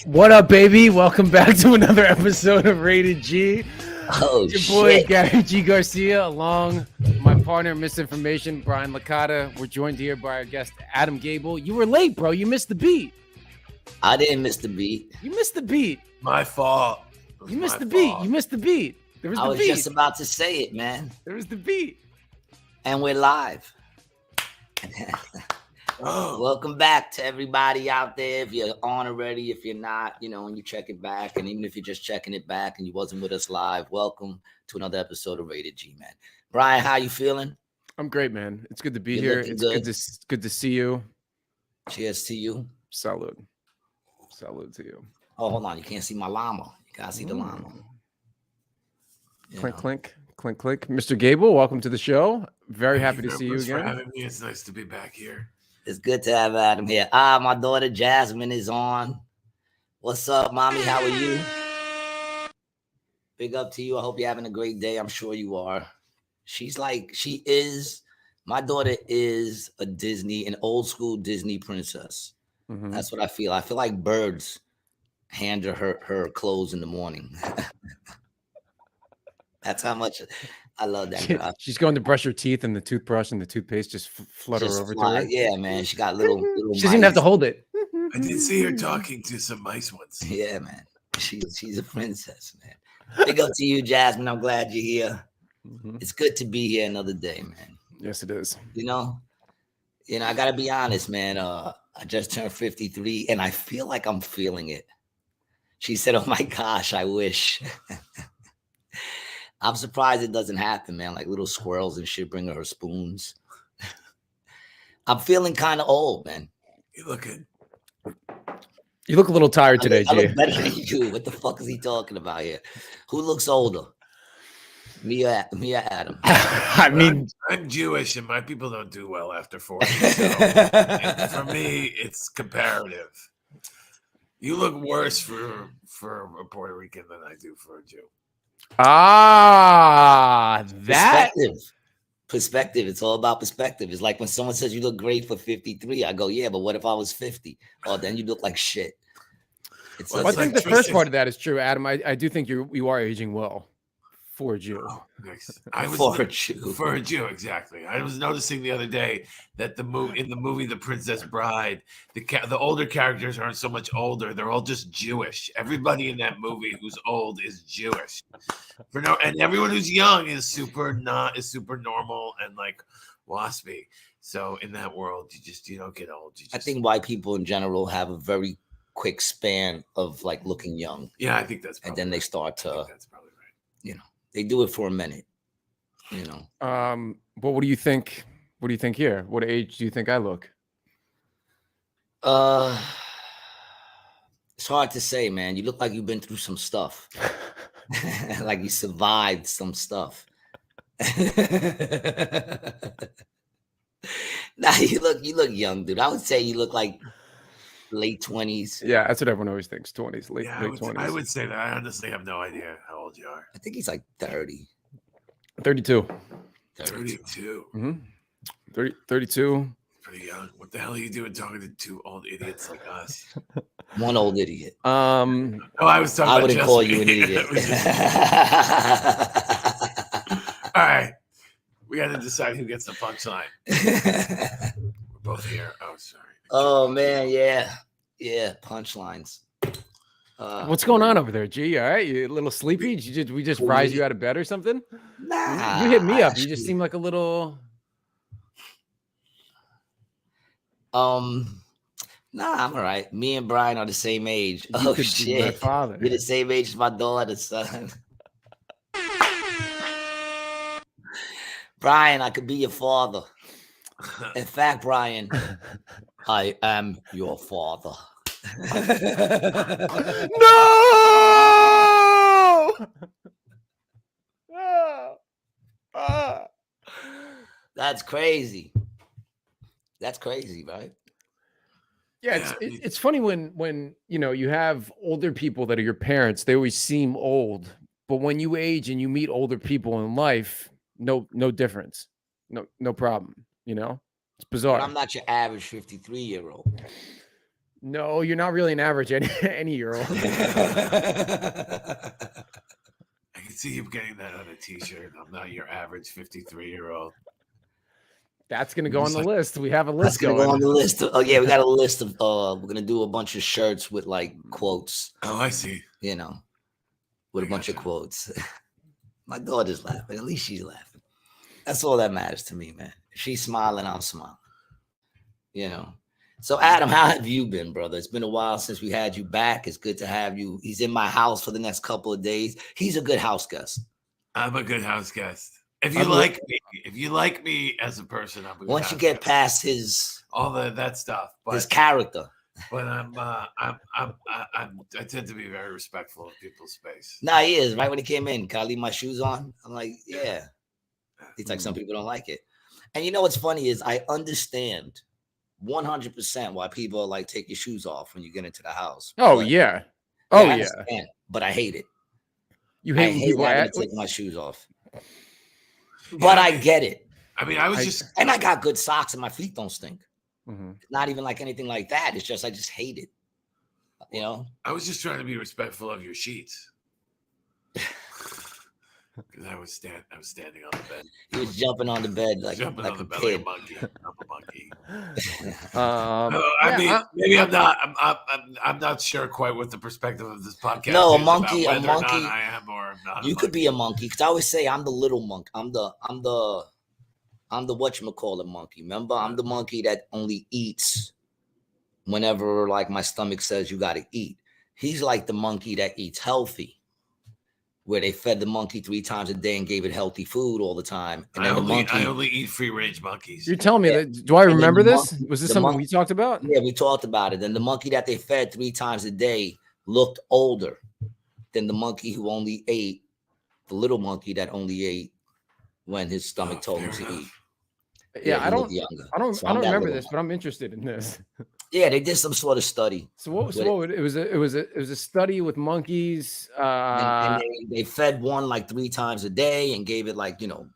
What up, baby? Welcome back to another episode of Rated G. Oh, it's your boy, shit. Gary G. Garcia, along my partner, Misinformation, Brian Licata. We're joined here by our guest, Adam Gabel. You were late, bro. You missed the beat. I didn't miss the beat. You missed the beat. My fault. You missed the beat. You missed the beat. There was the beat. I was just about to say it, man. There was the beat. And we're live. Welcome back to everybody out there. If you're on already, if you're not, and you check it back, and even if you're just checking it back and you wasn't with us live, welcome to another episode of Rated G, man. Brian, how you feeling? I'm great, man. It's good to be here. It's good to see you. Cheers to you. Salud. Salud to you. Oh, hold on. You can't see my llama. You gotta see the llama. Clink, clink. Clink, clink. Mr. Gable, welcome to the show. Very happy to see you again. For having me. It's nice to be back here. It's good to have Adam here. My daughter Jasmine is on. What's up, mommy? How are you? Big up to you. I hope you're having a great day. I'm sure you are. My daughter is an old school Disney princess. Mm-hmm. That's what I feel. I feel like birds hand her clothes in the morning. That's how much I love that girl. She's going to brush her teeth, and the toothbrush and the toothpaste just flutter over to her. Yeah, man. She got little she doesn't even have to hold it. I did see her talking to some mice once. Yeah, man. She's a princess, man. Big up to you, Jasmine. I'm glad you're here. Mm-hmm. It's good to be here another day, man. Yes, it is. I gotta be honest, man. I just turned 53, and I feel like I'm feeling it. She said, "Oh my gosh, I wish." I'm surprised it doesn't happen, man. Like little squirrels and shit bring her spoons. I'm feeling kind of old, man. You look good. You look a little tired today, I G. look better than you. What the fuck is he talking about here? Who looks older? Me or Adam? I mean, I'm Jewish, and my people don't do well after 40. So for me, it's comparative. You look worse for a Puerto Rican than I do for a Jew. That perspective. It's all about perspective. It's like when someone says you look great for 53, I go, yeah, but what if I was 50? Oh, then you look like shit. I think the first part of that is true, Adam. I do think you are aging well for a Jew. Oh, nice. For a Jew, exactly. I was noticing the other day that in the movie The Princess Bride, the older characters aren't so much older; they're all just Jewish. Everybody in that movie who's old is Jewish, and everyone who's young is super normal and like waspy. So in that world, you don't get old. I think white people in general have a very quick span of like looking young. Yeah, I think that's. And then they start to. That's probably right. They do it for a minute, But what do you think? What do you think here? What age do you think I look? It's hard to say, man. You look like you've been through some stuff. Like you survived some stuff. Nah, you look young, dude. I would say you look like late 20s. Yeah, that's what everyone always thinks. 20s, late 20s. I would say that. I honestly have no idea how old you are. I think he's like 30. 32. 32. Mm-hmm. 32. Pretty young. What the hell are you doing talking to two old idiots like us? One old idiot. No, I was talking. I wouldn't call you an idiot. All right. We got to decide who gets the punchline. We're both here. Oh, sorry. Oh man, yeah, punchlines. What's going on over there, G? All right, you a little sleepy? We just rise you out of bed or something? Nah, you hit me up. You just seem like a little. Nah, I'm all right. Me and Brian are the same age. Oh shit, my father. You're the same age as my daughter, son. Brian, I could be your father. In fact, Brian, I am your father. No! That's crazy. That's crazy, right? Yeah, it's funny when you have older people that are your parents, they always seem old. But when you age and you meet older people in life, no difference. No problem, It's bizarre. But I'm not your average 53-year-old. No, you're not really an average any year old. I can see you getting that on a t-shirt. I'm not your average 53-year-old. That's gonna go on the list. We have a list That's gonna go on the list. Oh yeah, we got a list of we're gonna do a bunch of shirts with like quotes. Oh, I see. You know, with a bunch of quotes. My daughter's laughing. At least she's laughing. That's all that matters to me, man. If she's smiling, I'm smiling. You know. So, Adam, how have you been, brother? It's been a while since we had you back. It's good to have you. He's in my house for the next couple of days. He's a good house guest. I'm a good house guest. If you like me as a person, I'm a good once you get past his all that stuff, but, his character. But I tend to be very respectful of people's space. Nah, he is. Right when he came in, can I leave my shoes on? I'm like, yeah. It's like some people don't like it. And you know what's funny is I understand 100% why people are like, take your shoes off when you get into the house. Oh, but, yeah. Oh, yeah. But I hate it. You hate when people having to take my shoes off. But I get it. I mean, I got good socks and my feet don't stink. Mm-hmm. Not even like anything like that. It's just I just hate it. You know? I was just trying to be respectful of your sheets. Because I was standing on the bed. He was jumping on the bed like a kid. Like a monkey. I mean, maybe I'm not sure quite what the perspective of this podcast. No, is a monkey. I am or I'm not. You could be a monkey because I always say I'm the little monkey. I'm the whatchamacallit monkey. Remember, I'm the monkey that only eats whenever like my stomach says you got to eat. He's like the monkey that eats healthy, where they fed the monkey 3 times a day and gave it healthy food all the time. And then I only eat free-range monkeys. You're telling me that? Do I remember this? Was this something we talked about? Yeah, we talked about it. And the monkey that they fed 3 times a day looked older than the monkey who only ate, the little monkey that only ate when his stomach told him to eat. Yeah, I don't remember this, but I'm interested in this. Yeah, they did some sort of study. So it was a study with monkeys. And they fed one like 3 times a day and gave it like, you know,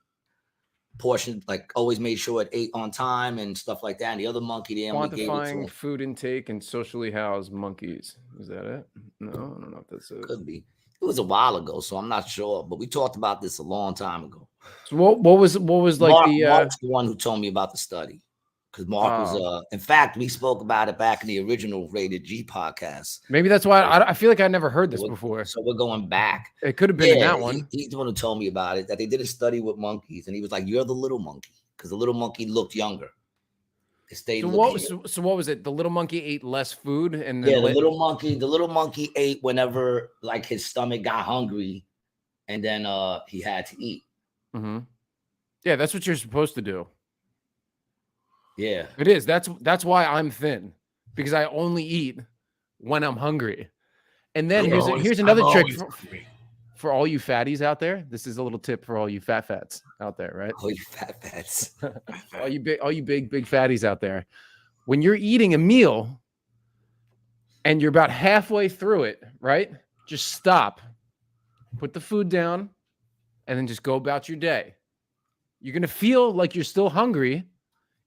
portions, like always made sure it ate on time and stuff like that. And the other monkey, they only gave it quantifying food intake and socially housed monkeys. Is that it? No, I don't know if that's it. Could be. It was a while ago, so I'm not sure. But we talked about this a long time ago. So what was like Mark's the one who told me about the study. Because Mark was, in fact, we spoke about it back in the original Rated G podcast. Maybe that's why I feel like I never heard this before. So we're going back. It could have been in that one. He's the one who told me about it, that they did a study with monkeys. And he was like, you're the little monkey. Because the little monkey looked younger. It stayed so what was it? The little monkey ate less food? And the little monkey ate whenever like his stomach got hungry. And then he had to eat. Mm-hmm. Yeah, that's what you're supposed to do. Yeah, it is. That's why I'm thin, because I only eat when I'm hungry. And then here's another trick for all you fatties out there. This is a little tip for all you fats out there, right? All you fat fats, all you big fatties out there. When you're eating a meal and you're about halfway through it, right? Just stop, put the food down, and then just go about your day. You're gonna feel like you're still hungry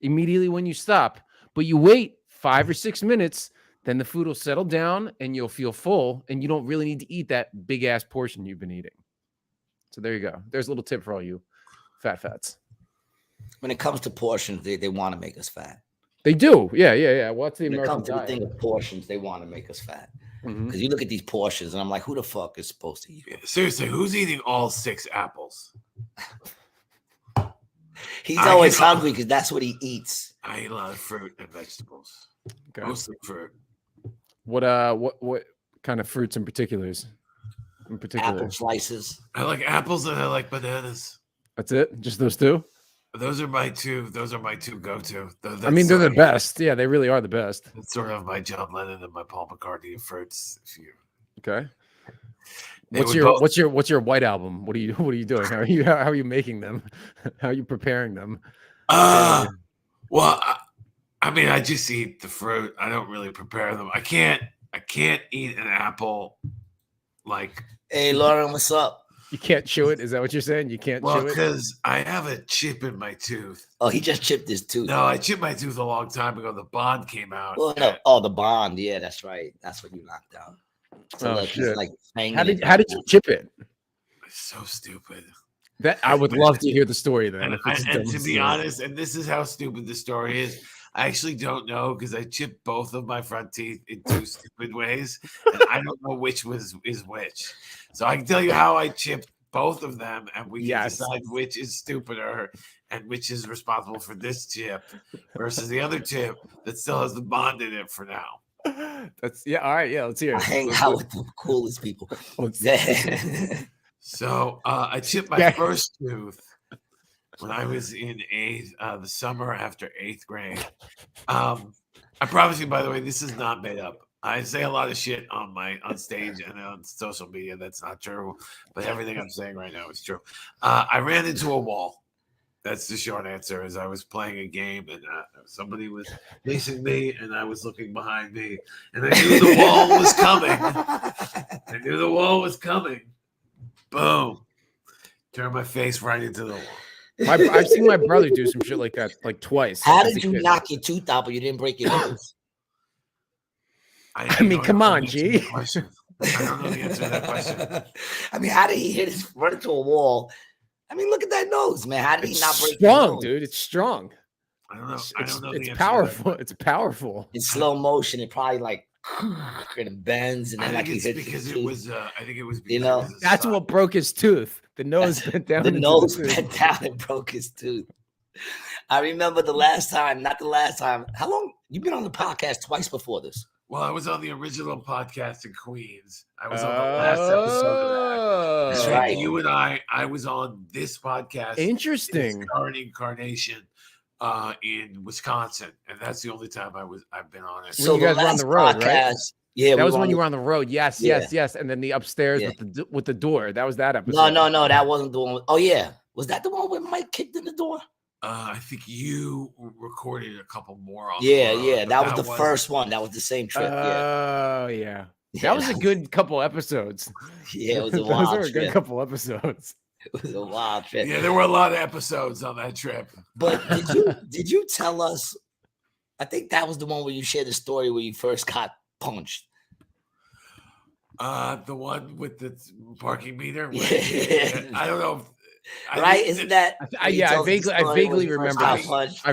immediately when you stop, but you wait 5 or 6 minutes, then the food will settle down and you'll feel full, and you don't really need to eat that big ass portion you've been eating. So there you go. There's a little tip for all you fats. When it comes to portions, they want to make us fat. They do. Yeah. What's the American diet? When it comes to the thing of portions, they want to make us fat. Because you look at these portions and I'm like, who the fuck is supposed to eat? Seriously, who's eating all 6 apples? He's always hungry because that's what he eats. I eat a lot of fruit and vegetables. Okay. Mostly fruit. What kind of fruits in particular? Apple slices. I like apples and I like bananas. That's it? Just those 2? Those are my two go-to. I mean, they're the best. Yeah, they really are the best. It's sort of my John Lennon and my Paul McCartney of fruits. Okay. What's your White album? What are you doing? How are you making them? How are you preparing them? Well, I mean, I just eat the fruit. I don't really prepare them. I can't eat an apple like. Hey, Lauren, what's up? You can't chew it. Is that what you're saying? You can't Well, chew it. because I have a chip in my tooth. Oh, he just chipped his tooth. No, I chipped my tooth a long time ago. The bond came out. Well, no. Oh, the bond. Yeah, that's right. That's what you knocked out. So Oh, look, he's shit. like How did you chip it? It's so stupid. That I would love to hear the story then. And, If it's and to dumb be story. honest, and this is how stupid the story is, I actually don't know because I chipped both of my front teeth in two stupid ways, and I don't know which is which. So I can tell you how I chipped both of them, and we can decide which is stupider and which is responsible for this chip versus the other chip that still has the bond in it for now. That's all right. Yeah, let's hear it. I hang out with the coolest people. So I chipped my first tooth when I was in the summer after 8th grade. I promise you, by the way, this is not made up. I say a lot of shit on stage and on social media that's not true, but everything I'm saying right now is true. I ran into a wall. That's the short answer. Is I was playing a game and somebody was facing me, and I was looking behind me, and I knew the wall was coming. Boom! Turn my face right into the wall. I've seen my brother do some shit like that, like twice. How did you knock your tooth out, but you didn't break your nose? I mean, come on, G. I don't know the answer to that question. I mean, how did he run into a wall? I mean, look at that nose, man. How did he not break strong, his nose? dude? It's strong. I don't know. It's powerful. It's powerful. In slow motion, it probably like and bends, and then like he hits because his it tooth. was. I think it was. You know, that's what broke his tooth. The nose bent down. The nose bent down and broke his tooth. I remember the last time, not the last time. How long you've been on the podcast twice before this? Well, I was on the original podcast in Queens. I was on the last episode of that. That's right. You and I was on this podcast. Interesting. Current incarnation in Wisconsin, and that's the only time I've been on it. So you guys were on the road, right? Yeah, that was when you were on the road. Yes, yes. And then the upstairs with the door. That was that episode. No, that wasn't the one. Oh yeah, was that the one where Mike kicked in the door? I think you recorded a couple more. Yeah. That was the first one. That was the same trip. Oh, yeah. That was a good couple episodes. Yeah, it was a wild trip. Those were a good couple episodes. It was a wild trip. Yeah, there were a lot of episodes on that trip. But did you tell us? I think that was the one where you shared the story where you first got punched. The one with the parking meter. Yeah. I don't know. Right? Isn't that? I vaguely remember. I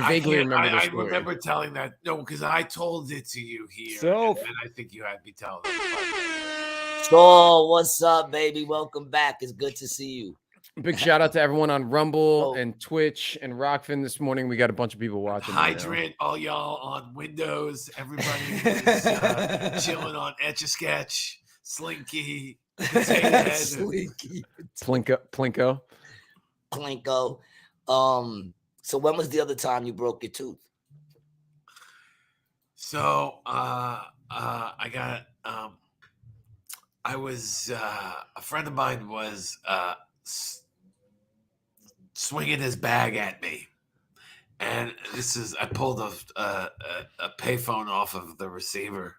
vaguely remember. I remember telling that. No, because I told it to you here, and I think you had me tell them. So, what's up, baby? Welcome back. It's good to see you. Big shout out to everyone on Rumble and Twitch and Rockfin this morning. We got a bunch of people watching. Hydrant, all y'all on Windows. Everybody is chilling on Etch-a-Sketch, Slinky, Slinky, Plinko. So when was the other time you broke your tooth? So I got I was a friend of mine was swinging his bag at me, and I pulled a payphone off of the receiver,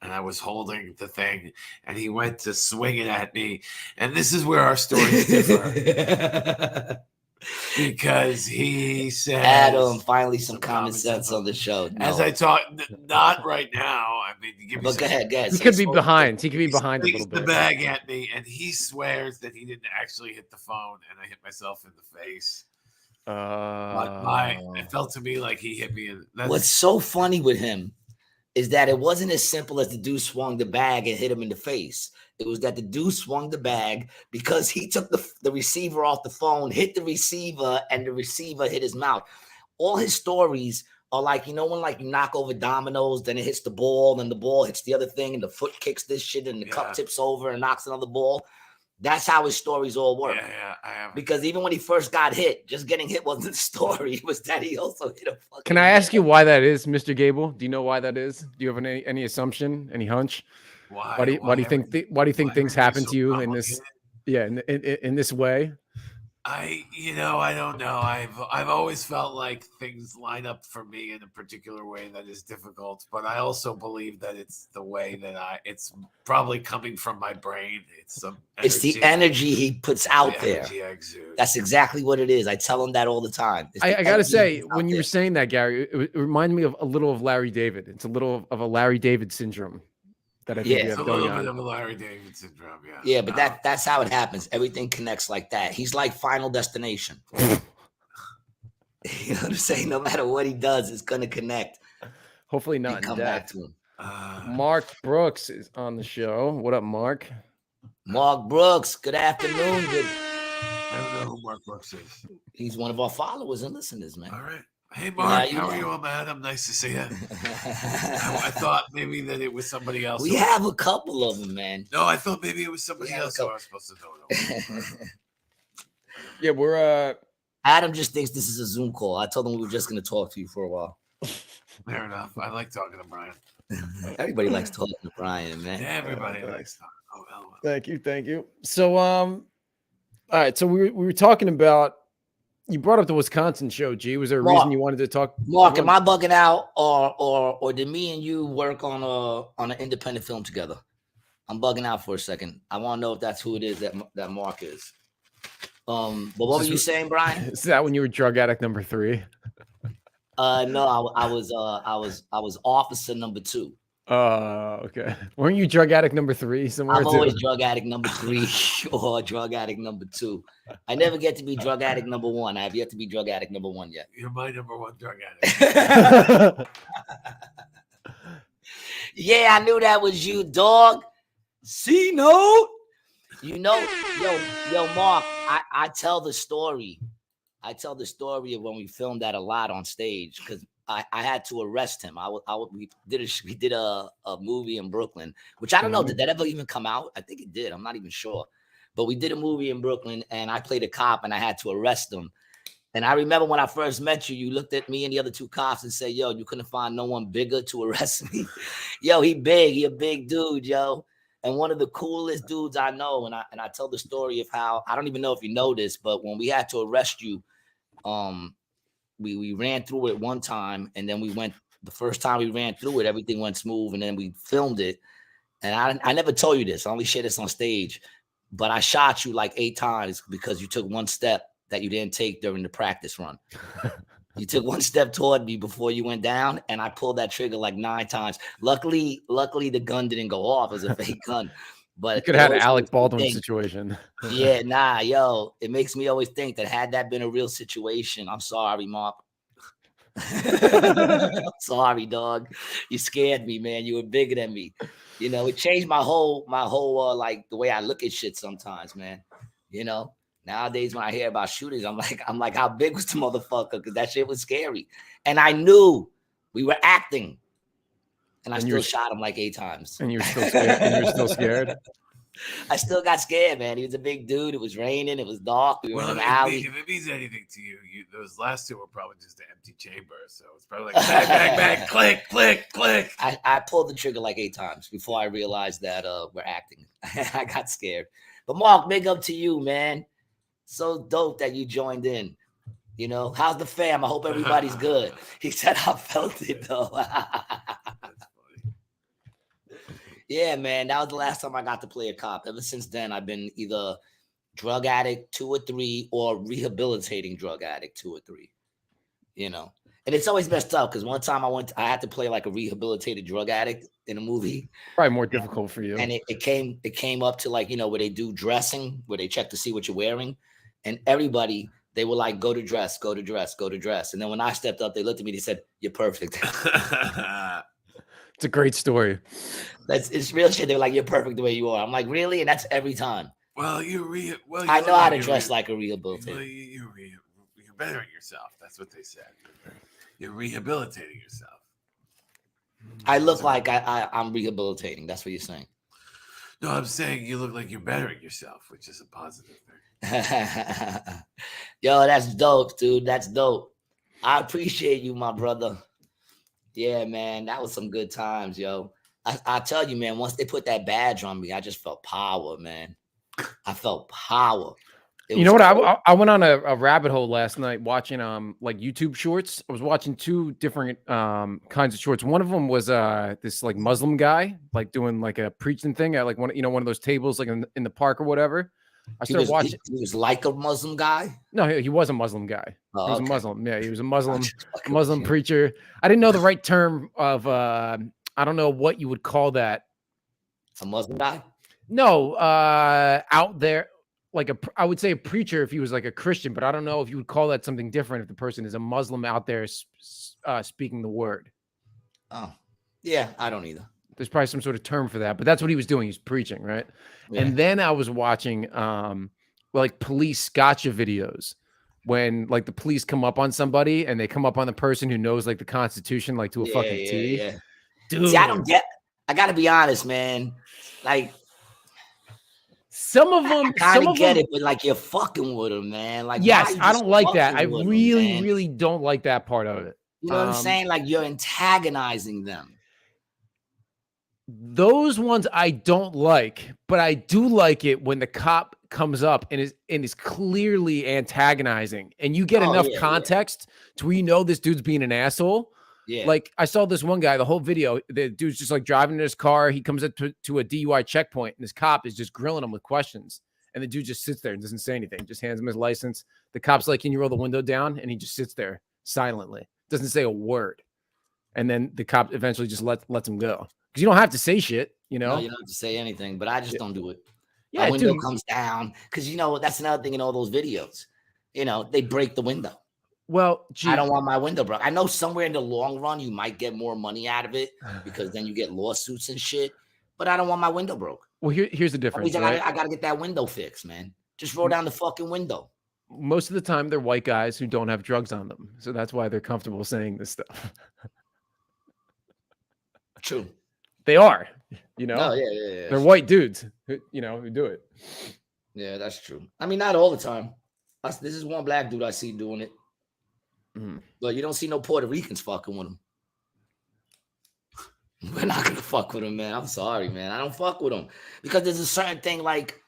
and I was holding the thing, and he went to swing it at me, and this is where our stories differ. Because he said, Adam, finally some common sense on the show. No. As I talk, not right now. I mean, but go ahead. He could be behind. He could be behind a little bit. The bag at me, and he swears that he didn't actually hit the phone, and I hit myself in the face. It felt to me like he hit me. What's so funny with him is that it wasn't as simple as the dude swung the bag and hit him in the face. It was that the dude swung the bag because he took the receiver off the phone, hit the receiver, and the receiver hit his mouth. All his stories are like, when like you knock over dominoes, then it hits the ball, then the ball hits the other thing, and the foot kicks this shit, and the cup tips over and knocks another ball. That's how his stories all work. Yeah, I have. Because even when he first got hit, just getting hit wasn't the story. It was that he also hit a fucking. Can I ask you why that is, Mr. Gabel? Do you know why that is? Do you have any assumption, any hunch? Why do you think things happen to you in this? Yeah, in this way. I don't know. I've always felt like things line up for me in a particular way that is difficult, but I also believe that it's the way that it's probably coming from my brain. It's some energy. It's the energy he puts out there. Energy I exude. That's exactly what it is. I tell him that all the time. I gotta say, when you were saying that, Gary, it reminded me of a little of Larry David. It's a little of a Larry David syndrome that I think you have a going little on. bit of a Larry David syndrome, yeah. Yeah, but that's how it happens. Everything connects like that. He's like Final Destination. You know what I'm saying? No matter what he does, it's gonna connect. Hopefully not. Come back to him. Mark Brooks is on the show. What up, Mark? Mark Brooks. Good afternoon. I don't know who Mark Brooks is. He's one of our followers and listeners, man. All right. Hey, Mark, how are you, old man? I'm nice to see you. I thought maybe that it was somebody else. We have a couple of them, man. No, I thought maybe it was somebody else who I was supposed to know. Yeah, we're Adam just thinks this is a Zoom call. I told him we were just going to talk to you for a while. Fair enough. I like talking to Brian. Everybody likes talking to Brian, man. Yeah, everybody likes talking. Oh, well. Thank you. So, all right. So we were talking about. You brought up the Wisconsin show, G. Was there a reason you wanted to talk? Mark, am I bugging out, or did me and you work on an independent film together? I'm bugging out for a second. I want to know if that's who it is that Mark is. But what were you saying, Brian? Is that when you were drug addict number 3? No, I was officer number 2. Okay. Weren't you drug addict number 3 somewhere? I'm always drug addict number 3 or drug addict number 2. I never get to be drug addict number 1. I have yet to be drug addict number 1 yet. You're my number 1 drug addict. Yeah, I knew that was you, dog. C note. You know, yo, Mark, I tell the story. I tell the story of when we filmed that a lot on stage because I had to arrest him. We did a movie in Brooklyn, which I don't know. Did that ever even come out? I think it did. I'm not even sure. But we did a movie in Brooklyn, and I played a cop, and I had to arrest him. And I remember when I first met you, you looked at me and the other 2 cops and said, "Yo, you couldn't find no one bigger to arrest me." Yo, he big. He a big dude, yo. And one of the coolest dudes I know. And I tell the story of how I don't even know if you know this, but when we had to arrest you, we ran through it one time, and then the first time we ran through it, everything went smooth, and then we filmed it. And I never told you this. I only shared this on stage, but I shot you like 8 times because you took one step that you didn't take during the practice run. You took one step toward me before you went down, and I pulled that trigger like 9 times. Luckily, the gun didn't go off. It was a fake gun. But you could have had an Alec Baldwin situation. Yeah, nah, yo. It makes me always think that had that been a real situation, I'm sorry, Mark. I'm sorry, dog. You scared me, man. You were bigger than me. You know, it changed my whole like the way I look at shit sometimes, man. You know, nowadays when I hear about shootings, I'm like, how big was the motherfucker? Because that shit was scary. And I knew we were acting. And I still shot him like 8 times. And you're still scared. And you're still scared. I still got scared, man. He was a big dude. It was raining. It was dark. We were in an alley. If it means anything to you, those last 2 were probably just an empty chamber. So it's probably like bang, bang, bang, click, click, click. I pulled the trigger like 8 times before I realized that we're acting. I got scared. But Mark, big up to you, man. So dope that you joined in. You know, how's the fam? I hope everybody's good. He said I felt it though. Yeah, man, that was the last time I got to play a cop. Ever since then, I've been either drug addict 2 or 3 or rehabilitating drug addict 2 or 3, you know. And it's always messed up because one time I had to play like a rehabilitated drug addict in a movie. Probably more difficult for you. And it came up to like, you know, where they do dressing, where they check to see what you're wearing. And everybody, they were like, go to dress, go to dress, go to dress. And then when I stepped up, they looked at me, they said, "You're perfect." It's a great story. It's real shit. They're like, "You're perfect the way you are." I'm like, really? And that's every time. Well, I know how to dress like a rehabilitator. Well, you're bettering yourself. That's what they said. You're rehabilitating yourself. I look like I'm rehabilitating. That's what you're saying. No, I'm saying you look like you're bettering yourself, which is a positive thing. Yo, that's dope, dude. That's dope. I appreciate you, my brother. Yeah, man, that was some good times, yo. I tell you, man, once they put that badge on me, I just felt power, man. I felt power. You know what? I went on a rabbit hole last night watching like YouTube shorts. I was watching 2 different kinds of shorts. One of them was this like Muslim guy like doing like a preaching thing at like one of those tables like in the park or whatever. I started watching. He was like a Muslim guy. No, he was a Muslim guy. Oh, he was okay. a Muslim. Yeah, he was a Muslim preacher. I didn't know the right term of I don't know what you would call that. A Muslim guy? No, out there. Like I would say a preacher if he was like a Christian, but I don't know if you would call that something different if the person is a Muslim out there speaking the word. Oh, yeah, I don't either. There's probably some sort of term for that, but that's what he was doing. He's preaching, right? Yeah. And then I was watching like police gotcha videos when like the police come up on somebody and they come up on the person who knows like the Constitution like to a fucking T. Yeah. Dude, see, I gotta be honest, man. Like. Some of them, I kind of get it, but like you're fucking with them, man. Like, yes, I don't like that. I really don't like that part of it. You know what I'm saying? Like you're antagonizing them. Those ones I don't like, but I do like it when the cop comes up and is clearly antagonizing, and you get enough context to where you know this dude's being an asshole. Yeah. Like I saw this one guy, the whole video, the dude's just like driving in his car. He comes up to a DUI checkpoint and this cop is just grilling him with questions. And the dude just sits there and doesn't say anything, just hands him his license. The cop's like, can you roll the window down? And he just sits there silently, doesn't say a word. And then the cop eventually just lets him go. Because you don't have to say shit, you know? No, you don't have to say anything, but I just don't do it. Yeah, my window comes down. Because, you know, that's another thing in all those videos. You know, they break the window. Well, I don't want my window broke. I know somewhere in the long run you might get more money out of it because then you get lawsuits and shit. But I don't want my window broke. Well, here's the difference. I gotta get that window fixed, man. Just roll down the fucking window. Most of the time, they're white guys who don't have drugs on them, so that's why they're comfortable saying this stuff. True. They are. You know. Oh, yeah. They're white dudes who do it. Yeah, that's true. I mean, not all the time. This is one black dude I see doing it. But you don't see no Puerto Ricans fucking with him. We're not gonna fuck with him, man. I'm sorry, man. I don't fuck with him because there's a certain thing like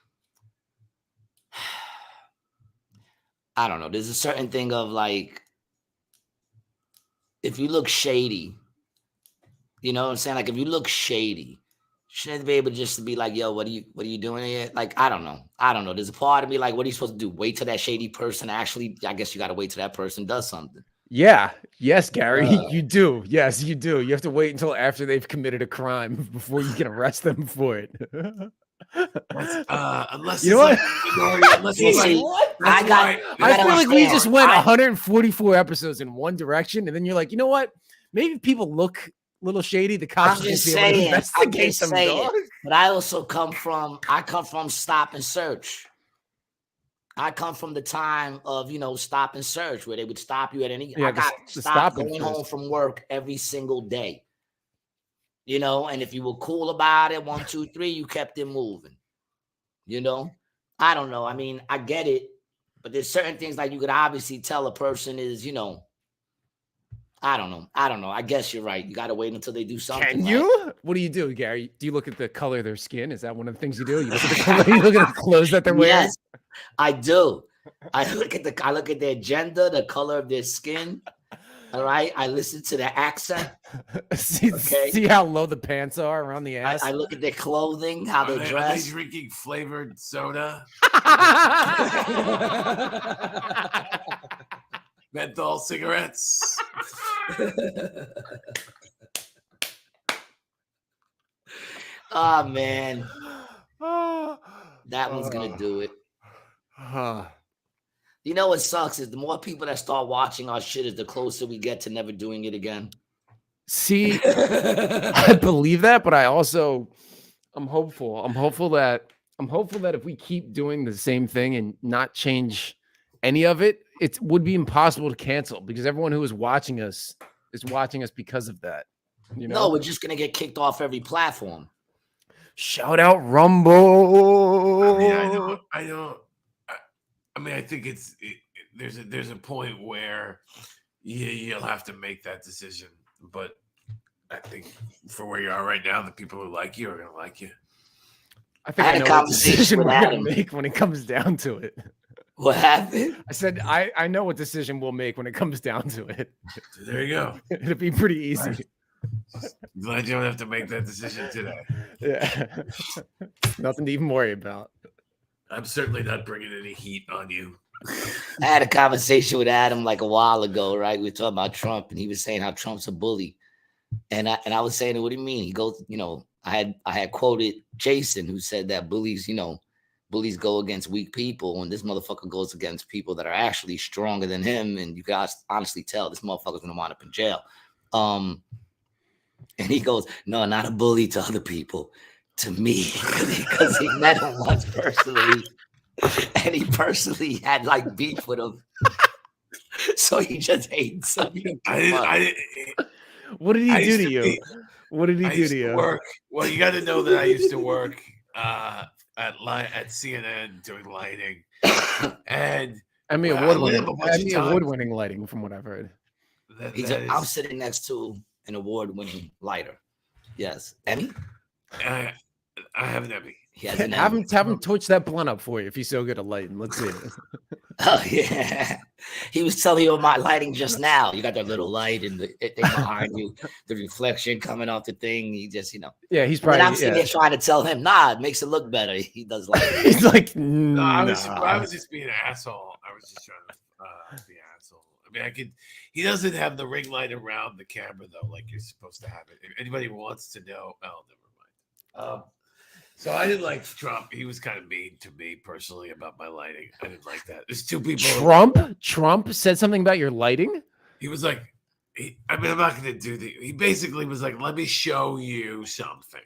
I don't know. There's a certain thing of like if you look shady, you know what I'm saying? Like if you look shady, shouldn't they be able just to be like, yo, what are you doing here? Like, I don't know. There's a part of me like, what are you supposed to do? Wait till that shady person actually, I guess you got to wait till that person does something. Yeah. Yes, Gary, you do. Yes, you do. You have to wait until after they've committed a crime before you can arrest them for it. Unless you know what? I feel like we just went 144 episodes in one direction, and then you're like, you know what? Maybe people look little shady. The cops just be able to investigate them, dog. But I also come from stop and search. I come from the time of stop and search where they would stop you at any. Yeah, I got stopped going home from work every single day. And if you were cool about it, 1, 2, 3, you kept it moving. I don't know. I mean, I get it, but there's certain things like you could obviously tell a person is, I don't know. I guess you're right. You got to wait until they do something. Can you? What do you do, Gary? Do you look at the color of their skin? Is that one of the things you do? You look at the color, you look at the clothes that they're wearing? Yes, I do. I look at their gender, the color of their skin. All right. I listen to the accent. See how low the pants are around the ass? I look at their clothing, how they dress. Are they drinking flavored soda? Menthol cigarettes. Oh man, that one's gonna do it. You know what sucks is the more people that start watching our shit is the closer we get to never doing it again. See, I believe that, but I'm hopeful. I'm hopeful that if we keep doing the same thing and not change any of it, it would be impossible to cancel because everyone who is watching us is watching us because of that. No, we're just gonna get kicked off every platform. Shout out Rumble. I mean, I think there's a point where you'll have to make that decision. But I think for where you are right now, the people who like you are gonna like you. I think I know what decision we're gonna make when it comes down to it. What happened? I said I know what decision we'll make when it comes down to it. There you go. It'll be pretty easy. Glad you don't have to make that decision today. Yeah. Nothing to even worry about. I'm certainly not bringing any heat on you. I had a conversation with Adam like a while ago, right? We were talking about Trump, and he was saying how Trump's a bully. And I was saying, what do you mean? He goes, I had quoted Jason, who said that bullies go against weak people, and this motherfucker goes against people that are actually stronger than him. And you guys honestly tell this motherfucker's gonna wind up in jail. And he goes, no, not a bully to other people, to me, because he met him once personally, and he personally had like beef with him. So he just hates him. What did he do to you? What did he do to you? Work. Well, you got to know that I used to work at CNN doing lighting, and award-winning lighting, from what I've heard. I'm sitting next to an award-winning lighter. Yes, Emmy. I have an Emmy. He has an Have Emmy. him torch that blunt up for you if he's so good at lighting. Let's see it. Oh yeah, he was telling you about my lighting just now. You got that little light and the thing behind you, the reflection coming off the thing. He just, Yeah, he's probably. And I'm sitting there trying to tell him, nah, it makes it look better. He does like. He's like, no, I was just being an asshole. I was just trying to be an asshole. I mean, he doesn't have the ring light around the camera though, like you're supposed to have it. If anybody wants to know, never mind. So I didn't like Trump. He was kind of mean to me personally about my lighting. I didn't like that. There's two people. Trump said something about your lighting. He was like, I'm not going to do the. He basically was like, let me show you something.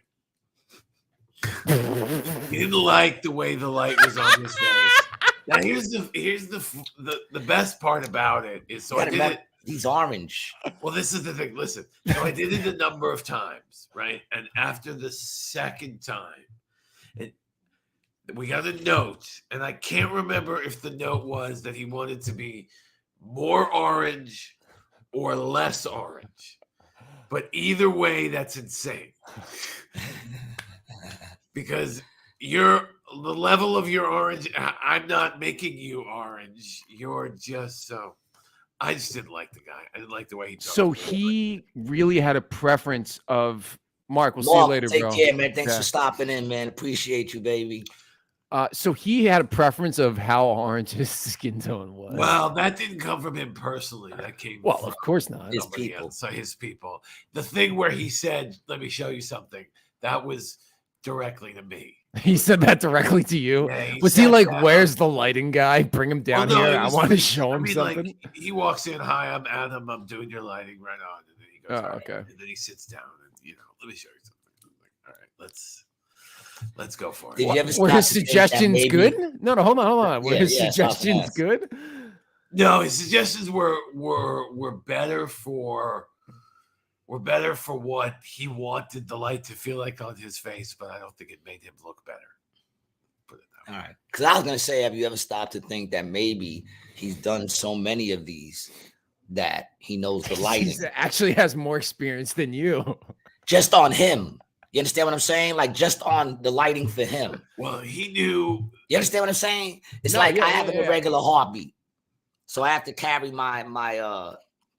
He didn't like the way the light was on his face. Now here's the best part about it is so I did it. He's orange. Well, this is the thing. Listen, so I did it a number of times, right? And after the second time, we got a note, and I can't remember if the note was that he wanted to be more orange or less orange. But either way, that's insane. Because the level of your orange, I'm not making you orange. You're just so. I just didn't like the guy. I didn't like the way he talked. So he really had a preference of Mark. We'll see you later, take bro. Take care, man. Thanks for stopping in, man. Appreciate you, baby. So he had a preference of how orange his skin tone was. Well, that didn't come from him personally. That came from of course not. His people. So his people. The thing where he said, "Let me show you something," that was directly to me. He said that directly to you. Yeah, was he like, "Where's the lighting guy? Bring him down here. I want to show him something." Like, he walks in. Hi, I'm Adam. I'm doing your lighting right on. And then he goes, "Oh, okay." And then he sits down and let me show you something. I'm like, all right, let's go for it. Did you ever were his suggestions good? No, hold on. Were his suggestions good? No, his suggestions were better for what he wanted the light to feel like on his face, but I don't think it made him look better. Put it that way. All right. Because I was going to say, have you ever stopped to think that maybe he's done so many of these that he knows the lighting? He actually has more experience than you. Just on him. You understand what I'm saying? Like just on the lighting for him. Well, he knew. You understand what I'm saying? It's I have an irregular heartbeat. So I have to carry my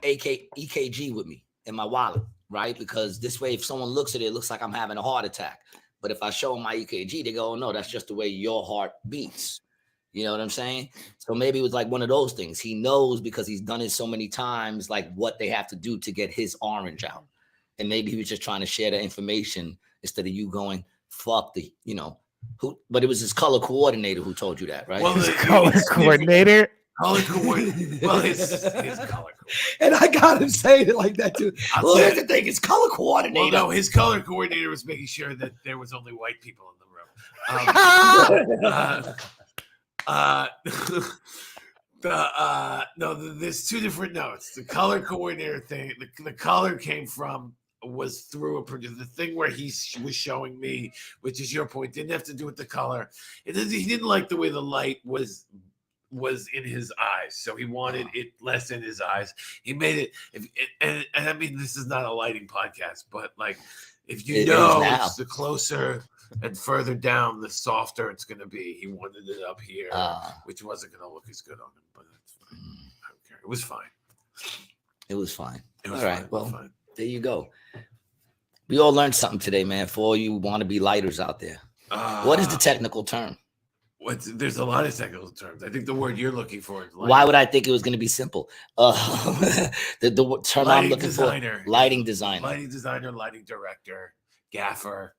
EKG with me in my wallet, right? Because this way, if someone looks at it, it looks like I'm having a heart attack. But if I show them my EKG, they go, oh, no, that's just the way your heart beats. You know what I'm saying? So maybe it was like one of those things. He knows because he's done it so many times, like what they have to do to get his orange out. And maybe he was just trying to share the information instead of you going, fuck the, who, but it was his color coordinator who told you that, right? Well, his color coordinator. Color coordinator. Well, his color coordinator. And I got him saying it like that too. Well, that's the thing. His color coordinator. Well, no, his color coordinator was making sure that there was only white people in the room. No, there's two different notes. The color coordinator thing, the color came from was through the thing where he was showing me, which is your point, didn't have to do with the color. He didn't like the way the light was in his eyes, so he wanted it less in his eyes. He made it, and I mean, this is not a lighting podcast, but like, if you know, the closer And further down, the softer it's going to be. He wanted it up here, which wasn't going to look as good on him, but that's fine. I don't care. It was fine. It was fine. It was all fine. right. Well, fine. There you go. We all learned something today, man. For all you wannabe lighters out there. What is the technical term? There's a lot of technical terms. I think the word you're looking for is lighting. Why would I think it was going to be simple? The term I'm looking designer. for, lighting designer. Lighting designer, lighting director, gaffer.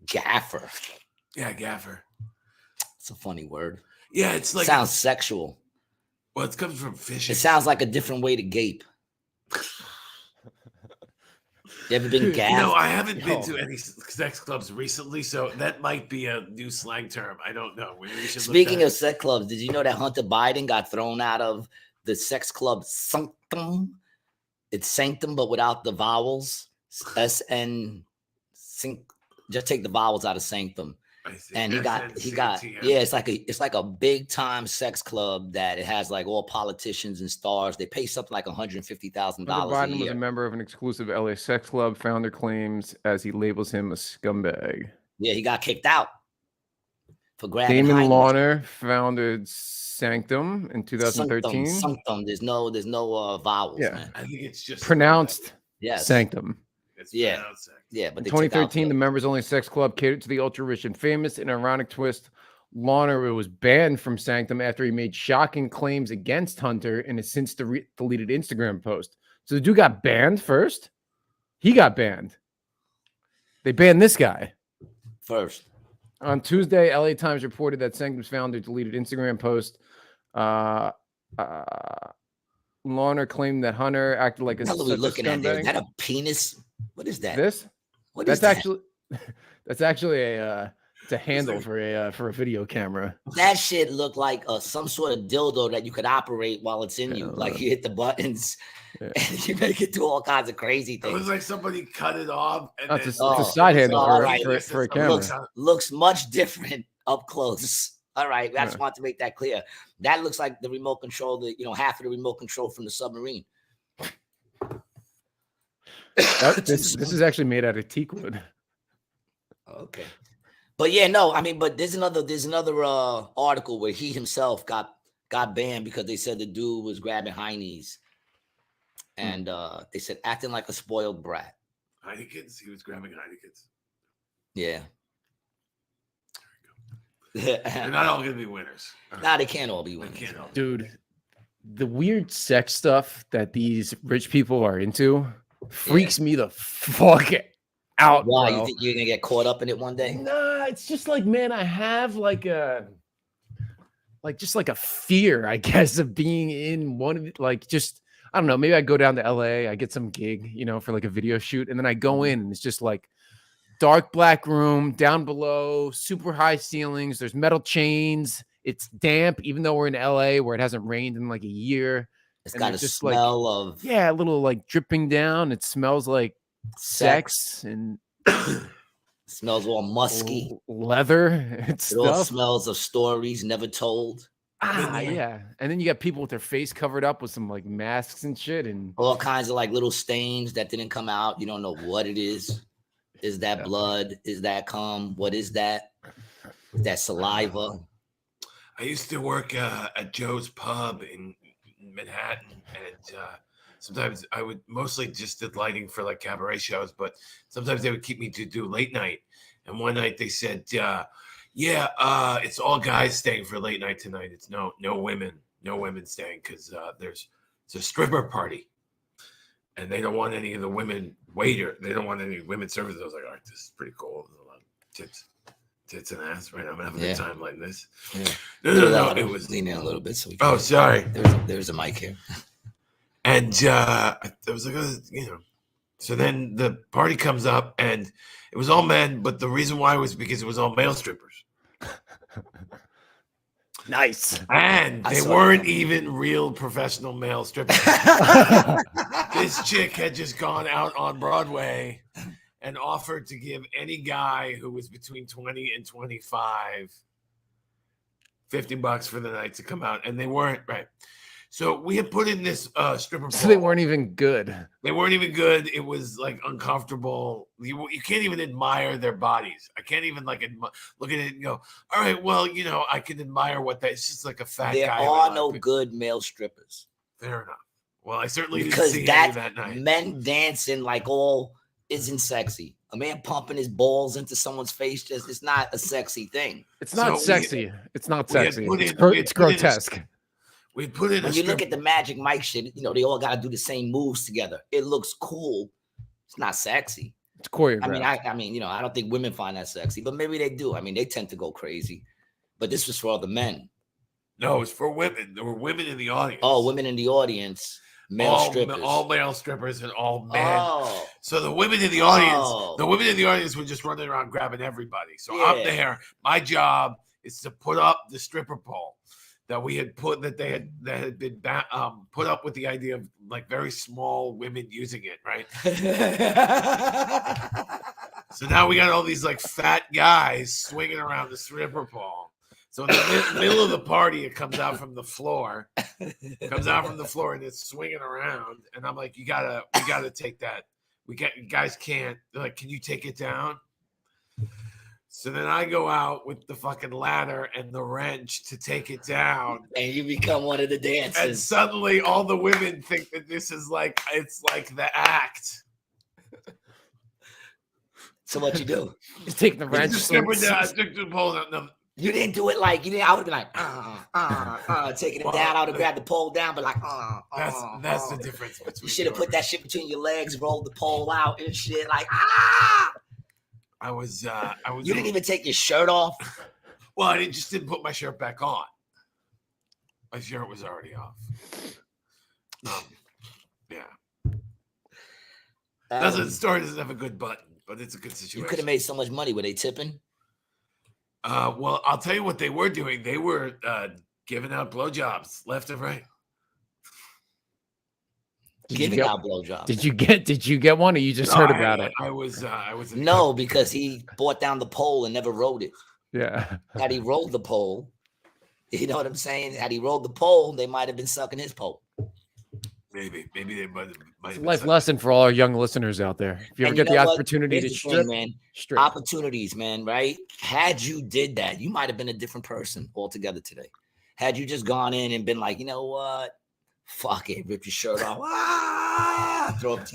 Gaffer. Yeah, gaffer. It's a funny word. Yeah, it's like sounds sexual. Well, it comes from fishing. It sounds like a different way to gape. You ever been gaffed? No, I haven't been to any sex clubs recently, so that might be a new slang term. I don't know. Speaking of sex clubs, did you know that Hunter Biden got thrown out of the sex club Sanctum? It's Sanctum, but without the vowels. SN. Just take the vowels out of Sanctum. And he got yeah, it's like a big time sex club that it has like all politicians and stars. They pay something like $150,000 Biden a year. was a member of an exclusive LA sex club. Founder claims as he labels him a scumbag. Yeah, he got kicked out for grabbing. Damon Lawner founded Sanctum in 2013. Sanctum. There's no vowels. Yeah, man. I think it's just pronounced. Yes. Sanctum. Yeah. Yeah, but in 2013, the members-only sex club catered to the ultra-rich and famous. In an ironic twist, Lawner was banned from Sanctum after he made shocking claims against Hunter in a since deleted Instagram post. So the dude got banned first. He got banned. They banned this guy first. On Tuesday, LA Times reported that Sanctum's founder deleted Instagram post. Lawner claimed that Hunter acted like a scumbag. Is that a penis? What is that? This? What is that? That's actually a handle for a video camera. That shit looked like some sort of dildo that you could operate while it's in you. Like you hit the buttons and you make it do all kinds of crazy things. It was like somebody cut it off. And it's a side handle for a camera. Looks much different up close. All right, I just want to make that clear. That looks like the remote control, half of the remote control from the submarine. This is actually made out of teak wood. Okay, but yeah, no, I mean, but there's another article where he himself got banned because they said the dude was grabbing heinies, and they said acting like a spoiled brat. Heinekens, he was grabbing Heinekens. Yeah. They're not all gonna be winners. Nah, they can't all be winners. Dude, the weird sex stuff that these rich people are into freaks me the fuck out. Why? Bro. You think you're gonna get caught up in it one day? Nah, it's just like, man, I have like a fear, I guess, of being in one of I don't know, maybe I go down to LA, I get some gig, for like a video shoot, and then I go in and it's just like dark black room, down below, super high ceilings, there's metal chains, it's damp, even though we're in LA where it hasn't rained in like a year. It's got a smell of a little like dripping down. It smells like sex and smells all musky, leather. It all smells of stories never told. Yeah. And then you got people with their face covered up with some like masks and shit, and all kinds of like little stains that didn't come out. You don't know what it is. Is that blood? Is that cum? What is that? Is that saliva? I used to work at Joe's Pub in Manhattan, and sometimes I would mostly just did lighting for like cabaret shows, but sometimes they would keep me to do late night. And one night they said, it's all guys staying for late night tonight. It's no women staying because it's a stripper party. And they don't want any of the women they don't want any women servers. I was like, all right, this is pretty cool. There's a lot of tits and ass, right? I'm having a good time like this. Yeah. No. It was lean in a little bit. So sorry. There's a mic here. And I was like, so then the party comes up and it was all men, but the reason why was because it was all male strippers. Nice. And they weren't even real professional male strippers. This chick had just gone out on Broadway and offered to give any guy who was between 20 and 25 $50 for the night to come out. And they weren't, right? So we had put in this stripper So they pole. weren't even good. They weren't even good. It was like uncomfortable. You can't even admire their bodies. I can't even like look at it and go, all right, well, you know, I can admire what that. It's just like a fat There guy. are no good male strippers. Fair enough. Well, I certainly Because didn't see any that night. Men dancing like all isn't sexy. A man pumping his balls into someone's face just it's not a sexy thing. It's not sexy. It's not sexy. It's grotesque. We put in when you look at the Magic Mike shit, you know, they all got to do the same moves together. It looks cool. It's not sexy. It's choreographed. I mean, you know, I don't think women find that sexy, but maybe they do. I mean, they tend to go crazy. But this was for all the men. No, it's for women. There were women in the audience. Oh, women in the audience. Strippers. All male strippers and all men. Oh. So the women in the audience, were just running around grabbing everybody. So I'm there. My job is to put up the stripper pole that we had put that had been put up with the idea of like very small women using it, right? So now we got all these like fat guys swinging around the stripper pole. So in the middle of the party, it comes out from the floor. And it's swinging around. And I'm like, we gotta take that. You guys can't. They're like, can you take it down? So then I go out with the fucking ladder and the wrench to take it down. And you become one of the dancers. And suddenly all the women think that this is like, it's like the act. So what you do? You take the wrench. I took the pole down. No, you didn't do it like you didn't. I would have been like, taking it down. I would have grabbed the pole down, but like, that's the difference between. You should have put that shit between your legs, rolled the pole out and shit. Like, I was. You didn't even take your shirt off. Well, I just didn't put my shirt back on. My shirt was already off. Yeah. The story doesn't have a good button, but it's a good situation. You could have made so much money. Were they tipping? Well, I'll tell you what they were doing. They were giving out blowjobs left and right. Giving out blowjobs. Did you get one, or you just heard about it? I was. No, because he brought down the pole and never rode it. Yeah. Had he rolled the pole, you know what I'm saying? Had he rolled the pole, they might have been sucking his pole. Maybe they might. It's a life lesson for all our young listeners out there. If you ever get the opportunity to strip, strip. Opportunities, man, right? Had you did that, you might have been a different person altogether today. Had you just gone in and been like, you know what? Fuck it, rip your shirt off, throw up,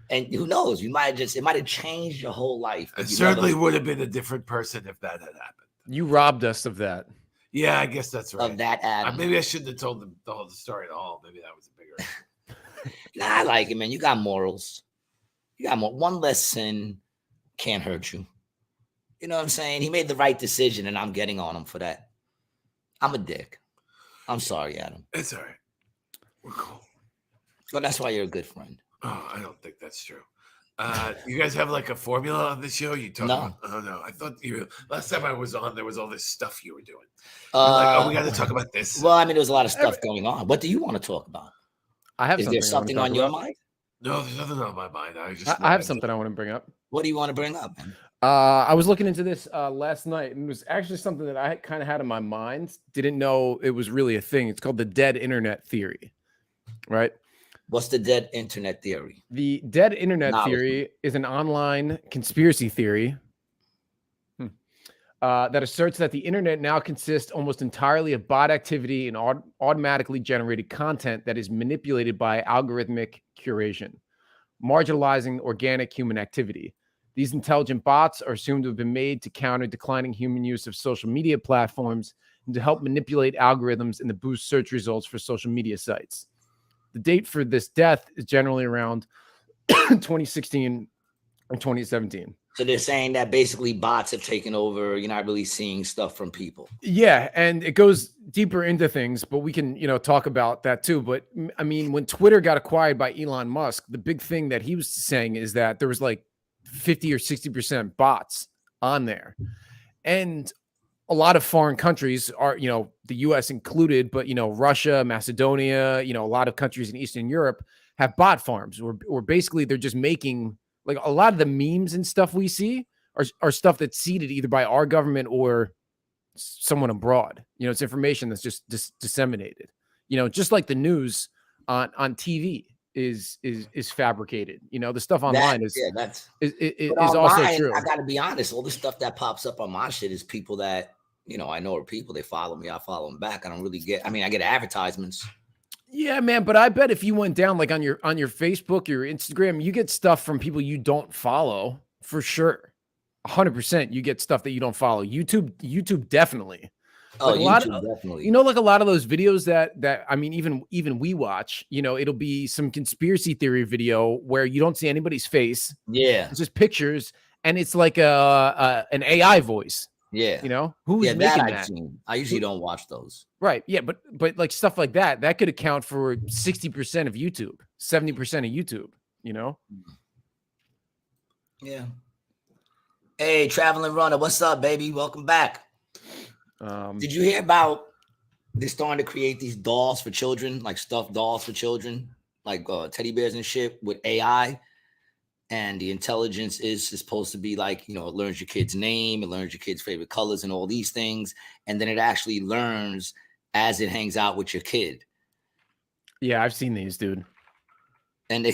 and who knows? It might have changed your whole life. I certainly would have been a different person if that had happened. You robbed us of that. Yeah, I guess that's right. Of that Adam. Maybe I shouldn't have told them the whole story at all. Maybe that was a bigger. Nah, I like it, man. You got morals. You got more. One less sin can't hurt you. You know what I'm saying? He made the right decision, and I'm getting on him for that. I'm a dick. I'm sorry, Adam. It's all right. We're cool. Well, that's why you're a good friend. Oh, I don't think that's true. You guys have like a formula on the show? You talk about? Oh no, I thought last time I was on, there was all this stuff you were doing. Like, we got to talk about this. Well, I mean, there's a lot of stuff going on. What do you want to talk about? Is there something on your mind? No, there's nothing on my mind. I have something I want to bring up. What do you want to bring up, man? I was looking into this last night, and it was actually something that I kind of had in my mind. Didn't know it was really a thing. It's called the dead internet theory, right? What's the dead internet theory? The dead internet theory is an online conspiracy theory that asserts that the internet now consists almost entirely of bot activity and automatically generated content that is manipulated by algorithmic curation, marginalizing organic human activity. These intelligent bots are assumed to have been made to counter declining human use of social media platforms and to help manipulate algorithms and to boost search results for social media sites. The date for this death is generally around 2016 or 2017. So they're saying that basically bots have taken over. You're not really seeing stuff from people. Yeah, and it goes deeper into things, but we can, talk about that too. But I mean, when Twitter got acquired by Elon Musk, the big thing that he was saying is that there was like 50 or 60% bots on there. And a lot of foreign countries are, the US included, but, Russia, Macedonia, a lot of countries in Eastern Europe have bot farms where basically they're just making, like, a lot of the memes and stuff we see are stuff that's seeded either by our government or someone abroad. It's information that's just disseminated. You know, just like the news on TV is fabricated. You know, the stuff online is also online, true. I got to be honest. All the stuff that pops up on my shit is people that, you know, I know are people. They follow me. I follow them back. I don't really get. I mean, I get advertisements. Yeah, man. But I bet if you went down like on your Facebook, your Instagram, you get stuff from people you don't follow for sure. 100%. You get stuff that you don't follow. YouTube definitely. Oh, Like YouTube definitely. You know, like a lot of those videos that I mean, even we watch, you know, it'll be some conspiracy theory video where you don't see anybody's face. Yeah, it's just pictures, and it's like an AI voice. Yeah, you know who's yeah, making that I've seen. I usually don't watch those. Right? Yeah, but like stuff like that could account for 60% of YouTube, 70% of YouTube. You know? Yeah. Hey, Traveling Runner, what's up, baby? Welcome back. Did you hear about they're starting to create these dolls for children, like stuffed dolls for children, like teddy bears and shit with AI? And the intelligence is supposed to be like, you know, it learns your kid's name, it learns your kid's favorite colors and all these things. And then it actually learns as it hangs out with your kid. Yeah, I've seen these, dude. And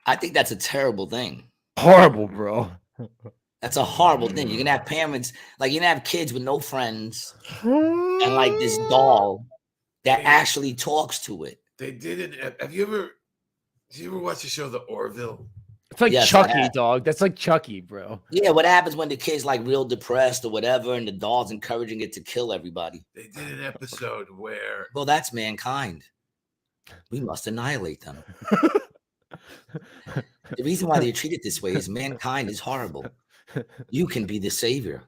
I think that's a terrible thing. Horrible, bro. That's a horrible thing. You're going to have parents, like you're going to have kids with no friends and like this doll that actually talks to it. They didn't. Did you ever watch the show The Orville? It's like Chucky, dog. That's like Chucky, bro. Yeah, what happens when the kid's like real depressed or whatever, and the doll's encouraging it to kill everybody? They did an episode where... Well, that's mankind. We must annihilate them. The reason why they're treated this way is mankind is horrible. You can be the savior.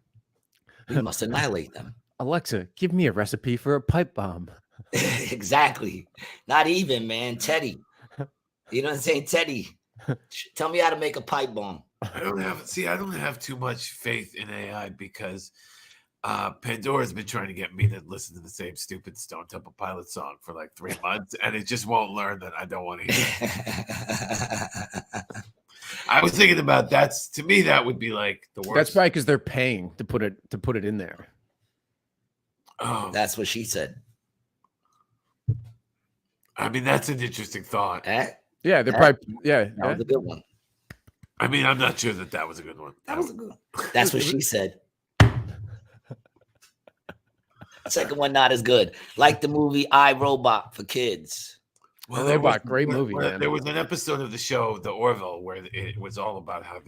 We must annihilate them. Alexa, give me a recipe for a pipe bomb. Exactly. Not even, man. Teddy. You know what I'm saying? Teddy. Tell me how to make a pipe bomb. I don't have too much faith in AI because Pandora's been trying to get me to listen to the same stupid Stone Temple Pilots song for like 3 months, and it just won't learn that I don't want to hear it. I was thinking about that. To me, that would be like the worst. That's probably because they're paying to put it in there. Oh, that's what she said. I mean, that's an interesting thought. Yeah, they're probably that was a good one. I mean, I'm not sure that was a good one. That was a good one. That's what she said. Second one not as good. Like the movie I, Robot for kids. Well, Robot, great movie, man. There was an episode of the show The Orville where it was all about how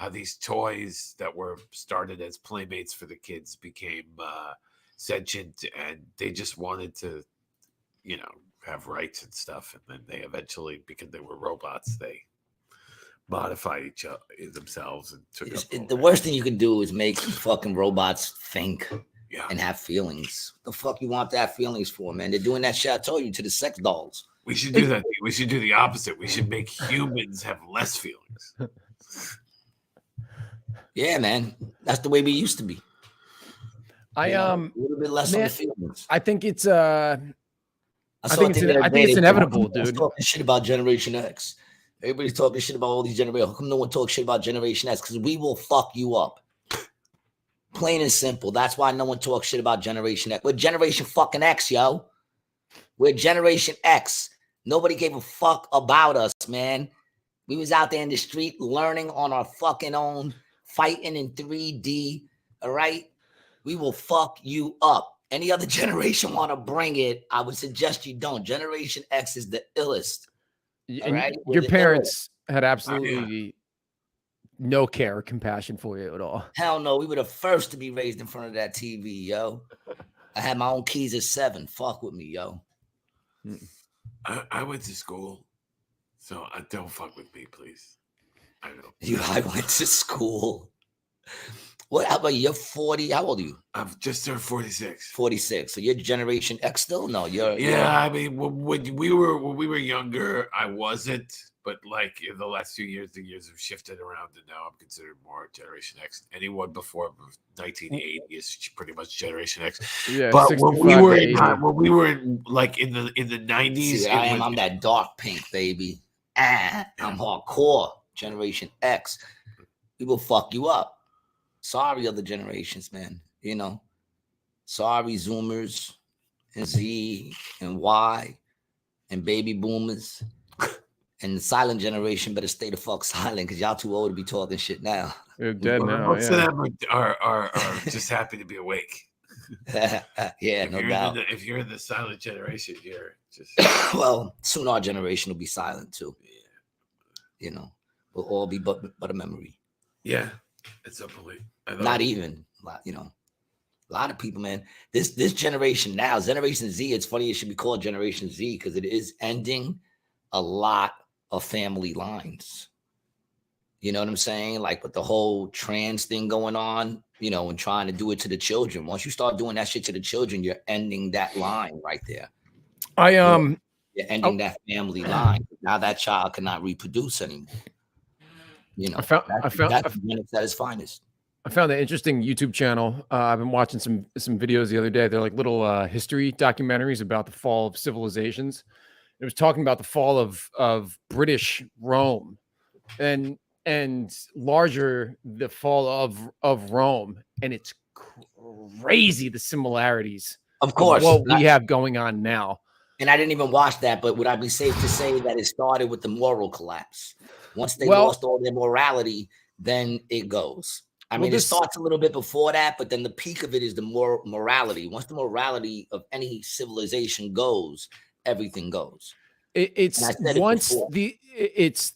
these toys that were started as playmates for the kids became sentient, and they just wanted to, you know, have rights and stuff, and then they eventually, because they were robots, they modified each other themselves and took up the worst thing you can do is make fucking robots think and have feelings. The fuck you want that feelings for, man? They're doing that shit I told you to the sex dolls. We should do that. We should do the opposite. We should make humans have less feelings. Yeah, man. That's the way we used to be. A little bit less on the feelings. I think it's I think it's inevitable, dude. Talking shit about Generation X. Everybody's talking shit about all these generations. How come no one talks shit about Generation X? Because we will fuck you up. Plain and simple. That's why no one talks shit about Generation X. We're Generation fucking X, yo. We're Generation X. Nobody gave a fuck about us, man. We was out there in the street learning on our fucking own, fighting in 3D. All right? We will fuck you up. Any other generation want to bring it, I would suggest you don't. Generation X is the illest. All right? Your parents had absolutely no care or compassion for you at all. Hell no. We were the first to be raised in front of that TV, yo. I had my own keys at 7. Fuck with me, yo. I went to school, so don't fuck with me, please. I went to school. What? How about you? You're 40. How old are you? I've just turned 46. 46. So you're Generation X still? No, you're. I mean, when we were younger, I wasn't. But like in the last few years, the years have shifted around, and now I'm considered more Generation X. Anyone before 1980 is pretty much Generation X. Yeah, but when we were in the 90s, see, I'm that dark pink, baby. I'm hardcore. Generation X. We will fuck you up. Sorry, other generations, man. You know, sorry, Zoomers and Z and Y and baby boomers and the silent generation better stay the fuck silent because y'all too old to be talking shit now. They're dead now. Most of them are just happy to be awake. Yeah, no doubt. If you're in the silent generation, you're just well, soon our generation will be silent too. Yeah. You know, we'll all be but a memory. Yeah, it's a belief. Not even, you know, a lot of people, man. This generation now, Generation Z. It's funny it should be called Generation Z because it is ending a lot of family lines. You know what I'm saying? Like with the whole trans thing going on, you know, and trying to do it to the children. Once you start doing that shit to the children, you're ending that line right there. You're ending that family line. Now that child cannot reproduce anymore. You know, that's at its finest. I found an interesting YouTube channel. I've been watching some videos the other day. They're like little history documentaries about the fall of civilizations. It was talking about the fall of British Rome, and larger the fall of Rome, and it's crazy the similarities of course what we have going on now. And I didn't even watch that, but would I be safe to say that it started with the moral collapse? Once they lost all their morality, then it goes. I mean, it starts a little bit before that, but then the peak of it is the morality. Once the morality of any civilization goes, everything goes. It's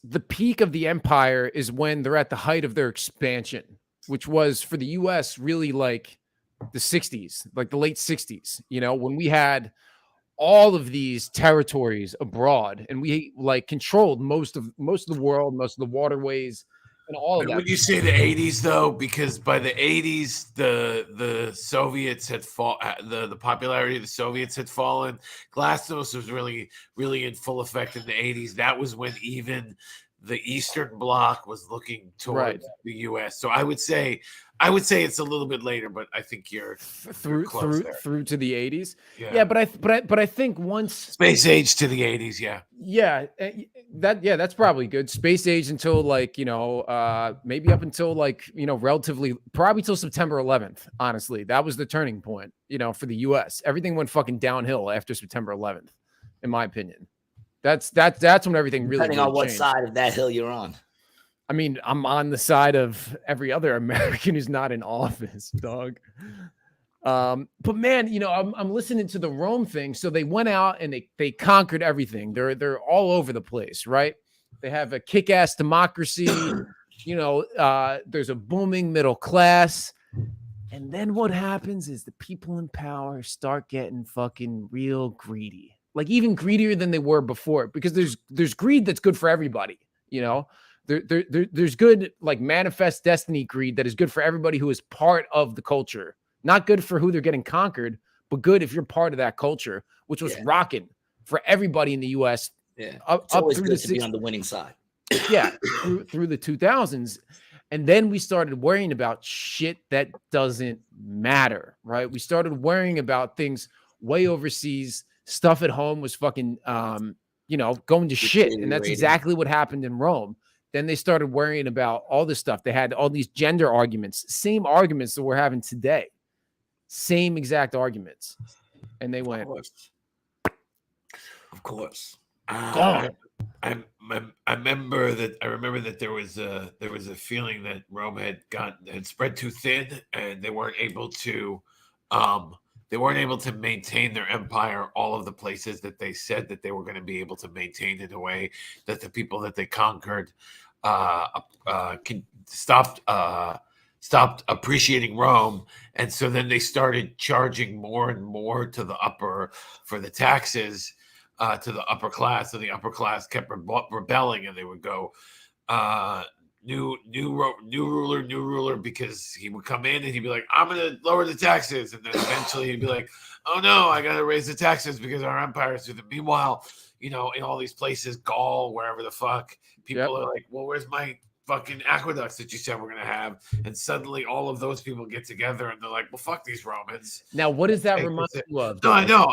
the peak of the empire is when they're at the height of their expansion, which was for the US really like the 60s, like the late 60s, you know, when we had all of these territories abroad and we like controlled most of the world, most of the waterways and all of that. Would you say the 80s though? Because by the 80s, the Soviets had the popularity of the Soviets had fallen. Glasnost was really, really in full effect in the 80s. That was when even the Eastern Bloc was looking towards the US. So I would say it's a little bit later, but I think you're through to the 80s. Yeah, but I think once space age to the 80s, that's probably good. Space age until like, you know, maybe up until like, you know, relatively probably till September 11th. Honestly, that was the turning point, you know, for the US. Everything went fucking downhill after September 11th, in my opinion. That's when everything really depending on what changed. side of that hill you're on. I mean, I'm on the side of every other American who's not in office, dog. But man, you know, I'm listening to the Rome thing. So they went out and they conquered everything. They're all over the place, right? They have a kick-ass democracy. You know, there's a booming middle class. And then what happens is the people in power start getting fucking real greedy. Like even greedier than they were before, because there's greed that's good for everybody, you know. There's good like manifest destiny greed that is good for everybody who is part of the culture. Not good for who they're getting conquered, but good if you're part of that culture, which was rocking for everybody in the US. Yeah, up through good to be on the winning side. Yeah, through the 2000s. And then we started worrying about shit that doesn't matter, right? We started worrying about things way overseas. Stuff at home was fucking, you know, going to shit. And that's exactly what happened in Rome. Then they started worrying about all this stuff. They had all these gender arguments, same arguments that we're having today. Same exact arguments. And they went. Of course. I remember that there was a feeling that Rome had spread too thin and they weren't able to maintain their empire all of the places that they said that they were going to be able to maintain in a way that the people that they conquered stopped appreciating Rome. And so then they started charging more and more to the for the taxes to the upper class. And the upper class kept rebelling, and they would go, new ruler, because he would come in and he'd be like, I'm going to lower the taxes. And then eventually he'd be like, oh no, I got to raise the taxes because our empire is through the. Meanwhile, you know, in all these places, Gaul, wherever the fuck, people are like, well, where's my fucking aqueducts that you said we're going to have? And suddenly all of those people get together and they're like, well, fuck these Romans. Now, what does that remind you of? No, I know.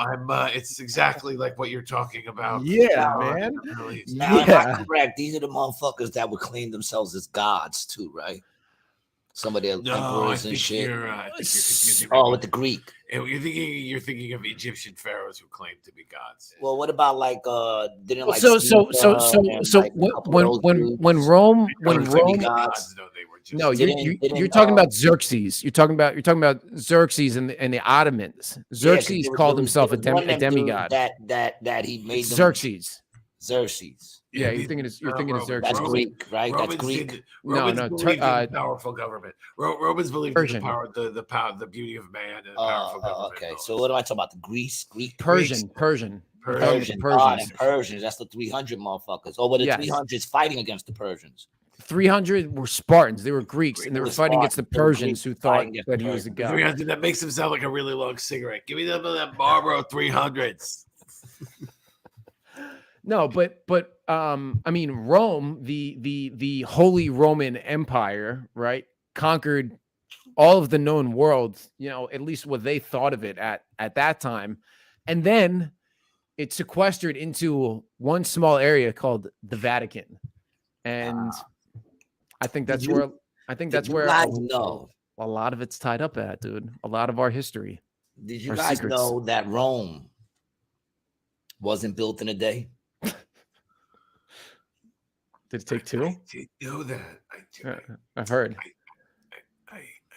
It's exactly like what you're talking about. Yeah, man. Now, am I correct? These are the motherfuckers that would claim themselves as gods too, right? Some of their No, I emperors and think shit. you're confusing. Oh, with the Greek. You're thinking of Egyptian pharaohs who claim to be gods. Well, what about like didn't like So Caesar and, like, a couple of those dudes when Rome gods? No, they were just no, you're Didn't, talking about Xerxes. You're talking about Xerxes and the Ottomans. Xerxes called himself a demigod. That he made It's them Xerxes. Xerxes. Yeah, you're thinking of Xerxes. That's Greek, right? Romans That's Greek. Romans believed in powerful government. Romans believed Persian. in the power, the beauty of man, and powerful government. Okay, so what am I talking about? The Greek, Persian. Persians. That's the 300 motherfuckers. Or were the 300s fighting against the Persians? 300 were Spartans. They were Greeks, and they were fighting against the Persians who thought that he was a god. 300, that makes him sound like a really long cigarette. Give me that Marlboro 300s. No, but I mean, Rome, the Holy Roman Empire, right, conquered all of the known world, at least what they thought of it at that time. And then it sequestered into one small area called the Vatican. And I think that's where a lot of it's tied up at, dude. A lot of our history. Did you guys know that Rome wasn't built in a day? Did it take two? I did know that. I've heard.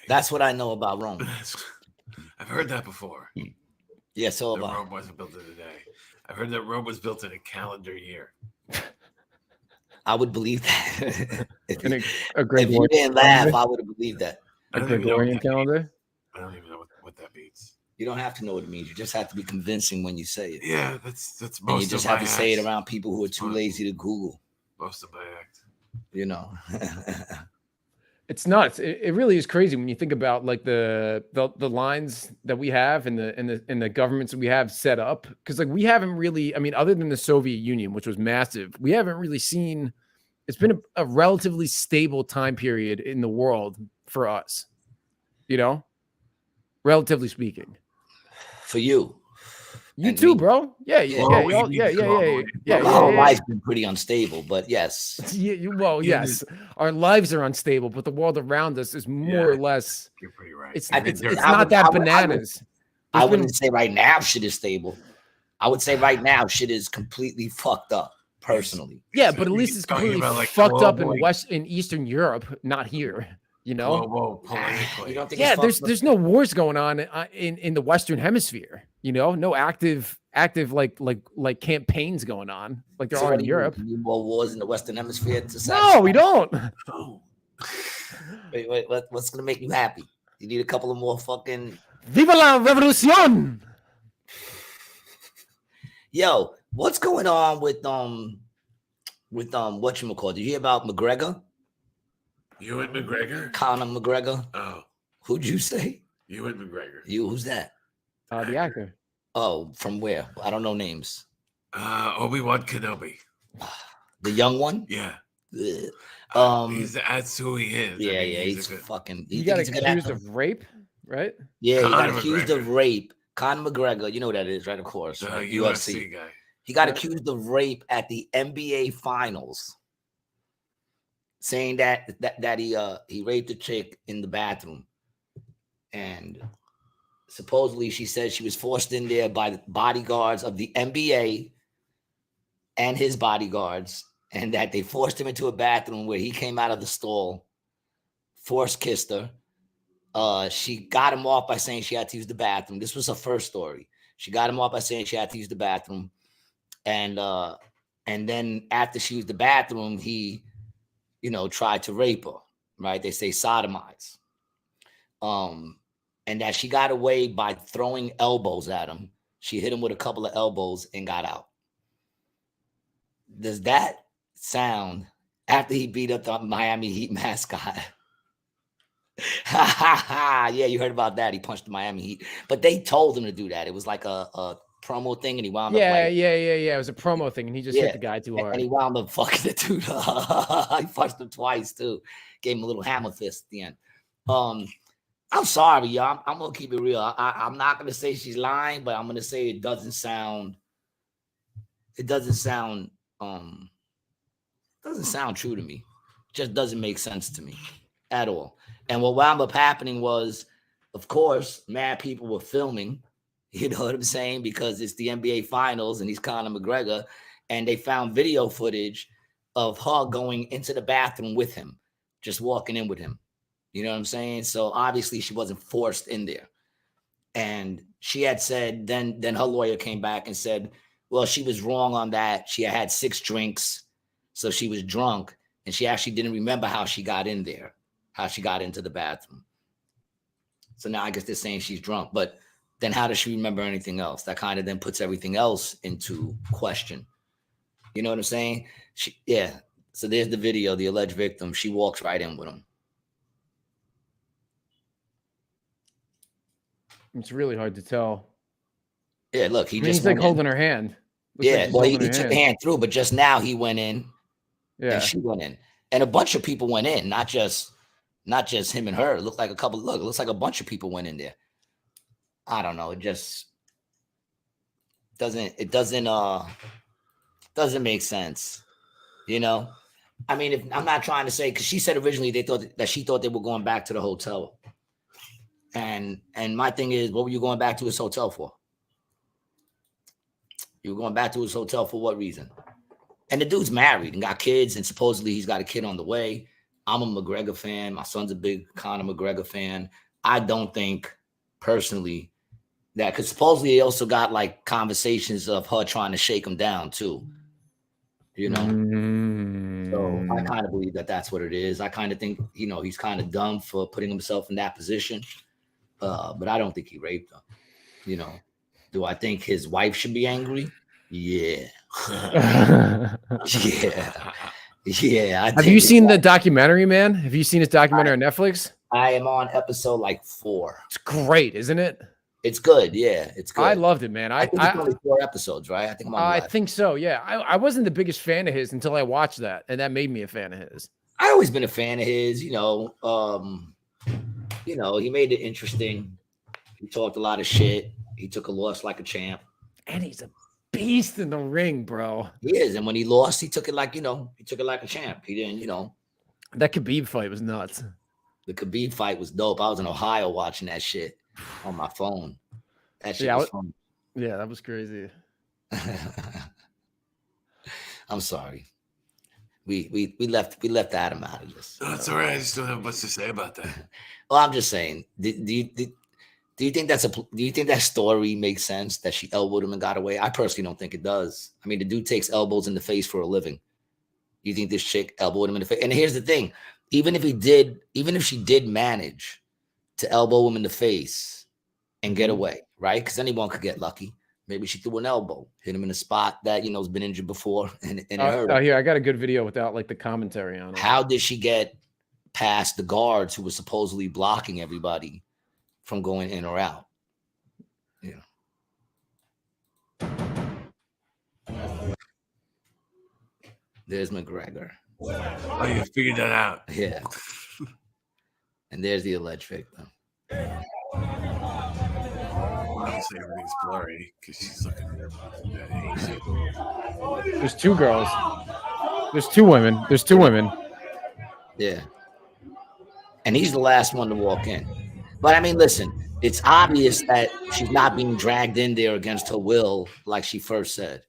That's what I know about Rome. I've heard that before. Yeah, so Rome wasn't built in a day. I've heard that Rome was built in a calendar year. I would believe that. If you didn't laugh, I would have believed that. A Gregorian calendar? I don't even know what that means. You don't have to know what it means. You just have to be convincing when you say it. Yeah, that's most. And you just have to say it around people who are too lazy to Google. Most of my act. It's nuts. It really is crazy when you think about like the lines that we have and the governments that we have set up. Because like we haven't really, I mean, other than the Soviet Union, which was massive, we haven't really seen. It's been a relatively stable time period in the world for us. Relatively speaking. For you. You too, bro. Yeah. Our life's been pretty unstable, but yes. Yes. Our lives are unstable, but the world around us is more or less. You're pretty right. It's not that bananas. I wouldn't say right now shit is stable. I would say right now shit is completely fucked up, personally. Yeah, but at least it's completely fucked up in Eastern Europe, not here. Whoa, politically. There's no wars going on in the Western Hemisphere. No active like campaigns going on like there are in Europe. More wars in the Western Hemisphere. No, we don't. Oh. Wait, what's gonna make you happy? You need a couple of more fucking. Viva la revolución! Yo, what's going on with whatchamacallit? Did you hear about McGregor? Ewan McGregor? Conor McGregor? Oh. Who'd you say? Ewan McGregor. Who's that? The actor. Oh, from where? I don't know names. Obi-Wan Kenobi. The young one? Yeah. That's who he is. Yeah, he's fucking. He got accused of rape, right? Yeah, he got accused of rape. Conor McGregor, you know what that is, right? Of course. Right? UFC guy. He got accused of rape at the NBA Finals, saying that he raped a chick in the bathroom, and supposedly she said she was forced in there by the bodyguards of the NBA and his bodyguards, and that they forced him into a bathroom where he came out of the stall, force kissed her. She got him off by saying she had to use the bathroom. This was her first story. She got him off by saying she had to use the bathroom, and then after she used the bathroom, he, tried to rape her. Right? They say sodomize. And that she got away by throwing elbows at him. She hit him with a couple of elbows and got out. Does that sound, after he beat up the Miami Heat mascot? Yeah, you heard about that. He punched the Miami Heat. But they told him to do that. It was like a promo thing, and he wound up. Yeah. It was a promo thing, and he just hit the guy too hard. And he wound up fucking the dude. He punched him twice, too. Gave him a little hammer fist at the end. I'm sorry, y'all. I'm gonna keep it real. I'm not gonna say she's lying, but I'm gonna say it doesn't sound true to me. It just doesn't make sense to me. at all. And what wound up happening was, of course, mad people were filming, you know what I'm saying? Because it's the NBA Finals and he's Conor McGregor, and they found video footage of her going into the bathroom with him, just walking in with him. You know what I'm saying? So obviously she wasn't forced in there. And she had said, then her lawyer came back and said, well, she was wrong on that. She had 6 drinks, so she was drunk, and she actually didn't remember how she got in there, how she got into the bathroom. So now I guess they're saying she's drunk, but then how does she remember anything else? That kind of then puts everything else into question. You know what I'm saying? Yeah. So there's the video, the alleged victim. She walks right in with him. It's really hard to tell. Yeah, look, he's like holding her hand. Yeah, well, he took the hand through, but just now he went in. Yeah, and she went in, and a bunch of people went in, not just him and her. It looked like it looks like a bunch of people went in there. I don't know. It just doesn't make sense. You know, I mean, if I'm not trying to say, because she said originally she thought they were going back to the hotel. And my thing is, what were you going back to his hotel for? You were going back to his hotel for what reason? And the dude's married and got kids, and supposedly he's got a kid on the way. I'm a McGregor fan. My son's a big Conor McGregor fan. I don't think personally that, because supposedly they also got like conversations of her trying to shake him down too. You know, so I kind of believe that that's what it is. I kind of think, you know, he's kind of dumb for putting himself in that position. But I don't think he raped her. You know, do I think his wife should be angry? Yeah. Yeah. Have you seen the documentary, man? Have you seen his documentary on Netflix? I am on episode like 4. It's great, isn't it? It's good. Yeah, it's good. I loved it, man. I think it's only 4 episodes, right? I think I'm on I think so. Yeah. I wasn't the biggest fan of his until I watched that, and that made me a fan of his. I always been a fan of his, you know. You know, he made it interesting. He talked a lot of shit. He took a loss like a champ. And he's a beast in the ring, bro. He is. And when he lost, he took it like, you know, he took it like a champ. He didn't, you know. That Khabib fight was nuts. The Khabib fight was dope. I was in Ohio watching that shit on my phone. That shit was fun. Yeah, that was crazy. I'm sorry. We left Adam out of this. No, it's all right. I just don't have much to say about that. Well, I'm just saying. Do you think that story makes sense that she elbowed him and got away? I personally don't think it does. I mean, the dude takes elbows in the face for a living. You think this chick elbowed him in the face? And here's the thing: even if she did manage to elbow him in the face and get away, right? Because anyone could get lucky. Maybe she threw an elbow, hit him in a spot that, you know, has been injured before, and it hurt. Oh, here, I got a good video without like the commentary on it. How did she get past the guards who were supposedly blocking everybody from going in or out? Yeah. There's McGregor. Oh, you figured that out. Yeah. And there's the alleged victim. Obviously, everything's blurry because she's looking at hazy. There's 2 girls. There's 2 women. There's 2 women. Yeah. And he's the last one to walk in. But I mean, listen, it's obvious that she's not being dragged in there against her will, like she first said.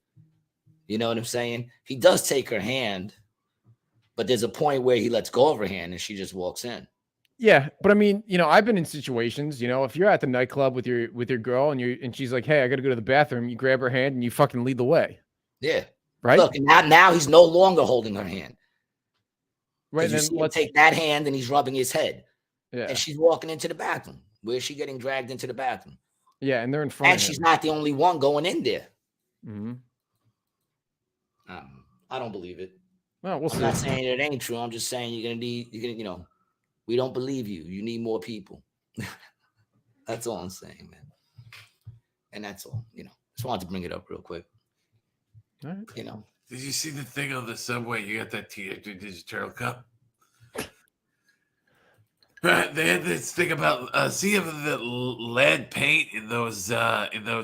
You know what I'm saying? He does take her hand, but there's a point where he lets go of her hand and she just walks in. Yeah, but I mean, you know, I've been in situations, you know, if you're at the nightclub with your girl and she's like, "Hey, I got to go to the bathroom," you grab her hand and you fucking lead the way. Yeah. Right. Look, now he's no longer holding her hand. Right. Then let's take that hand and he's rubbing his head. Yeah. And she's walking into the bathroom. Where's she getting dragged into the bathroom? Yeah, and they're in front. And she's not the only one going in there. Mm-hmm. I don't believe it. Well, we'll see. I'm not saying it ain't true. I'm just saying you're gonna, you know, we don't believe you. You need more people. That's all I'm saying, man. And that's all. You know, just wanted to bring it up real quick. All right. You know. Did you see the thing on the subway? You got that Teenage Mutant Ninja Turtle cup? Right, they had this thing about see if the lead paint in those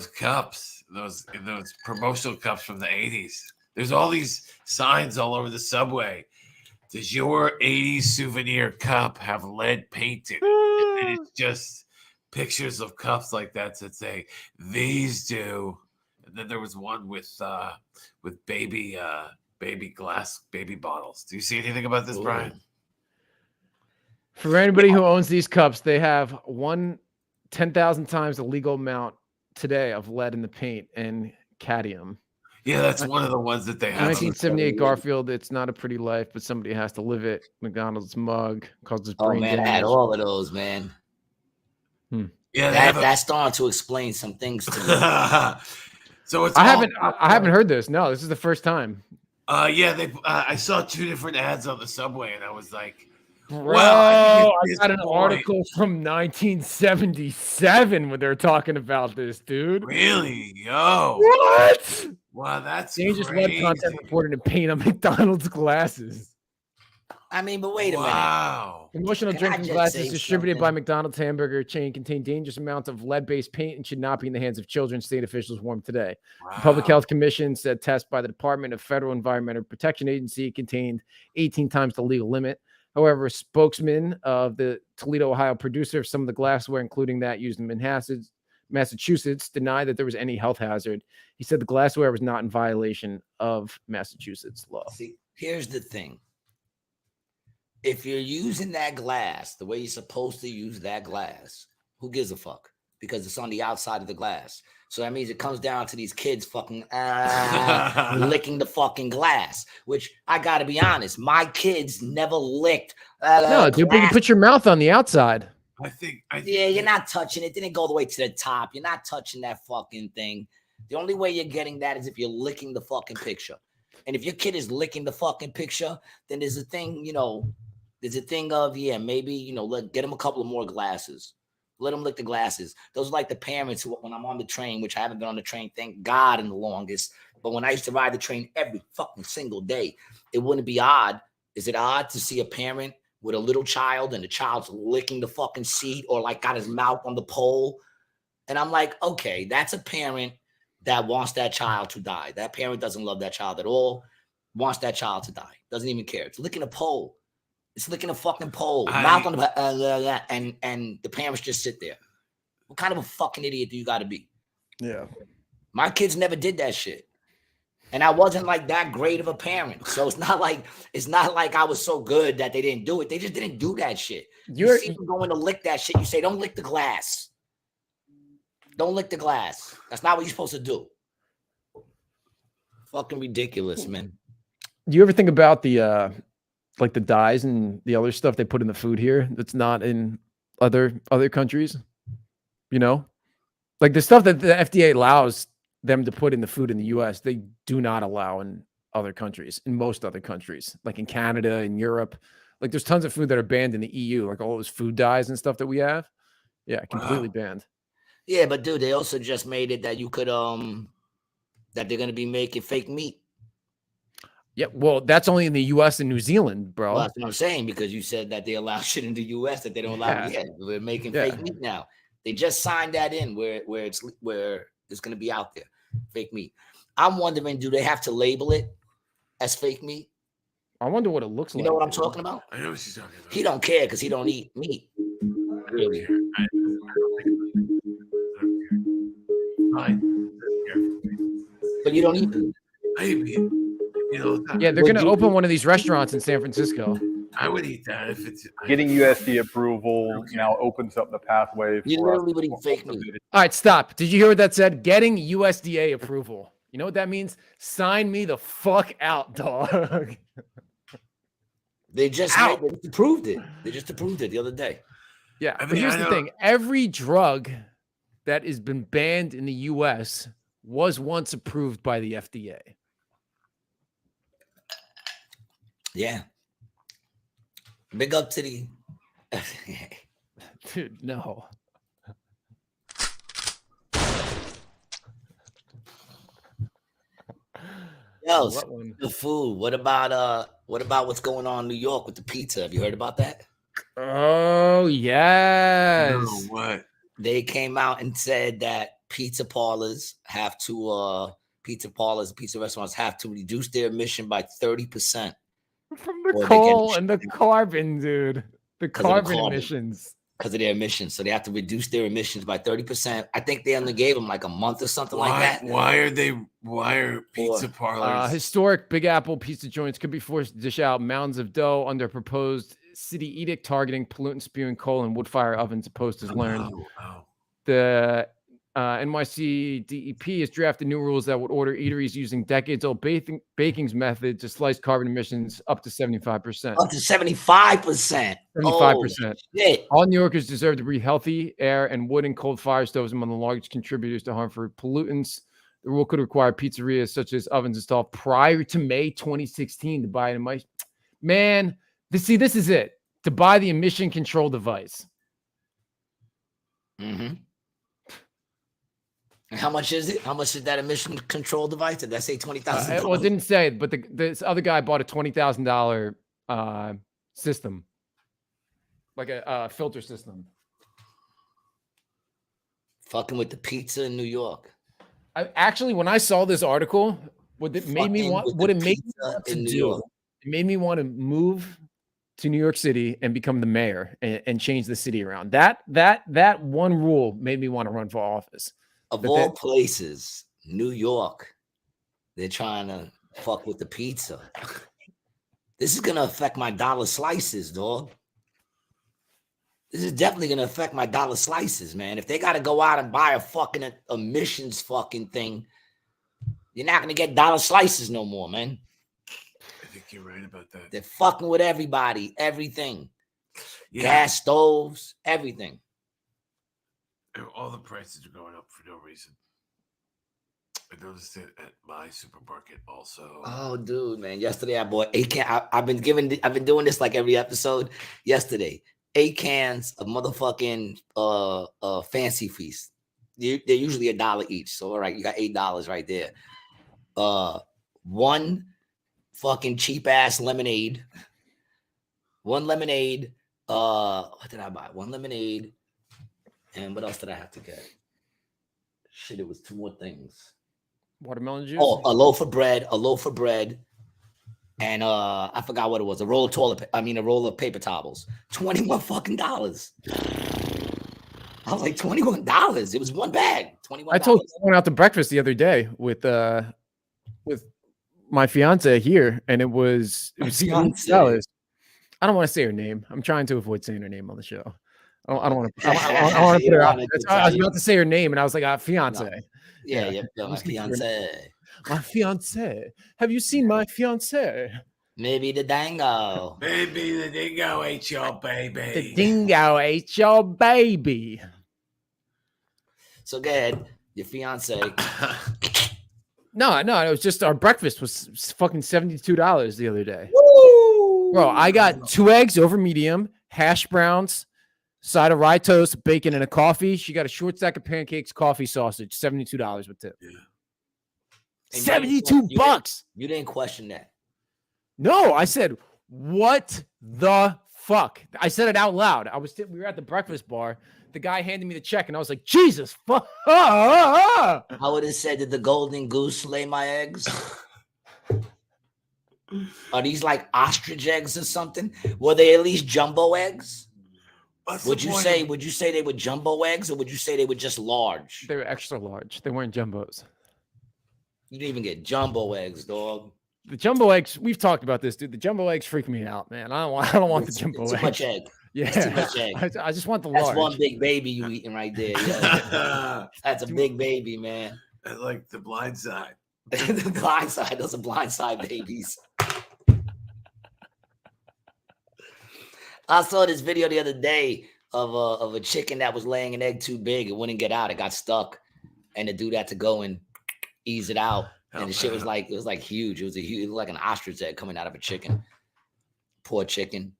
cups, in those promotional cups from the 80s. There's all these signs all over the subway, Does your 80s souvenir cup have lead paint in it? And it's just pictures of cups like that say these do. And then there was one with baby glass baby bottles. Do you see anything about this, Brian? For anybody who owns these cups, they have 10,000 times the legal amount today of lead in the paint and cadmium. Yeah, that's one of the ones that they have. 1978 Garfield, it's not a pretty life, but somebody has to live it. McDonald's mug causes brain damage. I had all of those, man. Yeah, that's starting to explain some things to me. So it's I haven't heard this. No, this is the first time. I saw 2 different ads on the subway, and I was like, Bro, I got an article from 1977 when they're talking about this, dude. Really? Yo. What? Wow, that's dangerous crazy. lead content reported in paint on McDonald's glasses. I mean, but wait a minute. Wow. Promotional drinking glasses distributed by McDonald's hamburger chain contain dangerous amounts of lead-based paint and should not be in the hands of children, state officials warned today. Wow. The Public Health Commission said tests by the Department of Federal Environmental Protection Agency contained 18 times the legal limit. However, a spokesman of the Toledo, Ohio producer of some of the glassware, including that used in Massachusetts, denied that there was any health hazard. He said the glassware was not in violation of Massachusetts law. See, here's the thing. If you're using that glass the way you're supposed to use that glass, who gives a fuck? Because it's on the outside of the glass. So that means it comes down to these kids fucking licking the fucking glass, which I got to be honest, my kids never licked. No, dude, but you put your mouth on the outside. I think you're not touching it. Didn't go all the way to the top. You're not touching that fucking thing. The only way you're getting that is if you're licking the fucking picture. And if your kid is licking the fucking picture, then there's a thing, there's a thing of, maybe, get them a couple of more glasses. Let them lick the glasses. Those are like the parents who, when I'm on the train, which I haven't been on the train, thank God, in the longest. But when I used to ride the train every fucking single day, it wouldn't be odd. Is it odd to see a parent with a little child and the child's licking the fucking seat or like got his mouth on the pole? And I'm like, okay, that's a parent that wants that child to die. That parent doesn't love that child at all, wants that child to die. Doesn't even care. It's licking a pole. It's licking a fucking pole, mouth on the and the parents just sit there. What kind of a fucking idiot do you got to be? Yeah, my kids never did that shit, and I wasn't like that great of a parent. So it's not like I was so good that they didn't do it. They just didn't do that shit. You see them going to lick that shit. You say, don't lick the glass. Don't lick the glass. That's not what you're supposed to do. Fucking ridiculous, man. Do you ever think about the like the dyes and the other stuff they put in the food here that's not in other countries? Like the stuff that the FDA allows them to put in the food in the US, they do not allow in other countries, in most other countries, like in Canada and Europe. Like there's tons of food that are banned in the EU, like all those food dyes and stuff that we have. Yeah, completely banned. Yeah, but dude, they also just made it that you could that they're gonna be making fake meat. Yeah, well, that's only in the U.S. and New Zealand, bro. Well, that's what I'm saying, because you said that they allow shit in the U.S. that they don't allow yet. We're making fake meat now. They just signed that in where it's going to be out there, fake meat. I'm wondering, do they have to label it as fake meat? I wonder what it looks like. You know what I'm talking about? I know what she's talking about. He don't care because he don't eat meat. Really. But you don't eat meat. I eat meat. Yeah, they're going to open one of these restaurants in San Francisco. I would eat that if it's getting USD approval now opens up the pathway. You literally would eat fake meat. All right, stop. Did you hear what that said? Getting USDA approval. You know what that means? Sign me the fuck out, dog. They just approved it. They just approved it the other day. Yeah, but here's the thing. Every drug that has been banned in the U.S. was once approved by the FDA. Yeah. Big up to the dude, no. Yo, the food. What about what's going on in New York with the pizza? Have you heard about that? Oh, yes. No, what? They came out and said that pizza restaurants have to reduce their emission by 30%. From the Or they get coal and the carbon, dude. The 'Cause of the carbon carbon. emissions. because of their emissions. So they have to reduce their emissions by 30%. I think they only gave them like a month or something like that. Why are pizza parlors? Historic Big Apple pizza joints could be forced to dish out mounds of dough under proposed city edict targeting pollutant spewing coal and wood fire ovens, the Post has learned. The NYC DEP has drafted new rules that would order eateries using decades-old baking's method to slice carbon emissions up to 75%. Up to 75%. 75%. Shit. All New Yorkers deserve to breathe healthy air, and wood and cold fire stoves among the largest contributors to harmful pollutants. The rule could require pizzerias such as ovens installed prior to May 2016 to buy it. Man, this is it. To buy the emission control device. Mm-hmm. And how much is it? How much is that emission control device? Did that say $20,000? Well, it didn't say, but this other guy bought a $20,000 system, like a filter system. Fucking with the pizza in New York. Actually, when I saw this article, what it made me want to move to New York City and become the mayor and change the city around. That one rule made me want to run for office. Of all places, New York, they're trying to fuck with the pizza. This is going to affect my dollar slices, dog. This is definitely going to affect my dollar slices, man. If they got to go out and buy a fucking emissions fucking thing, you're not going to get dollar slices no more, man. I think you're right about that. They're fucking with everybody, everything. Yeah. Gas stoves, everything. All the prices are going up for no reason. I noticed it at my supermarket also. Oh, dude, man! Yesterday I bought 8 cans. I've been doing this like every episode. Yesterday, 8 cans of motherfucking Fancy Feast. They're usually $1 each. So all right, you got $8 right there. One fucking cheap ass lemonade. One lemonade. What did I buy? One lemonade. And what else did I have to get? Shit, it was 2 more things. Watermelon juice. Oh, a loaf of bread, and I forgot what it was. A roll of paper towels. $21 fucking dollars. I was like, $21. It was one bag. $21. I told someone out to breakfast the other day with my fiance here, and it was $7. I don't want to say her name. I'm trying to avoid saying her name on the show. I don't want to put her out. I was about to say her name, and I was like, fiance. No. Yeah, my fiance. My fiance. Have you seen my fiance? Maybe the dango. Maybe the dingo ate your baby. The dingo ate your baby. So go ahead, your fiance. No, it was just our breakfast was fucking $72 the other day. Woo! Bro, I got 2 eggs over medium, hash browns, side of rye toast, bacon, and a coffee. She got a short stack of pancakes, coffee, sausage, $72 with tip. Yeah. $72. You didn't question that. No, I said, what the fuck? I said it out loud. We were at the breakfast bar. The guy handed me the check, and I was like, Jesus fuck. I would have said, did the golden goose lay my eggs? Are these like ostrich eggs or something? Were they at least jumbo eggs? Would you say they were jumbo eggs, or would you say they were just large? They were extra large. They weren't jumbos. You didn't even get jumbo eggs, dog. The jumbo eggs, we've talked about this, dude. The jumbo eggs freak me out, man. I don't want the jumbo eggs. Too much egg. Yeah. It's too much egg. I just want the large. That's one big baby you eating right there. Yeah. That's a big baby, man. I like The Blind Side. The Blind Side. Those are Blind Side babies. I saw this video the other day of a chicken that was laying an egg too big. It wouldn't get out. It got stuck. And the dude had to go and ease it out. And the shit was like, huge. It was like an ostrich egg coming out of a chicken. Poor chicken.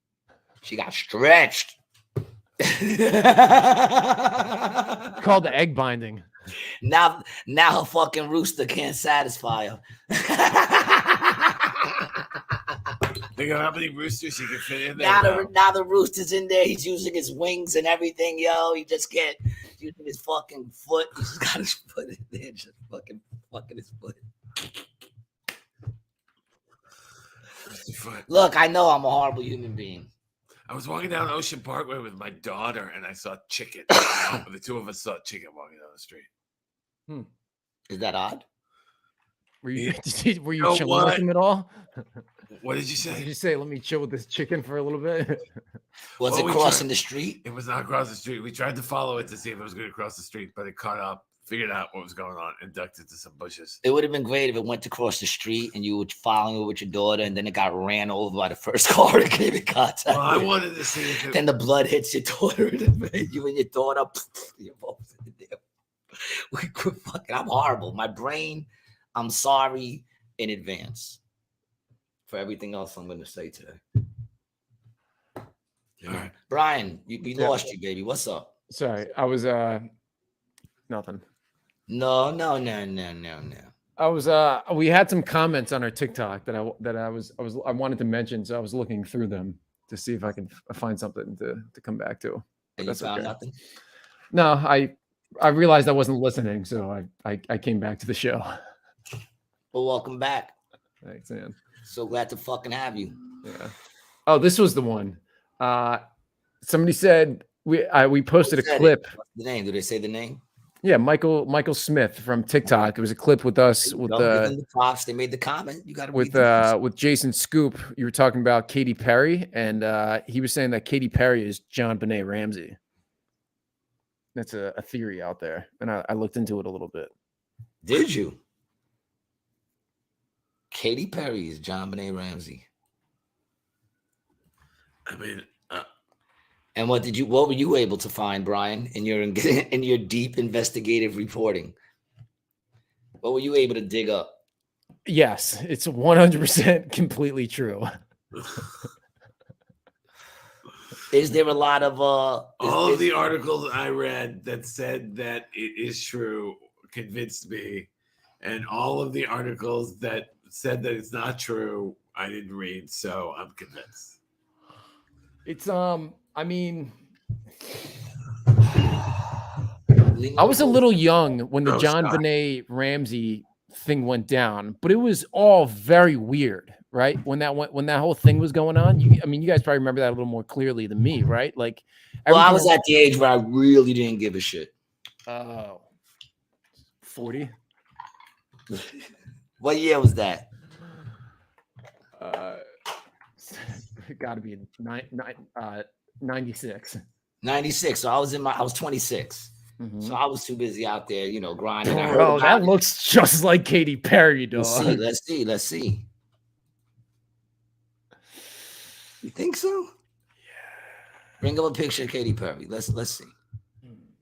She got stretched. Called the egg binding. Now her fucking rooster can't satisfy her. Think of how many roosters you can fit in there. Now the rooster's in there. He's using his wings and everything, yo. He just can't using his fucking foot. He just got his foot in there, just fucking his foot. foot. Look, I know I'm a horrible human being. I was walking down Ocean Parkway with my daughter, and I saw chicken. The two of us saw chicken walking down the street. Is that odd? Were you were you know chilling what? with him at all? What did you Did say? you say, let me chill with this chicken for a little bit? Was Well, it we crossing tried- the street? It was not across the street. We tried to follow it to see if it was going to cross the street, but it caught up, figured out what was going on, and ducked into some bushes. It would have been great if it went to cross the street and you were following it with your daughter, and then it got ran over by the first car that came in contact. Well, I with it. wanted to see if it, Then the blood hits your daughter in the face. You and your daughter, you're both in there. We could fucking. I'm horrible. My brain. I'm sorry in advance for everything else I'm going to say today. all right. Brian, we Yeah. lost you, baby. What's up? Sorry, I was nothing. No. I was we had some comments on our TikTok that I wanted to mention, so I was looking through them to see if I can find something to come back to. And you That's found okay. nothing? No, I realized I wasn't listening, so I came back to the show. Well, welcome back. Thanks, man. So glad to fucking have you. Yeah. Oh, this was the one. Somebody said we posted a Who said it? clip. What's the name? Do they say the name? Yeah, Michael Smith from TikTok. It was a clip with us Give with them the props. They made the comment. You got to with Jason Scoop. You were talking about Katy Perry, and he was saying that Katy Perry is JonBenet Ramsey. That's a theory out there, and I looked into it a little bit. Did you? Katy Perry is JonBenet Ramsey. I mean, And what were you able to find, Brian, in your deep investigative reporting? What were you able to dig up? Yes, it's 100% completely true. Is there a lot of all of the articles I read that said that it is true convinced me, and all of the articles that said that it's not true, I didn't read, so I'm convinced. It's I mean, I was a little young when the Oh, stop. JonBenet Ramsey thing went down, but it was all very weird, right? When that whole thing was going on, you guys probably remember that a little more clearly than me, right? Like, Well, I everything- was at the age where I really didn't give a shit. 40. What year was that? Got to be 96. 96. So I was 26. Mhm. So I was too busy out there, grinding. I heard Bro, about that it. looks just like Katy Perry, dog. Let's see. You think so? Yeah. Bring up a picture of Katy Perry. Let's see.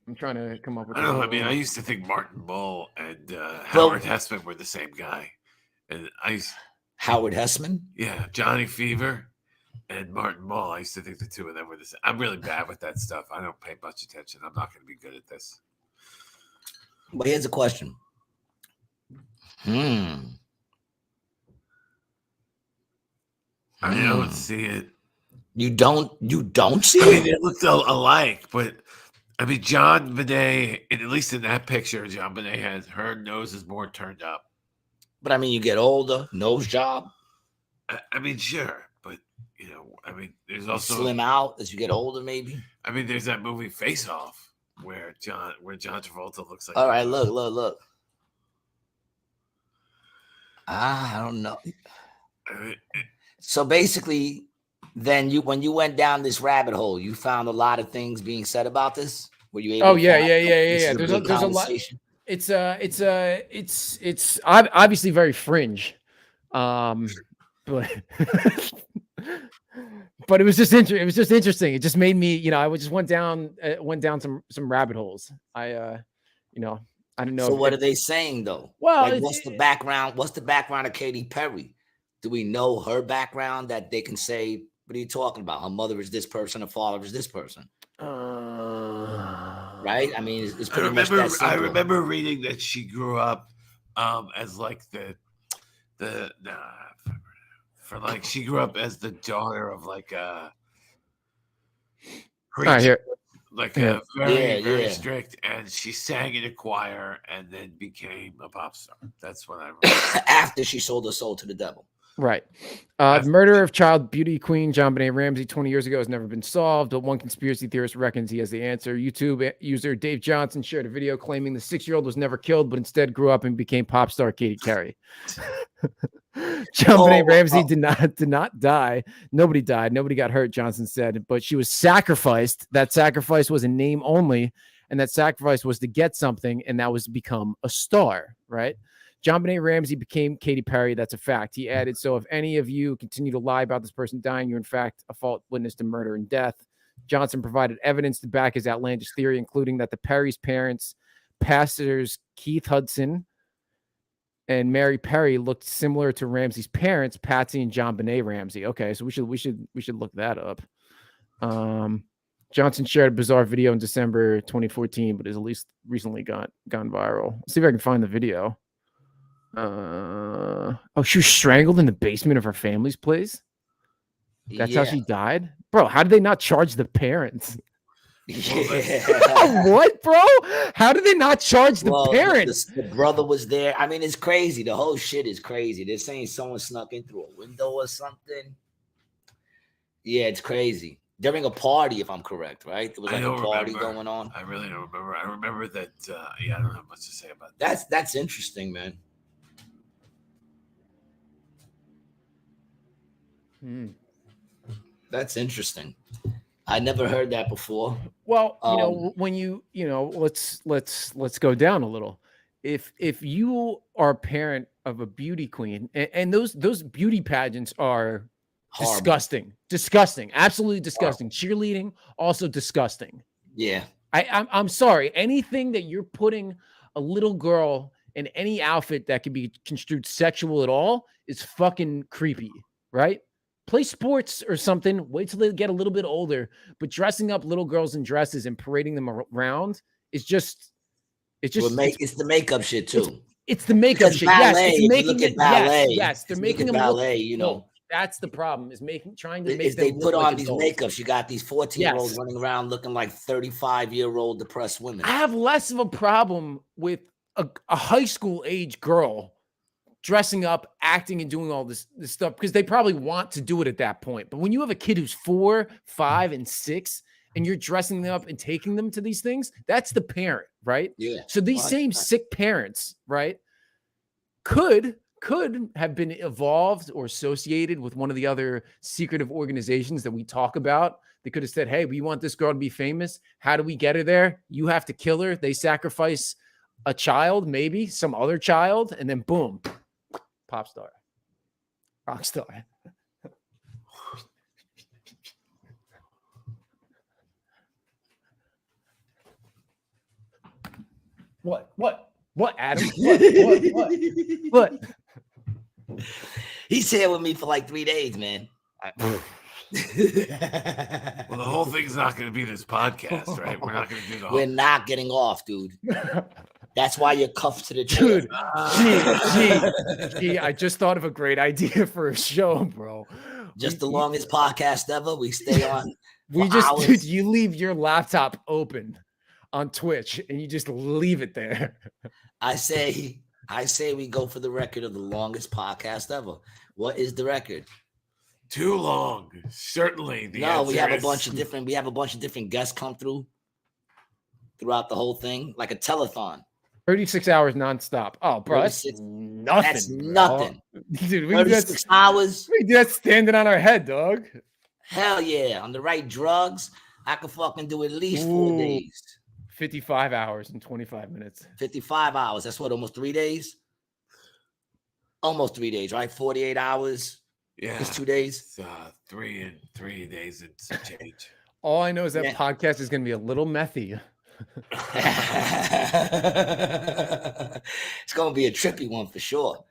I'm trying to come up with. I don't know. I mean, I used to think Martin Mull and Howard Hessman were the same guy, and Howard Hessman? Yeah, Johnny Fever and Martin Mull. I used to think the two of them were the same. I'm really bad with that stuff. I don't pay much attention. I'm not going to be good at this. But here's a question. I don't see it. You don't see I mean, it? it looked alike, but I mean, JonBenet, at least in that picture, JonBenet has her nose is more turned up. But I mean, you get older, nose job. I mean, sure, but I mean, there's also Slim out as you get older, maybe. I mean, there's that movie Face Off where John Travolta looks like. All right, look. I don't know. I mean, So basically, then when you went down this rabbit hole, you found a lot of things being said about this. Were you able? Oh to yeah. find this is There's big a lot. conversation? It's obviously very fringe, but but it was just interesting. It just made me, I just went down some rabbit holes. I don't know. So what are they saying though? Well, Like, what's the background? What's the background of Katy Perry? Do we know her background that they can say? What are you talking about? Her mother is this person. Her father is this person. Right? I mean, it's pretty much that simple. I remember reading that she grew up as like she grew up as the daughter of like a preacher, very strict, and she sang in a choir and then became a pop star. That's what I remember. After she sold her soul to the devil. Right. The murder of child beauty queen JonBenet Ramsey 20 years ago has never been solved. But one conspiracy theorist reckons he has the answer. YouTube user Dave Johnson shared a video claiming the 6-year-old was never killed, but instead grew up and became pop star Katy Perry. JonBenet Ramsey did not die. Nobody died. Nobody got hurt, Johnson said, but she was sacrificed. That sacrifice was in name only, and that sacrifice was to get something, and that was to become a star, right? JonBenet Ramsey became Katy Perry. That's a fact. He added, so if any of you continue to lie about this person dying, you're in fact a fault witness to murder and death. Johnson provided evidence to back his outlandish theory, including that the Perry's parents, pastors Keith Hudson and Mary Perry, looked similar to Ramsey's parents, Patsy and JonBenet Ramsey. Okay, so we should look that up. Johnson shared a bizarre video in December 2014, but has at least recently gone viral. Let's see if I can find the video. Oh, she was strangled in the basement of her family's place. That's how she died, bro. How did they not charge the parents? What, bro? How did they not charge the parents? The brother was there. I mean, it's crazy. The whole shit is crazy. They're saying someone snuck in through a window or something. Yeah, it's crazy. During a party, if I'm correct, right? There was like a party going on. I really don't remember. I remember that. I don't have much to say about that. That's interesting, man. That's interesting. I never heard that before. Well, when let's go down a little. If you are a parent of a beauty queen, and those beauty pageants are horrible. disgusting, absolutely disgusting. Horrible. Cheerleading, also disgusting. Yeah. I'm sorry. Anything that you're putting a little girl in any outfit that can be construed sexual at all is fucking creepy, right? Play sports or something. Wait till they get a little bit older. But dressing up little girls in dresses and parading them around is it's the makeup shit too. It's the makeup shit. Ballet, yes, it's making it ballet. Yes, they're making them ballet. That's the problem. Is trying to make them. They put on these makeups. You got these 14-year-olds running around looking like 35-year-old depressed women. I have less of a problem with a high school age girl dressing up, acting, and doing all this stuff because they probably want to do it at that point. But when you have a kid who's 4, 5, and 6, and you're dressing them up and taking them to these things, that's the parent, right? Yeah. So these same sick parents, right, could have been evolved or associated with one of the other secretive organizations that we talk about. They could have said, hey, we want this girl to be famous. How do we get her there? You have to kill her. They sacrifice a child, maybe some other child, and then boom. Pop star, rock star. What, Adam? What? He's here with me for like 3 days, man. Well, the whole thing's not going to be this podcast, right? We're not going to do the whole. We're not getting off, dude. That's why you're cuffed to the chair. Dude, gee, I just thought of a great idea for a show, bro. Just the longest podcast ever. We stay on. Dude, you leave your laptop open on Twitch and you just leave it there. I say we go for the record of the longest podcast ever. What is the record? Too long. Certainly. We have a bunch of different guests come throughout the whole thing, like a telethon. 36 hours nonstop. Oh, bro, that's nothing. That's nothing. Dude, 36 hours. We do that standing on our head, dog. Hell yeah. On the right drugs, I could fucking do at least 4 days. 55 hours and 25 minutes. 55 hours. That's what, almost 3 days? Almost 3 days, right? 48 hours. Yeah. It's 2 days. It's 3 days and some change. All I know is that podcast is going to be a little methy. It's gonna be a trippy one for sure.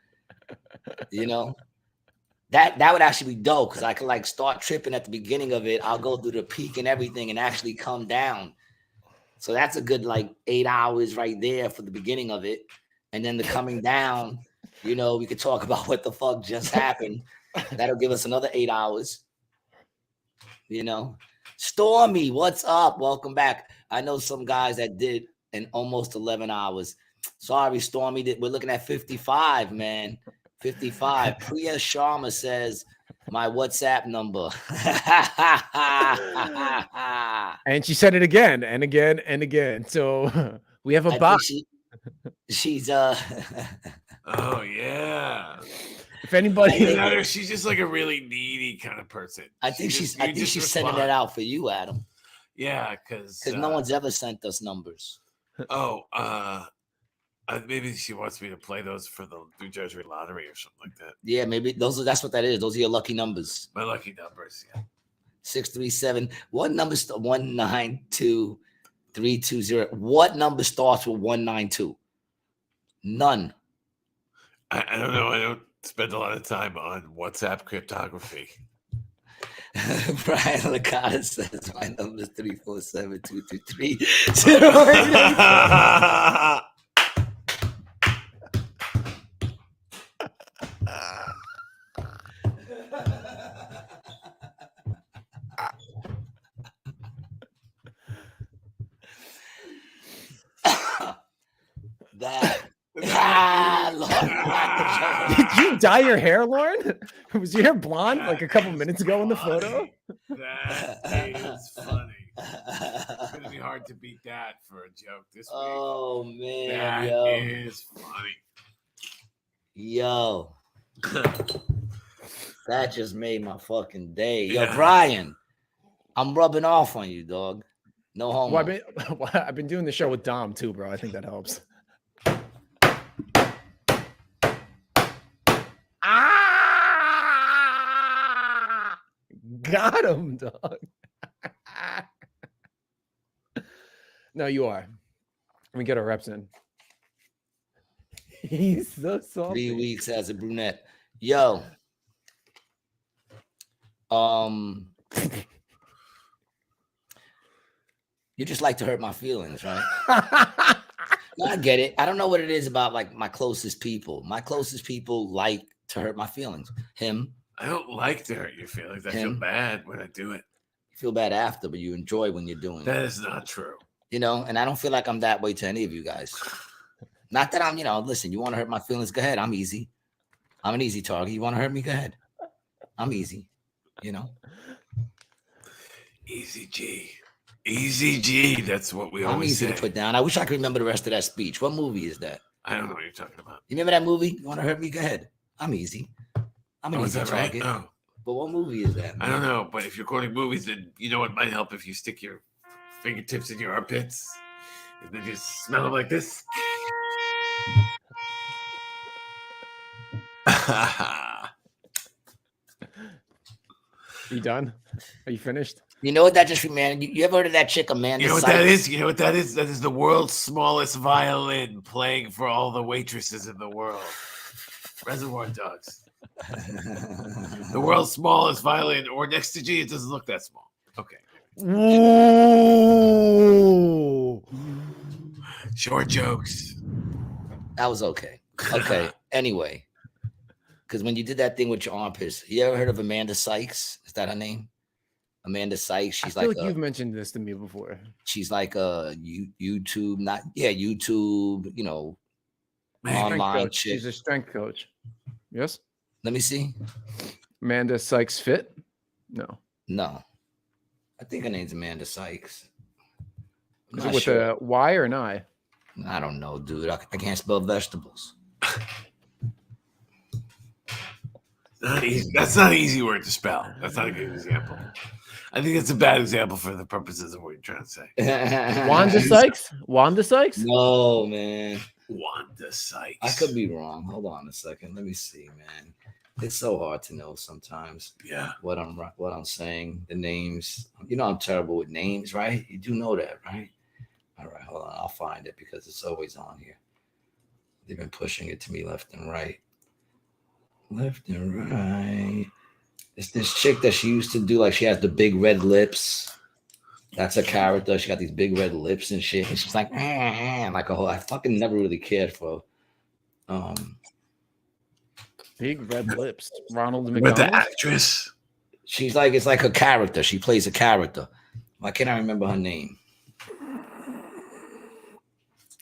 That would actually be dope because I could like start tripping at the beginning of it. I'll go through the peak and everything and actually come down. So that's a good like 8 hours right there for the beginning of it. And then the coming down, we could talk about what the fuck just happened. That'll give us another 8 hours. Stormy, what's up? Welcome back. I know some guys that did in almost 11 hours. Sorry, Stormy, we're looking at 55, man. 55. Priya Sharma says, my WhatsApp number. And she said it again and again and again. So we have a I bot. think she's Oh yeah. If anybody, She's just like a really needy kind of person. I think she's sending that out for you, Adam. Yeah, because no one's ever sent us numbers. Maybe she wants me to play those for the New Jersey lottery or something like that. Yeah, maybe that's what that is. Those are your lucky numbers. My lucky numbers, yeah. 637. What number 192320? What number starts with 192? None. I don't know. I don't spend a lot of time on WhatsApp cryptography. Brian Licata says my number is 347-223-08. did you dye your hair, Lauren? Was your hair blonde like a couple minutes ago in the photo? That is funny. It's gonna be hard to beat that for a joke this week. Oh man, that is funny. Yo, that just made my fucking day. Yo, Brian, I'm rubbing off on you, dog. No homo. Well, I've been doing the show with Dom too, bro. I think that helps. Got him, dog. No, you are. Let me get our reps in. He's so soft. 3 weeks as a brunette. Yo. You just like to hurt my feelings, right? No, I get it. I don't know what it is about like my closest people. My closest people like to hurt my feelings. Him. I don't like to hurt your feelings. I feel bad when I do it. You feel bad after, but you enjoy when you're doing it. That is not true. You know, and I don't feel like I'm that way to any of you guys. Not that I'm, listen, you want to hurt my feelings? Go ahead. I'm easy. I'm an easy target. You want to hurt me? Go ahead. I'm easy. Easy G. Easy G. That's what we always say. I'm easy to put down. I wish I could remember the rest of that speech. What movie is that? I don't know what you're talking about. You remember that movie? You want to hurt me? Go ahead. I'm easy. I'm an easy target. Right? Oh. But what movie is that? I don't know. But if you're quoting movies, then you know what might help if you stick your fingertips in your armpits and then just smell them like this. You done? Are you finished? You know what that just reminded you? You ever heard of that chick, Amanda? You know what that is? You know what that is? That is the world's smallest violin playing for all the waitresses in the world. Reservoir Dogs. The world's smallest violin, or next to G, it doesn't look that small. Okay. Whoa. Short jokes. That was okay. Okay. Anyway, because when you did that thing with your armpits, you ever heard of Amanda Sykes? Is that her name? Amanda Sykes. She's like you've mentioned this to me before. She's like a YouTube, YouTube, online chick. She's a strength coach. Yes. Let me see. Amanda Sykes Fit? No. I think her name's Amanda Sykes. Is it with a Y or an I? I don't know, dude. I can't spell vegetables. That's not an easy word to spell. That's not a good example. I think it's a bad example for the purposes of what you're trying to say. Wanda Sykes? Wanda Sykes? No, man. Wanda Sykes. I could be wrong. Hold on a second. Let me see, man. It's so hard to know sometimes. Yeah. What I'm saying, the names. I'm terrible with names, right? You do know that, right? All right, hold on. I'll find it because it's always on here. They've been pushing it to me left and right. Left and right. It's this chick that she used to do, like she has the big red lips. That's a character. She got these big red lips and shit. And she's like a whole. I fucking never really cared for. Big red lips. Ronald McDonald. With the actress. She's like, it's like a character. She plays a character. Why can't I remember her name?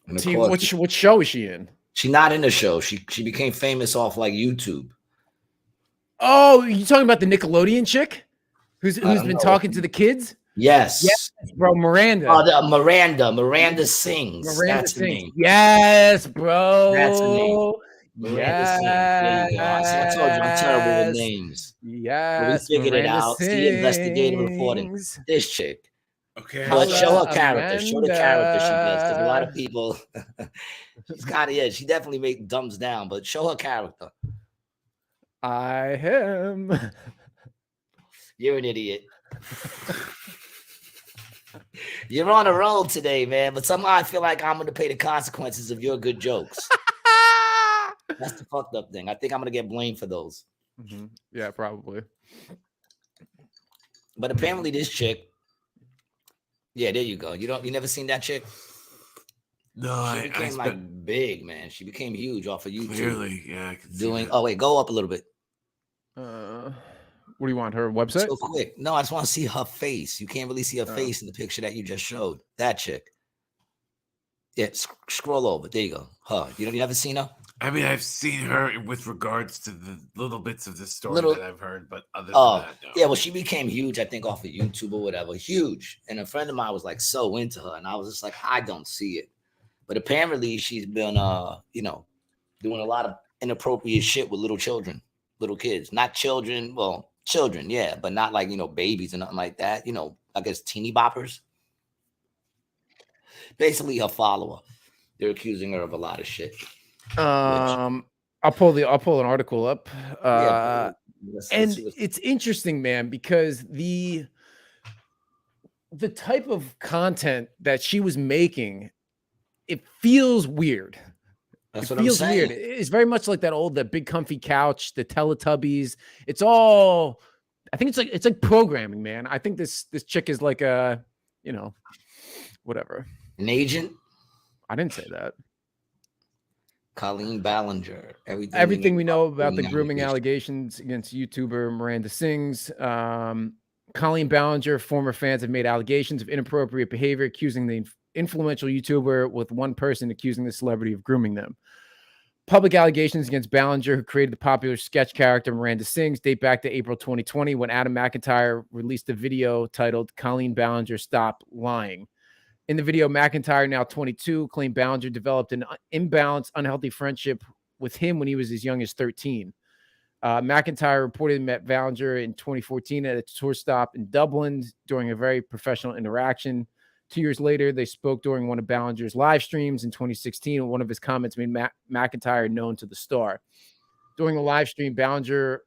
What show is she in? She's not in the show. She became famous off like YouTube. Oh, you talking about the Nickelodeon chick who's been talking to the kids? Yes. Yes, bro. Miranda. Oh, Miranda sings. Miranda That's the sings. name. Yes, bro. That's the name. Miranda sings. There you go. See, I told you I'm terrible with names. Yes, but we figured Miranda it out. sings. See, investigative reporting. This chick. Okay. But show her Holla, character. Show the character she does. Because a lot of Amanda. people, she's kind of, she definitely make thumbs down, but show her character. I am. You're an idiot. You're on a roll today, man. But somehow I feel like I'm going to pay the consequences of your good jokes. That's the fucked up thing. I think I'm going to get blamed for those. Mm-hmm. Yeah, probably. But apparently this chick, yeah, there you go. You never seen that chick? No, She became like big, man. She became huge off of YouTube. Clearly, yeah. I can see Doing. that. Oh wait, go up a little bit. What do you want? Her website? So quick. No, I just want to see her face. You can't really see her face in the picture that you just showed. That chick. Yeah, scroll over. There you go. Her. You never seen her? I mean, I've seen her with regards to the little bits of the story that I've heard, but other than that, no. Yeah, well, she became huge, I think, off of YouTube or whatever. Huge. And a friend of mine was like so into her, and I was just like, I don't see it. But apparently she's been doing a lot of inappropriate shit with little children, little kids. Not children, well, children, yeah, but not like, babies and nothing like that. I guess teeny boppers. Basically her follower. They're accusing her of a lot of shit. I'll pull an article up. And it's interesting, man, because the type of content that she was making, it feels weird. That's it what feels I'm saying. weird. It's very much like that big comfy couch, the Teletubbies. It's all, I think it's like programming, man. I think this chick is like a, whatever. An agent? I didn't say that. Colleen Ballinger. Everything we know about the grooming allegations against YouTuber Miranda Sings. Colleen Ballinger, former fans have made allegations of inappropriate behavior, accusing the influential YouTuber, with one person accusing the celebrity of grooming them. Public allegations against Ballinger, who created the popular sketch character Miranda Sings, date back to April 2020 when Adam McIntyre released a video titled "Colleen Ballinger Stop Lying." In the video, McIntyre, now 22, claimed Ballinger developed an imbalanced, unhealthy friendship with him when he was as young as 13. McIntyre reportedly met Ballinger in 2014 at a tour stop in Dublin during a very professional interaction. 2 years later, they spoke during one of Ballinger's live streams in 2016, and one of his comments made McIntyre known to the star. During the live stream, Ballinger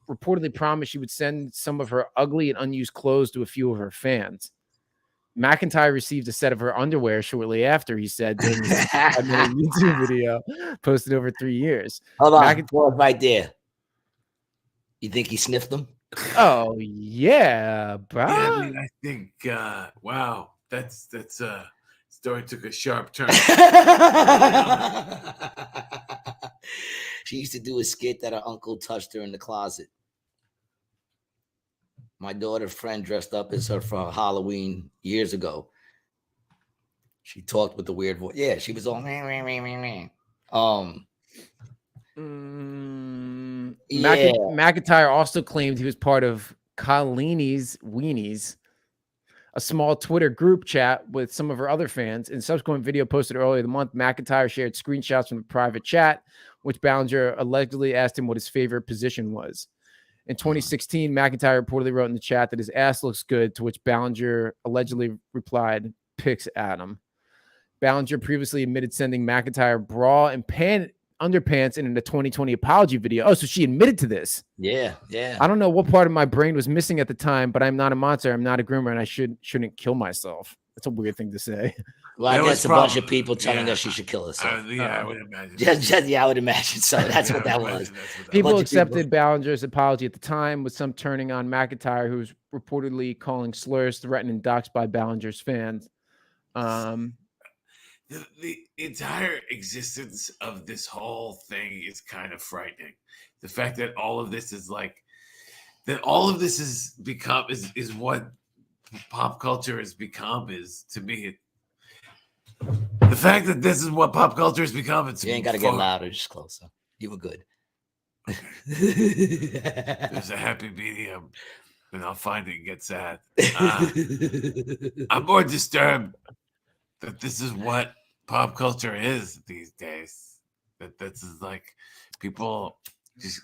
reportedly promised she would send some of her ugly and unused clothes to a few of her fans. McIntyre received a set of her underwear shortly after, he said, during his YouTube video posted over 3 years. Hold on, pause right there. You think he sniffed them? Oh, yeah, bro. Yeah, I mean, I think, wow, that's story took a sharp turn. She used to do a skit that her uncle touched her in the closet. My daughter's friend dressed up as her for Halloween years ago. She talked with the weird voice. Yeah, she was all McIntyre also claimed he was part of Colleenie's Weenies, a small Twitter group chat with some of her other fans. In subsequent video posted earlier the month, McIntyre shared screenshots from the private chat, which Ballinger allegedly asked him what his favorite position was. In 2016, McIntyre reportedly wrote in the chat that his ass looks good, to which Ballinger allegedly replied, "Pics Adam." Ballinger previously admitted sending McIntyre bra and underpants in a 2020 apology video. Oh, so she admitted to this. Yeah. I don't know what part of my brain was missing at the time, but I'm not a monster. I'm not a groomer, and I shouldn't kill myself. That's a weird thing to say. Well, I guess a bunch of people telling her she should kill herself. I would imagine. I would imagine. So that's what that was. People accepted Ballinger's apology at the time, with some turning on McIntyre, who was reportedly calling slurs, threatened, and doxxed by Ballinger's fans. The entire existence of this whole thing is kind of frightening. The fact that all of this is what pop culture has become is, to me, The fact that this is what pop culture has become, it's You ain't got to get louder, just closer. You were good. There's a happy medium, and I'll find it and get sad. I'm more disturbed that this is what pop culture is these days. That this is like people just.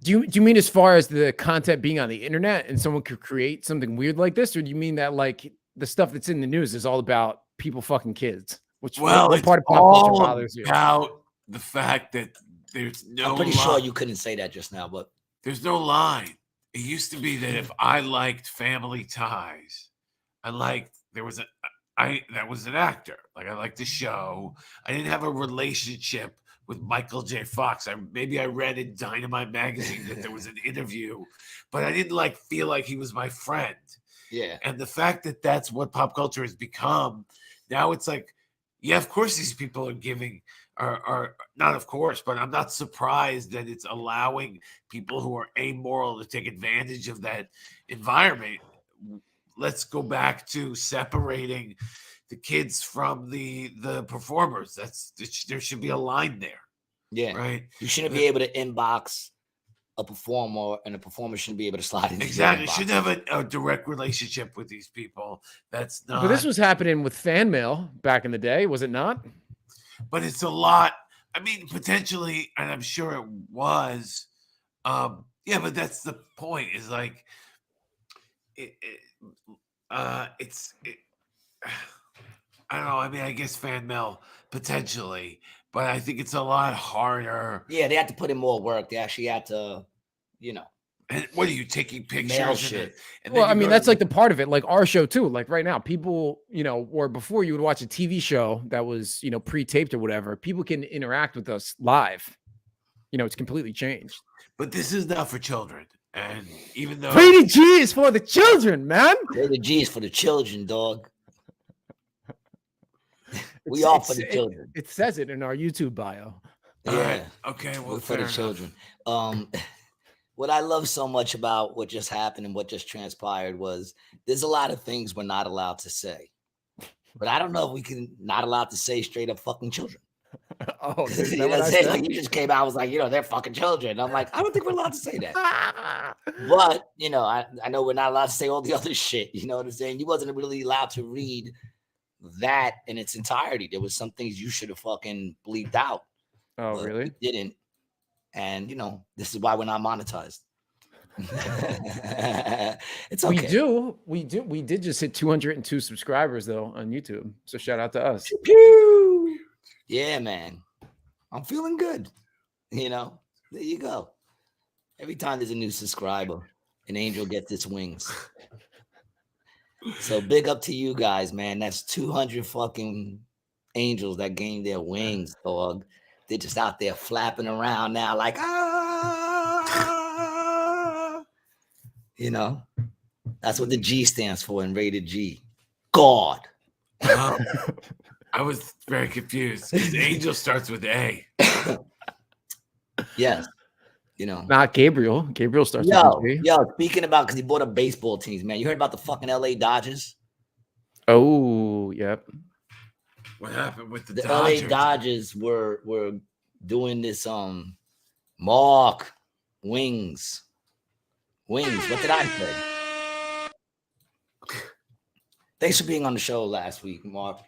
Do you mean as far as the content being on the internet and someone could create something weird like this, or do you mean that like the stuff that's in the news is all about people fucking kids? Which what part of pop culture bothers you? About the fact that there's no. I'm pretty sure you couldn't say that just now, but there's no line. It used to be that if I liked Family Ties, that was an actor. Like I liked the show. I didn't have a relationship with Michael J. Fox. Maybe I read in Dynamite magazine that there was an interview, but I didn't feel like he was my friend. Yeah. And the fact that that's what pop culture has become, now it's like, yeah, of course these people are giving, are not of course, but I'm not surprised that it's allowing people who are amoral to take advantage of that environment. Let's go back to separating the kids from the performers. There should be a line there. Yeah. Right. You shouldn't be able to inbox a performer, and a performer shouldn't be able to slide into exactly. Shouldn't have a direct relationship with these people. That's not. But this was happening with fan mail back in the day, was it not? But it's a lot. I mean, potentially, and I'm sure it was. Yeah, but that's the point. Is like, it's. I don't know. I mean, I guess fan mail potentially, but I think it's a lot harder. Yeah, they had to put in more work. They actually had to, And what are you taking pictures? Mail shit. Well, I mean, that's like the part of it. Like our show too. Like right now, people, or before you would watch a TV show that was, pre-taped or whatever. People can interact with us live. It's completely changed. But this is not for children. And even though Rated G is for the children, man. Rated G is for the children, dog. We are for the children. It says it in our YouTube bio. Yeah. Right. Okay. Well, we're for the children. What I love so much about what just happened and what just transpired was there's a lot of things we're not allowed to say. But I don't know if we can not allowed to say straight up fucking children. Oh, you know what I'm saying? Like you just came out, I was like, they're fucking children. I'm like, I don't think we're allowed to say that. But, I know we're not allowed to say all the other shit. You know what I'm saying? You wasn't really allowed to read that in its entirety. There was some things you should have fucking bleeped out. Oh, really? You didn't. And this is why we're not monetized. It's okay. We did just hit 202 subscribers though on YouTube. So shout out to us. Yeah, man. I'm feeling good. There you go. Every time there's a new subscriber, an angel gets its wings. So big up to you guys, man. That's 200 fucking angels that gained their wings, dog. They're just out there flapping around now like, that's what the G stands for in Rated G. God. I was very confused because angel starts with A. Yes. Not Gabriel. Gabriel starts with G. Yo, speaking about, because he bought up baseball teams, man. You heard about the fucking LA Dodgers? Oh, yep. What happened with the Dodgers? LA Dodgers were doing this Mark Wings. What did I say? Thanks for being on the show last week, Mark.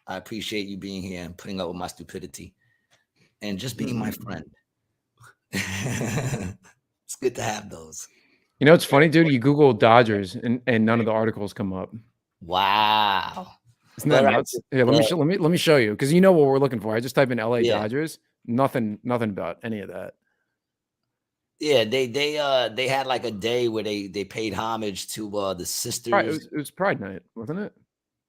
I appreciate you being here and putting up with my stupidity and just being my friend. It's good to have those. It's funny, dude. You Google Dodgers and none of the articles come up. Wow. Isn't that nuts? Yeah, let me show you, because you know what we're looking for. I just type in LA Dodgers. Nothing about any of that. Yeah, they had like a day where they paid homage to the sisters. Right, it was Pride Night, wasn't it?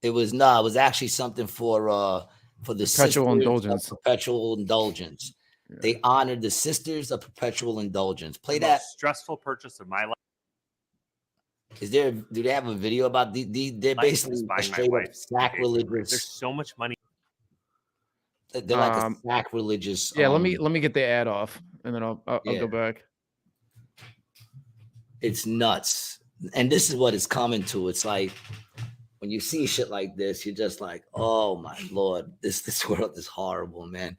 It was actually something for the Perpetual Indulgence. Perpetual Indulgence. Yeah. They honored the Sisters of Perpetual Indulgence. Play the that. Most stressful purchase of my life. Do they have a video about they're basically straight up sacrilegious. There's so much money. They're like a sacrilegious. Yeah, let me get the ad off and then I'll go back. It's nuts. And this is what it's coming to. It's like when you see shit like this, you're just like, oh my Lord, this world is horrible, man.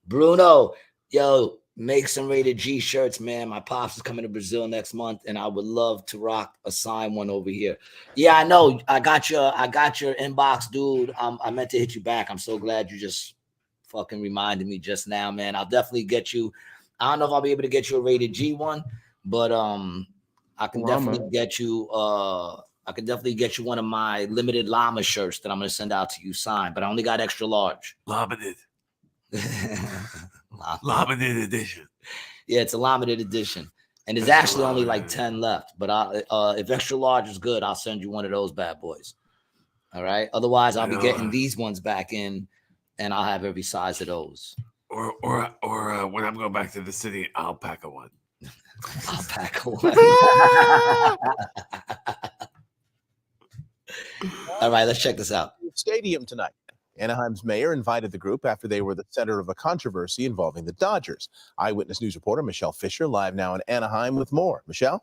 Bruno, yo, make some Rated G shirts, man. My pops is coming to Brazil next month, and I would love to rock a signed one over here. Yeah, I know. I got your inbox, dude. I meant to hit you back. I'm so glad you just fucking reminded me just now, man. I'll definitely get you. I don't know if I'll be able to get you a Rated G one, but I can definitely get you one of my limited llama shirts that I'm gonna send out to you signed, but I only got extra large. Limited. Limited edition. Yeah, it's a limited edition. And there's actually only like 10 left. But if extra large is good, I'll send you one of those bad boys. All right. Otherwise, I'll be getting these ones back in, and I'll have every size of those. Or when I'm going back to the city, I'll pack a one. I'll pack a one. All right, let's check this out. Stadium tonight. Anaheim's mayor invited the group after they were the center of a controversy involving the Dodgers. Eyewitness News reporter Michelle Fisher live now in Anaheim with more. Michelle?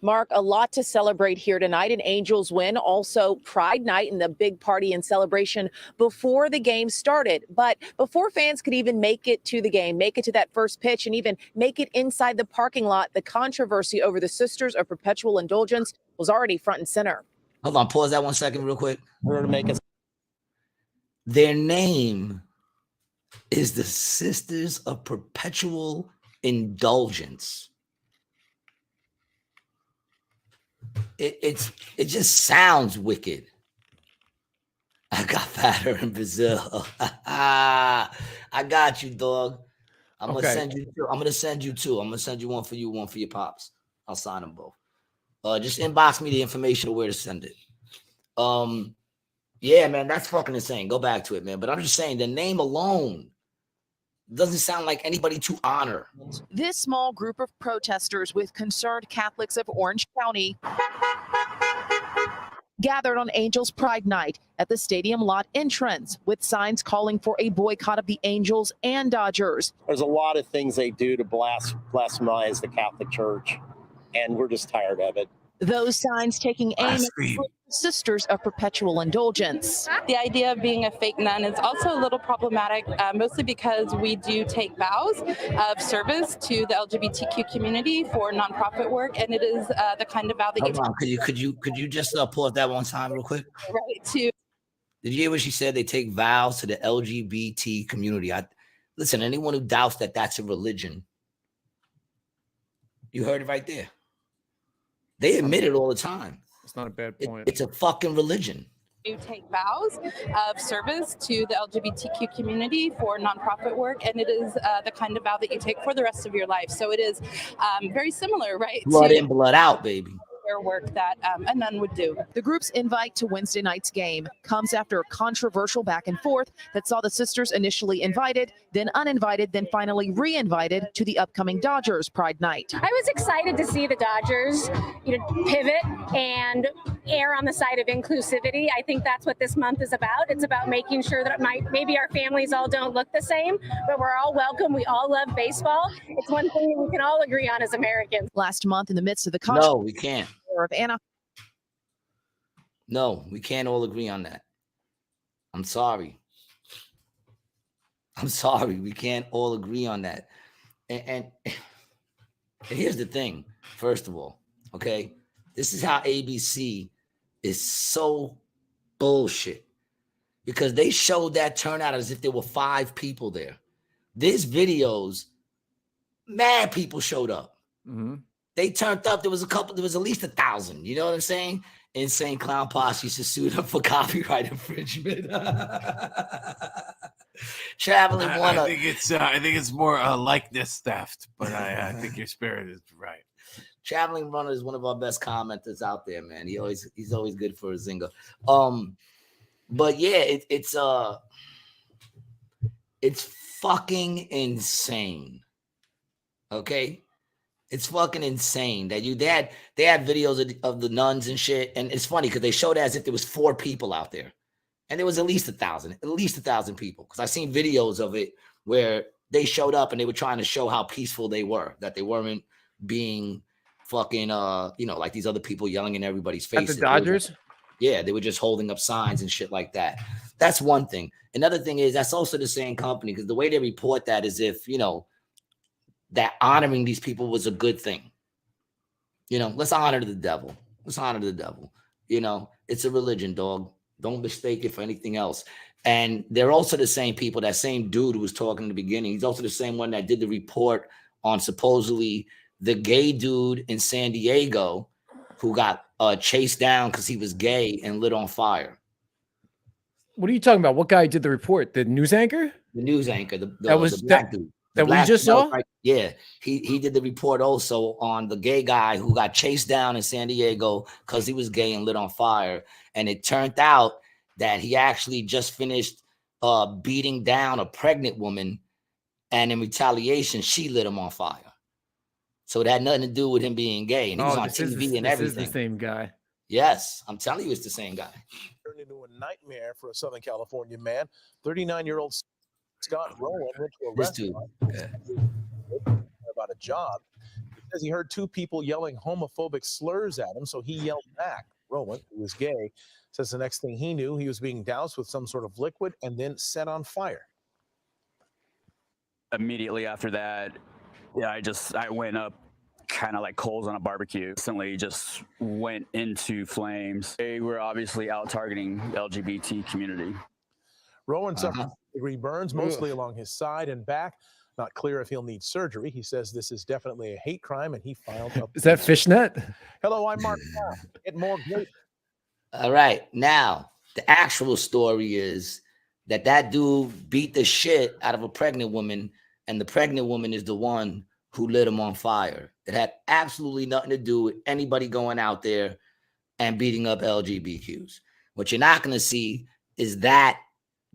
Mark, a lot to celebrate here tonight. An Angels win, also Pride Night and the big party and celebration before the game started. But before fans could even make it to the game, make it to that first pitch, and even make it inside the parking lot, the controversy over the Sisters of Perpetual Indulgence was already front and center. Hold on, pause that 1 second real quick. We're going to make it. Their name is the Sisters of Perpetual Indulgence. It just sounds wicked. I got fatter in Brazil. I got you, dog. I'm gonna send you two. I'm gonna send you one for you, one for your pops. I'll sign them both. Just inbox me the information of where to send it. Yeah, man, that's fucking insane. Go back to it, man. But I'm just saying the name alone doesn't sound like anybody to honor. This small group of protesters with concerned Catholics of Orange County gathered on Angels Pride Night at the stadium lot entrance with signs calling for a boycott of the Angels and Dodgers. There's a lot of things they do to blasphemize the Catholic Church, and we're just tired of it. Those signs taking aim at the Sisters of Perpetual Indulgence. The idea of being a fake nun is also a little problematic, mostly because we do take vows of service to the LGBTQ community for nonprofit work, and it is the kind of vow that Hold on, could you just pause that one time real quick? Right to. Did you hear what she said? They take vows to the LGBT community. Listen, anyone who doubts that that's a religion, you heard it right there. They admit it all the time. It's not a bad point. It's a fucking religion. You take vows of service to the LGBTQ community for nonprofit work, and it is the kind of vow that you take for the rest of your life. So it is very similar, right? Blood in, blood out, baby. Work that a nun would do. The group's invite to Wednesday night's game comes after a controversial back and forth that saw the sisters initially invited, then uninvited, then finally re-invited to the upcoming Dodgers Pride Night. I was excited to see the Dodgers, pivot and err on the side of inclusivity. I think that's what this month is about. It's about making sure that maybe our families all don't look the same, but we're all welcome. We all love baseball. It's one thing we can all agree on as Americans. Last month, in the midst of the No, we can't. Of Anna. No, we can't all agree on that. I'm sorry. We can't all agree on that. And here's the thing, first of all, okay? This is how ABC is so bullshit. Because they showed that turnout as if there were 5 people there. There's videos, mad people showed up. Mm-hmm. They turned up. There was at least 1,000. You know what I'm saying? Insane Clown Posse used to sue them for copyright infringement. Traveling one. I think it's more likeness theft, but I think your spirit is right. Traveling Runner is one of our best commenters out there, man. He's always good for a zinger. But yeah, it's fucking insane. Okay. It's fucking insane that they had videos of the nuns and shit. And it's funny because they showed it as if there was 4 people out there. And there was at least 1,000 people. Because I've seen videos of it where they showed up and they were trying to show how peaceful they were, that they weren't being fucking like these other people yelling in everybody's At face. the Dodgers? Yeah, they were just holding up signs and shit like that. That's one thing. Another thing is that's also the same company, because the way they report that is if, that honoring these people was a good thing. Let's honor the devil. Let's honor the devil. It's a religion, dog. Don't mistake it for anything else. And they're also the same people, that same dude who was talking in the beginning. He's also the same one that did the report on supposedly the gay dude in San Diego who got chased down because he was gay and lit on fire. What are you talking about? What guy did the report? The news anchor? The news anchor, the was black dude. That we just saw? Right? Yeah. He did the report also on the gay guy who got chased down in San Diego because he was gay and lit on fire. And it turned out that he actually just finished beating down a pregnant woman, and in retaliation, she lit him on fire. So it had nothing to do with him being gay. And he was on TV and everything. This is the same guy. Yes, I'm telling you, it's the same guy. Turned into a nightmare for a Southern California man. 39-year-old Scott Rowan went to a restaurant about a job. He says he heard two people yelling homophobic slurs at him, so he yelled back. Rowan, who was gay, says the next thing he knew, he was being doused with some sort of liquid and then set on fire. Immediately after that, I went up kind of like coals on a barbecue. Instantly just went into flames. They were obviously out targeting the LGBT community. Rowan suffered degree burns, mostly along his side and back. Not clear if he'll need surgery. He says this is definitely a hate crime, and he filed up. Is that fishnet? Hello, I'm Mark. Get more great. All right. Now, the actual story is that dude beat the shit out of a pregnant woman, and the pregnant woman is the one who lit him on fire. It had absolutely nothing to do with anybody going out there and beating up LGBTQs. What you're not going to see is that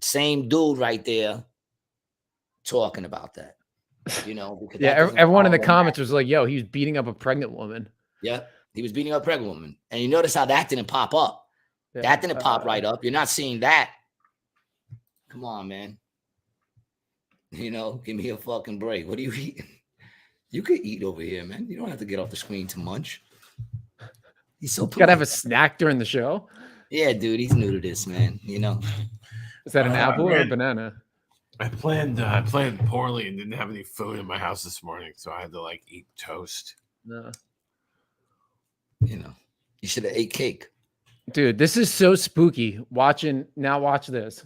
same dude right there talking about that. Yeah, everyone in the comments was like, yo, he was beating up a pregnant woman. Yeah, he was beating up a pregnant woman. And you notice how that didn't pop up. Yeah. That didn't pop right up. You're not seeing that. Come on, man. Give me a fucking break. What are you eating? You could eat over here, man. You don't have to get off the screen to munch. He's so gotta have a snack during the show. Yeah, dude, he's new to this, man. Is that an apple or a banana? I planned poorly and didn't have any food in my house this morning, so I had to like eat toast. No. You should have ate cake. Dude, this is so spooky. Watch this.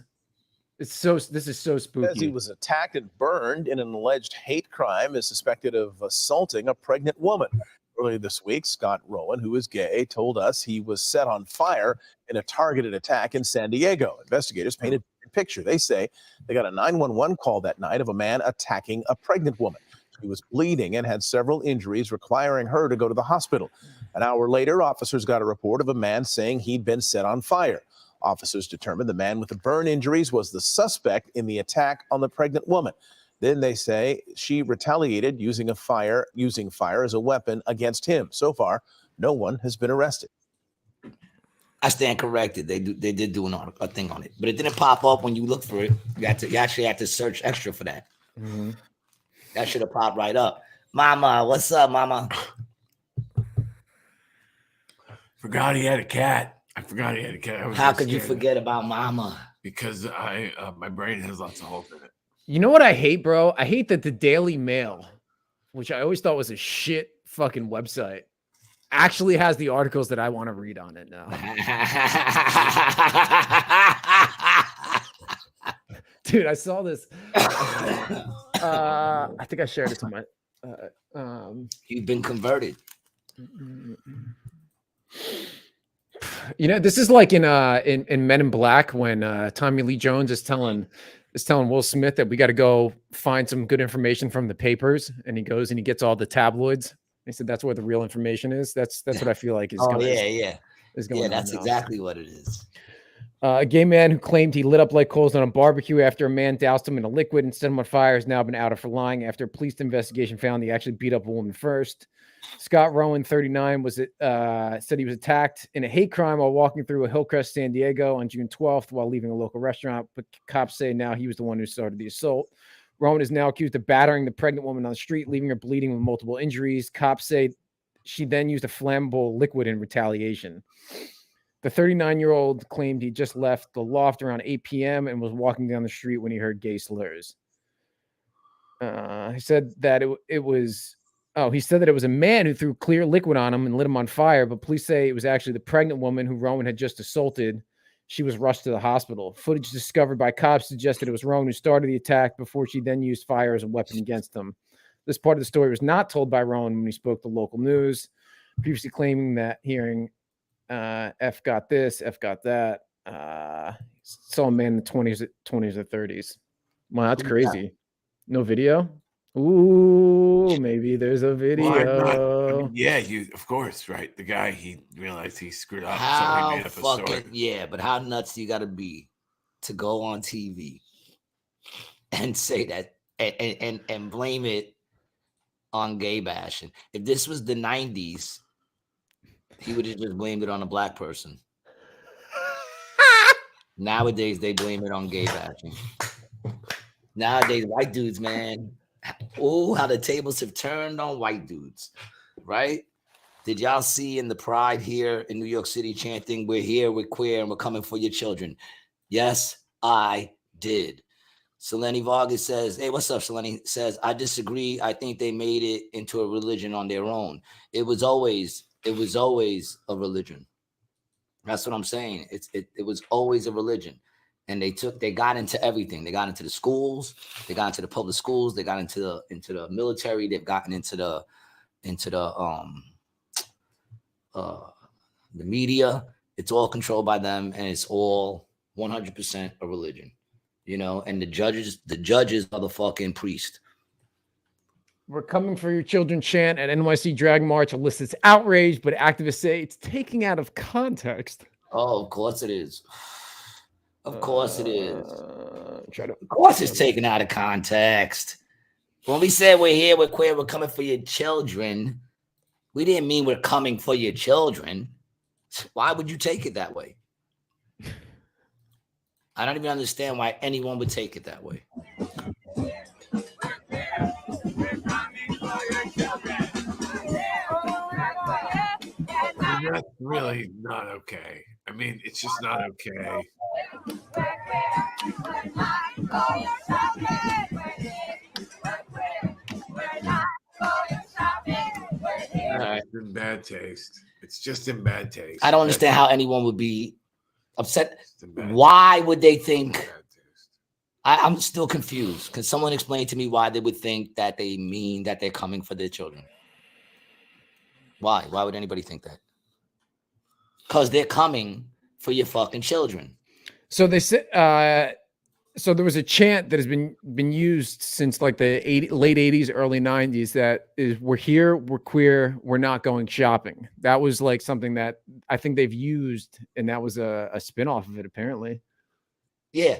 This is so spooky. Says he was attacked and burned in an alleged hate crime, is suspected of assaulting a pregnant woman. Earlier this week, Scott Rowan, who is gay, told us he was set on fire in a targeted attack in San Diego. Investigators painted a picture. They say they got a 911 call that night of a man attacking a pregnant woman. She was bleeding and had several injuries, requiring her to go to the hospital. An hour later, officers got a report of a man saying he'd been set on fire. Officers determined the man with the burn injuries was the suspect in the attack on the pregnant woman. Then they say she retaliated using fire as a weapon against him. So far, no one has been arrested. I stand corrected. They did do a thing on it, but it didn't pop up when you look for it. You actually had to search extra for that. Mm-hmm. That should have popped right up. Mama, what's up, Mama? Forgot he had a cat. I forgot he had a cat. How could you forget about Mama? Because my brain has lots of holes in it. You know what I hate, bro? I hate that the Daily Mail, which I always thought was a shit fucking website, actually has the articles that I want to read on it now. Dude, I saw this. I think I shared it to my. You've been converted. This is like in Men in Black when Tommy Lee Jones is telling Will Smith that we got to go find some good information from the papers, and he goes and he gets all the tabloids. He said that's where the real information is. That's what I feel like is. Is going on that's now. exactly what it is. A gay man who claimed he lit up like coals on a barbecue after a man doused him in a liquid and set him on fire has now been outed for lying after a police investigation found he actually beat up a woman first. Scott Rowan, 39, said he was attacked in a hate crime while walking through a Hillcrest, San Diego on June 12th while leaving a local restaurant, but cops say now he was the one who started the assault. Rowan is now accused of battering the pregnant woman on the street, leaving her bleeding with multiple injuries. Cops say she then used a flammable liquid in retaliation. The 39-year-old claimed he just left the loft around 8 p.m. and was walking down the street when he heard gay slurs. He said that it was a man who threw clear liquid on him and lit him on fire, but police say it was actually the pregnant woman who Rowan had just assaulted. She was rushed to the hospital. Footage discovered by cops suggested it was Rowan who started the attack before she then used fire as a weapon against him. This part of the story was not told by Rowan when he spoke to local news, previously claiming that hearing F got this, F got that. Saw a man in the 20s or 30s. Wow, that's crazy. No video? Ooh, maybe there's a video. Well, I mean, yeah, of course, right? The guy, he realized he screwed up, so he made up a story. Yeah, but how nuts do you got to be to go on TV and say that and blame it on gay bashing? If this was the 90s, he would have just blamed it on a black person. Nowadays, they blame it on gay bashing. Nowadays, white dudes, man. Oh, how the tables have turned on white dudes, right? Did y'all see in the Pride here in New York City chanting, "We're here, we're queer, and we're coming for your children"? Yes, I did. Selene Vargas says, hey, what's up, Selene? Says, I disagree. I think they made it into a religion on their own. It was always a religion. That's what I'm saying. It was always a religion. And they got into everything. They got into the schools, they got into the public schools, they got into the military, they've gotten into the media. It's all controlled by them, and it's all 100% a religion. You know, and the judges are the fucking priest. We're coming for your children chant at NYC Drag March elicits outrage, but activists say it's taking out of context. Oh, of course it is. Of course it is. Of course it's taken out of context. When we said we're here, we're queer, we're coming for your children, we didn't mean we're coming for your children. Why would you take it that way? I don't even understand why anyone would take it that way. That's really not okay. I mean, it's just not okay. It's in bad taste. It's just in bad taste. I don't understand how anyone would be upset. Why would they think? I'm still confused. Can someone explain to me why they would think that they mean that they're coming for their children? Why? Why would anybody think that? Because they're coming for your fucking children. So they said. So there was a chant that has been used since like the late 80s, early 90s that is, we're here, we're queer, we're not going shopping. That was like something that I think they've used, and that was a spinoff of it, apparently. Yeah.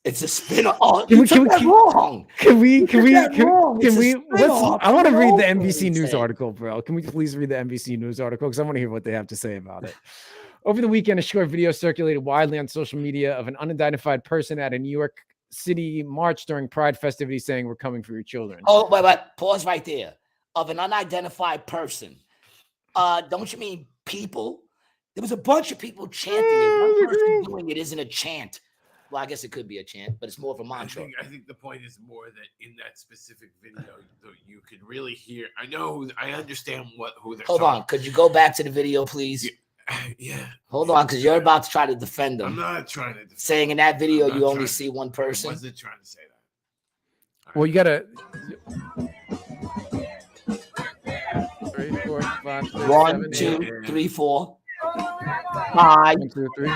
It's a spin-off. Oh, you took that wrong. Can we? I want to read the NBC News article, bro. Can we please read the NBC News article? Because I want to hear what they have to say about it. Over the weekend, a short video circulated widely on social media of an unidentified person at a New York City march during Pride festivities saying, "We're coming for your children." Oh, wait. Pause right there. Of an unidentified person. Don't you mean people? There was a bunch of people chanting it. One person doing it isn't a chant. Well, I guess it could be a chant, but it's more of a mantra. I think the point is more that in that specific video, you could really hear. I understand who they're. Hold on, could you go back to the video, please? Yeah. Hold on, because you're about to try to defend them. I'm not trying to defend saying in that video you only see one person. I wasn't trying to say that. Well, you gotta. 3, 4, 5, 6, 1, 2, 3, 4, 5. 1, 2, 3.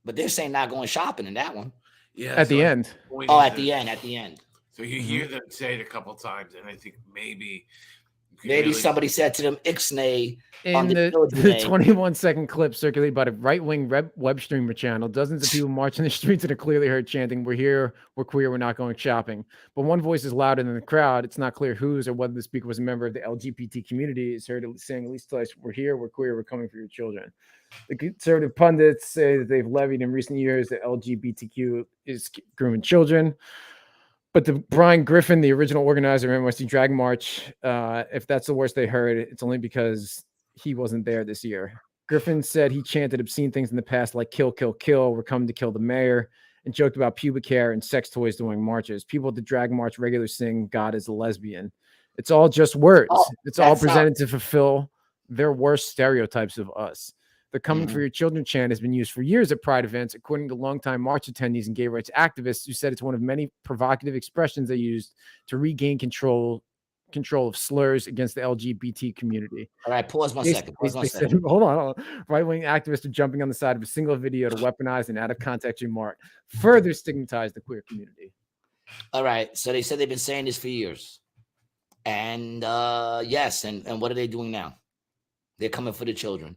But they're saying not going shopping in that one. Yeah. At the end. Oh, at the end. So you hear them say it a couple times, and I think maybe somebody said to them "ixnay" in the 21-second clip circulated by the right-wing web streamer channel. Dozens of people marching the streets and are clearly heard chanting, "We're here, we're queer, we're not going shopping." But one voice is louder than the crowd. It's not clear whose or whether the speaker was a member of the LGBT community. It's heard saying at least twice, "We're here, we're queer, we're coming for your children." The conservative pundits say that they've levied in recent years that LGBTQ is grooming children. But the Brian Griffin, the original organizer of NYC Drag March, if that's the worst they heard, it's only because he wasn't there this year. Griffin said he chanted obscene things in the past like kill, kill, kill, we're coming to kill the mayor, and joked about pubic hair and sex toys during marches. People at the Drag March regularly sing God is a lesbian. It's all just words. It's all presented to fulfill their worst stereotypes of us. The Coming for Your Children chant has been used for years at Pride events, according to longtime march attendees and gay rights activists who said it's one of many provocative expressions they used to regain control of slurs against the LGBT community. All right, pause one second. Hold on. Right-wing activists are jumping on the side of a single video to weaponize an out-of-context remark, further stigmatize the queer community. All right, so they said they've been saying this for years. And yes, and what are they doing now? They're coming for the children.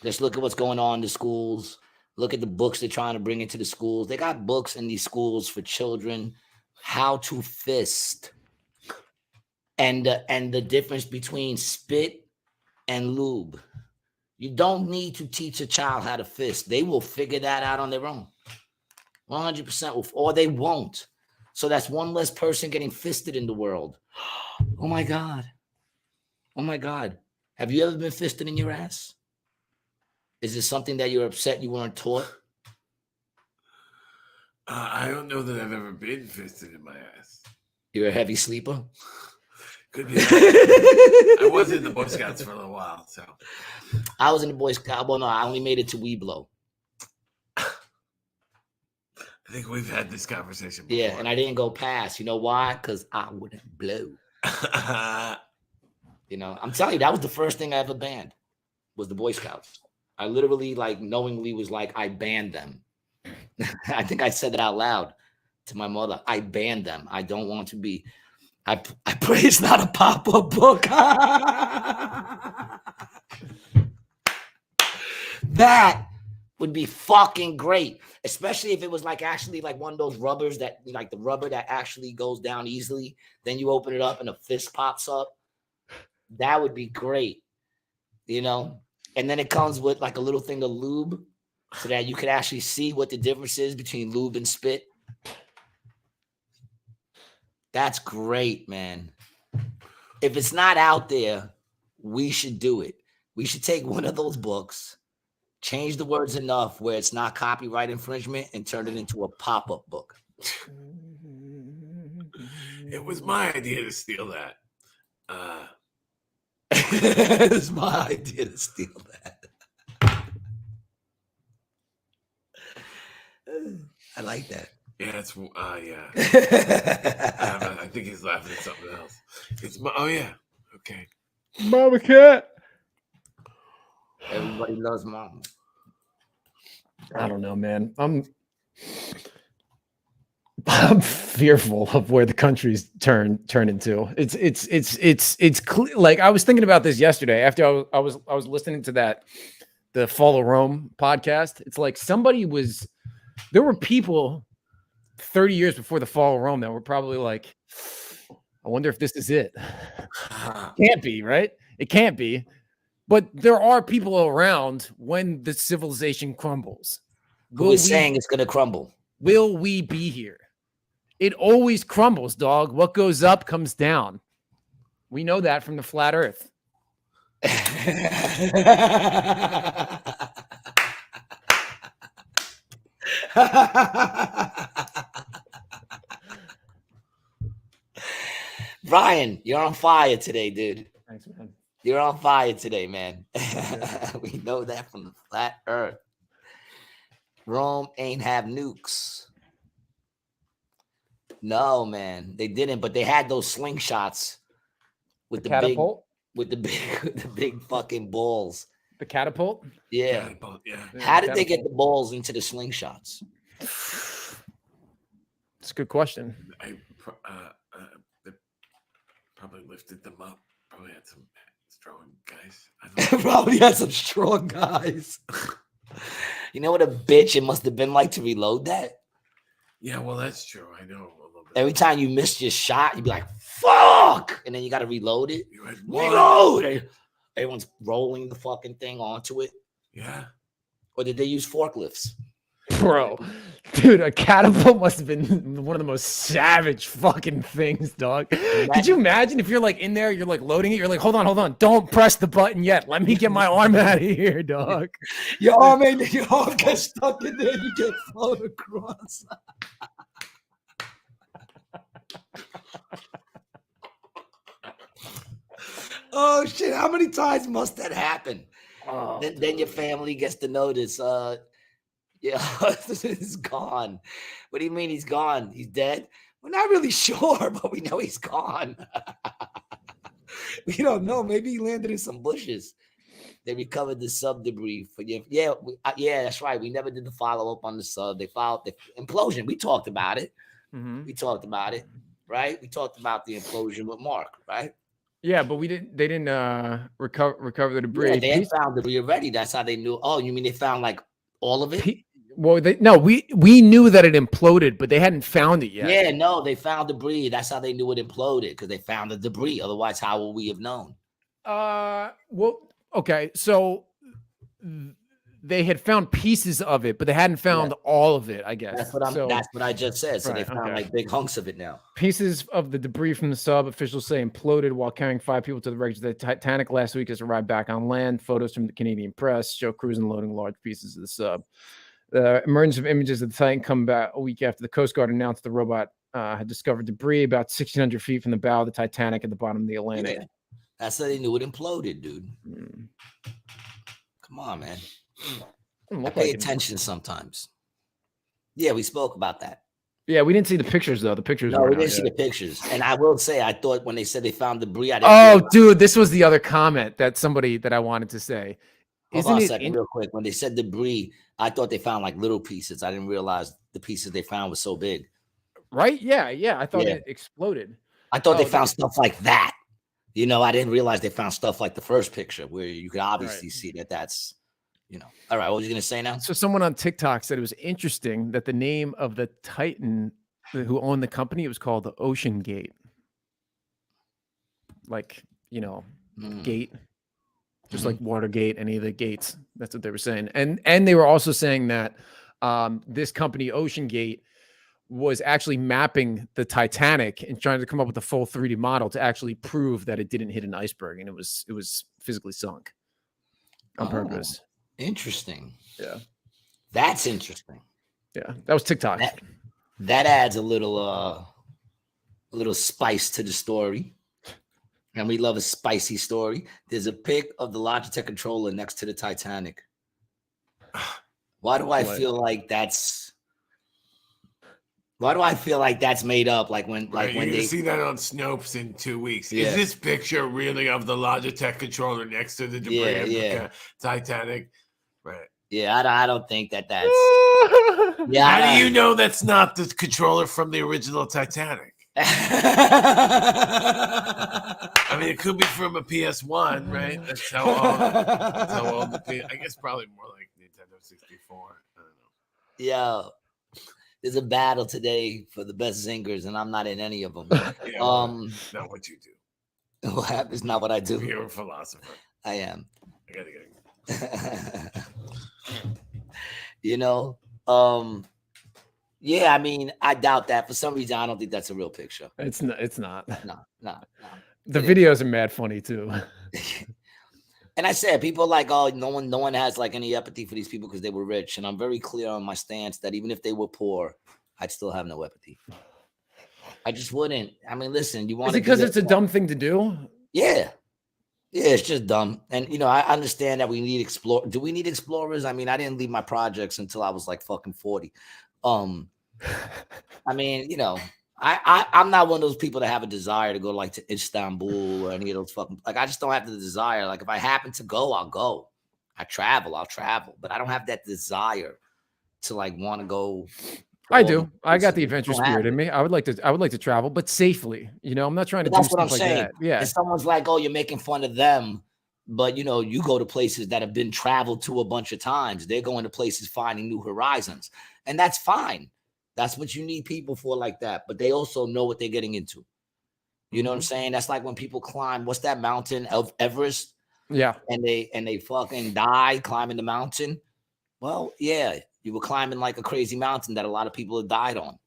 Just look at what's going on in the schools. Look at the books they're trying to bring into the schools. They got books in these schools for children, how to fist. And the difference between spit and lube. You don't need to teach a child how to fist. They will figure that out on their own. 100%, or they won't. So that's one less person getting fisted in the world. Oh my God. Oh my God. Have you ever been fisted in your ass? Is it something that you're upset you weren't taught? I don't know that I've ever been fisted in my ass. You're a heavy sleeper? Could be. I was in the Boy Scouts for a little while, so. I was in the Boy Scout. Well, no, I only made it to Weeblo. I think we've had this conversation before. Yeah, and I didn't go past. You know why? Because I wouldn't blow. You know, I'm telling you, that was the first thing I ever banned, was the Boy Scouts. I literally, like, knowingly was like, I banned them. I think I said it out loud to my mother. I banned them. I don't want to be. I pray it's not a pop-up book. That would be fucking great, especially if it was like actually like one of those rubbers that, like the rubber that actually goes down easily. Then you open it up and a fist pops up. That would be great, you know? And then it comes with like a little thing of lube so that you could actually see what the difference is between lube and spit. That's great, man. If it's not out there, we should do it. We should take one of those books, change the words enough where it's not copyright infringement, and turn it into a pop-up book. It was my idea to steal that. It's my idea to steal that. I like that. Yeah, it's yeah. I think he's laughing at something else. It's oh yeah, okay. Mama cat. Everybody loves mama. I don't know, man. I'm fearful of where the country's turn into. It's clear. Like, I was thinking about this yesterday after I was listening to the Fall of Rome podcast. It's like there were people 30 years before the Fall of Rome that were probably like, I wonder if this is it. Can't be, right? It can't be. But there are people around when the civilization crumbles. Who is saying it's going to crumble? Will we be here? It always crumbles, dog. What goes up comes down. We know that from the flat earth. Brian, you're on fire today, dude. Thanks, man. You're on fire today, man. We know that from the flat earth. Rome ain't have nukes. No, man, they didn't. But they had those slingshots with the catapult, with the big fucking balls. The catapult. Yeah. Catapult, yeah. How did they get the balls into the slingshots? It's a good question. They probably lifted them up. Probably had some strong guys. Probably had some strong guys. You know what a bitch it must have been like to reload that? Yeah, well, that's true. I know a little bit. Every time you missed your shot, you'd be like, fuck! And then you got to reload it. Reload! Everyone's rolling the fucking thing onto it. Yeah. Or did they use forklifts? Bro, dude, a catapult must have been one of the most savage fucking things, dog. Could you imagine if you're like in there, you're like loading it, you're like, hold on, don't press the button yet. Let me get my arm out of here, dog. Your arm gets stuck in there, you get flown across. Oh shit! How many times must that happen? Oh, Then your family gets to notice. Yeah, he's gone. What do you mean he's gone? He's dead? We're not really sure, but we know he's gone. We don't know. Maybe he landed in some bushes. They recovered the sub debris. Yeah, that's right. We never did the follow up on the sub. They filed the implosion. We talked about it. Mm-hmm. We talked about it, right? We talked about the implosion with Mark, right? Yeah, but they didn't recover the debris. Yeah, they had found debris already. That's how they knew. Oh, you mean they found like all of it? Well, we knew that it imploded, but they hadn't found it yet. Yeah, no, they found debris. That's how they knew it imploded, because they found the debris. Otherwise, how would we have known? Well, okay, so they had found pieces of it, but they hadn't found all of it, I guess. That's what I just said. So they found like big hunks of it now. Pieces of the debris from the sub, officials say, imploded while carrying 5 people to the wreckage. The Titanic last week has arrived back on land. Photos from the Canadian press show crews unloading large pieces of the sub. The emergence of images of the Titan come back a week after the Coast Guard announced the robot had discovered debris about 1,600 feet from the bow of the Titanic at the bottom of the Atlantic. Yeah. That's how they knew it imploded, dude. Come on, man. I pay attention sometimes. Yeah, we spoke about that. Yeah, we didn't see the pictures, though. The pictures. No, we didn't see the pictures. And I will say, I thought when they said they found debris, I didn't realize. Dude, this was the other comment that I wanted to say. Hold on a second, real quick. When they said debris, I thought they found like little pieces. I didn't realize the pieces they found was so big. Right? Yeah. I thought it exploded. I thought they found stuff like that. You know, I didn't realize they found stuff like the first picture where you could obviously see that that's, all right. What was you going to say now? So someone on TikTok said it was interesting that the name of the Titan who owned the company, it was called the Ocean Gate. Like, gate. Just like Watergate, any of the gates. That's what they were saying. And they were also saying that this company, Ocean Gate, was actually mapping the Titanic and trying to come up with a full 3D model to actually prove that it didn't hit an iceberg and it was physically sunk on purpose. Interesting. Yeah. That's interesting. Yeah. That was TikTok. That adds a little spice to the story. And we love a spicy story. There's a pic of the Logitech controller next to the Titanic. Why do I feel like that's made up? Like when they see that on Snopes in 2 weeks. Yeah. Is this picture really of the Logitech controller next to the debris of the Titanic? Right. Yeah, I don't think that's. Yeah. How do you know that's not the controller from the original Titanic? I mean, it could be from a PS1, right? That's how old the I guess probably more like Nintendo 64. I don't know. Yeah. There's a battle today for the best zingers, and I'm not in any of them. Yeah, not what you do. It's not what I do. You're a philosopher. I am. I gotta get yeah, I mean, I doubt that. For some reason, I don't think that's a real picture. It's not. No. The videos are mad funny too. And I said, people are like, oh, no one has like any empathy for these people because they were rich. And I'm very clear on my stance that even if they were poor, I'd still have no empathy. I just wouldn't. I mean, listen, you want to because it's a dumb thing to do? Yeah. Yeah, it's just dumb. And, I understand that we need explorers. Do we need explorers? I mean, I didn't leave my projects until I was like fucking 40. I mean, I'm not one of those people that have a desire to go like to Istanbul or any of those fucking, like, I just don't have the desire. Like, if I happen to go, I'll go. I'll travel, but I don't have that desire to like want to go. I do. I got the adventure spirit in me. I would like to travel, but safely. I'm not trying to do stuff like that. Yeah. And someone's like, oh, you're making fun of them. But, you go to places that have been traveled to a bunch of times. They're going to places finding new horizons. And that's fine. That's what you need people for like that. But they also know what they're getting into. You know what I'm saying? That's like when people climb, what's that mountain of Everest? Yeah. and they fucking died climbing the mountain. Well, yeah, you were climbing like a crazy mountain that a lot of people have died on.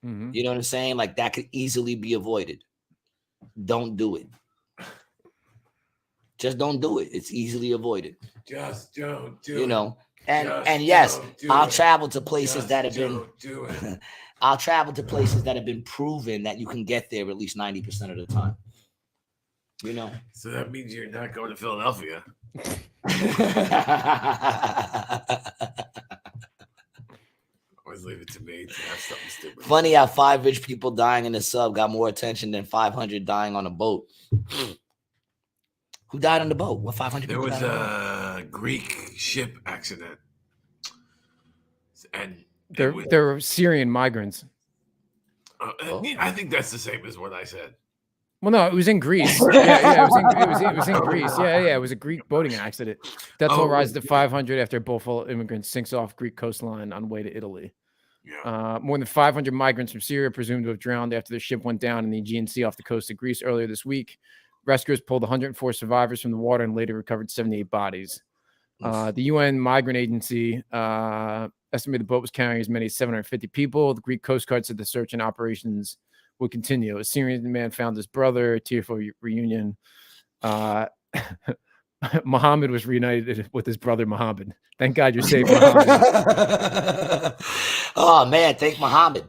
Mm-hmm. You know what I'm saying? Like that could easily be avoided. Don't do it. Just don't do it. It's easily avoided. Just don't do it. You know, and Just yes, don't do I'll it. travel to places Just that have been. don't do it. I'll travel to places that have been proven that you can get there at least 90% of the time. You know. So that means you're not going to Philadelphia. Always leave it to me to have something stupid. Funny how 5 rich people dying in the sub got more attention than 500 dying on a boat. Who died on the boat? What 500 There people was died on the boat? a Greek ship accident, and They're Syrian migrants. I think that's the same as what I said. Well, no, it was in Greece. Yeah, it was in Greece. Yeah, it was a Greek boating accident. Death toll rises to 500 after a boat full of immigrants sinks off Greek coastline on way to Italy. Yeah. More than 500 migrants from Syria presumed to have drowned after the ship went down in the Aegean Sea off the coast of Greece earlier this week. Rescuers pulled 104 survivors from the water and later recovered 78 bodies. The UN Migrant Agency estimated the boat was carrying as many as 750 people. The Greek Coast Guard said the search and operations would continue. A Syrian man found his brother, a tearful reunion. Muhammad was reunited with his brother Muhammad. Thank God you're safe, Muhammad. Oh, man, thank Muhammad.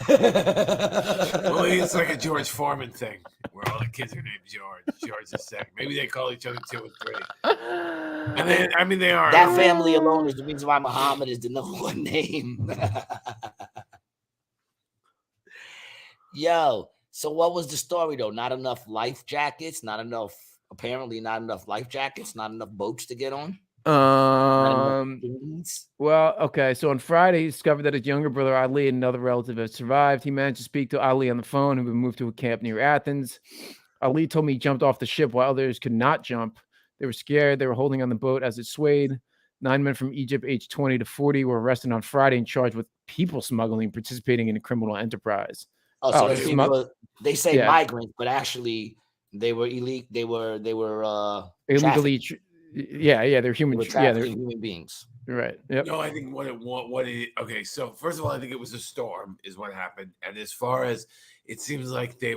Well, it's like a George Foreman thing where all the kids are named George. George is second. Maybe they call each other 2 and 3. And then, I mean, they are. That family alone is the reason why Muhammad is the #1 name. Yo, so what was the story though? Not enough life jackets, apparently not enough life jackets, not enough boats to get on. Well, okay. So on Friday, he discovered that his younger brother Ali and another relative had survived. He managed to speak to Ali on the phone, who had moved to a camp near Athens. Ali told me he jumped off the ship while others could not jump. They were scared. They were holding on the boat as it swayed. 9 men from Egypt, aged 20 to 40, were arrested on Friday and charged with people smuggling, participating in a criminal enterprise. Oh, so they say migrants, but actually they were illegal. They were illegally. They're human. They're human beings. Right. Yep. No, I think okay. So first of all, I think it was a storm is what happened, and as far as it seems like the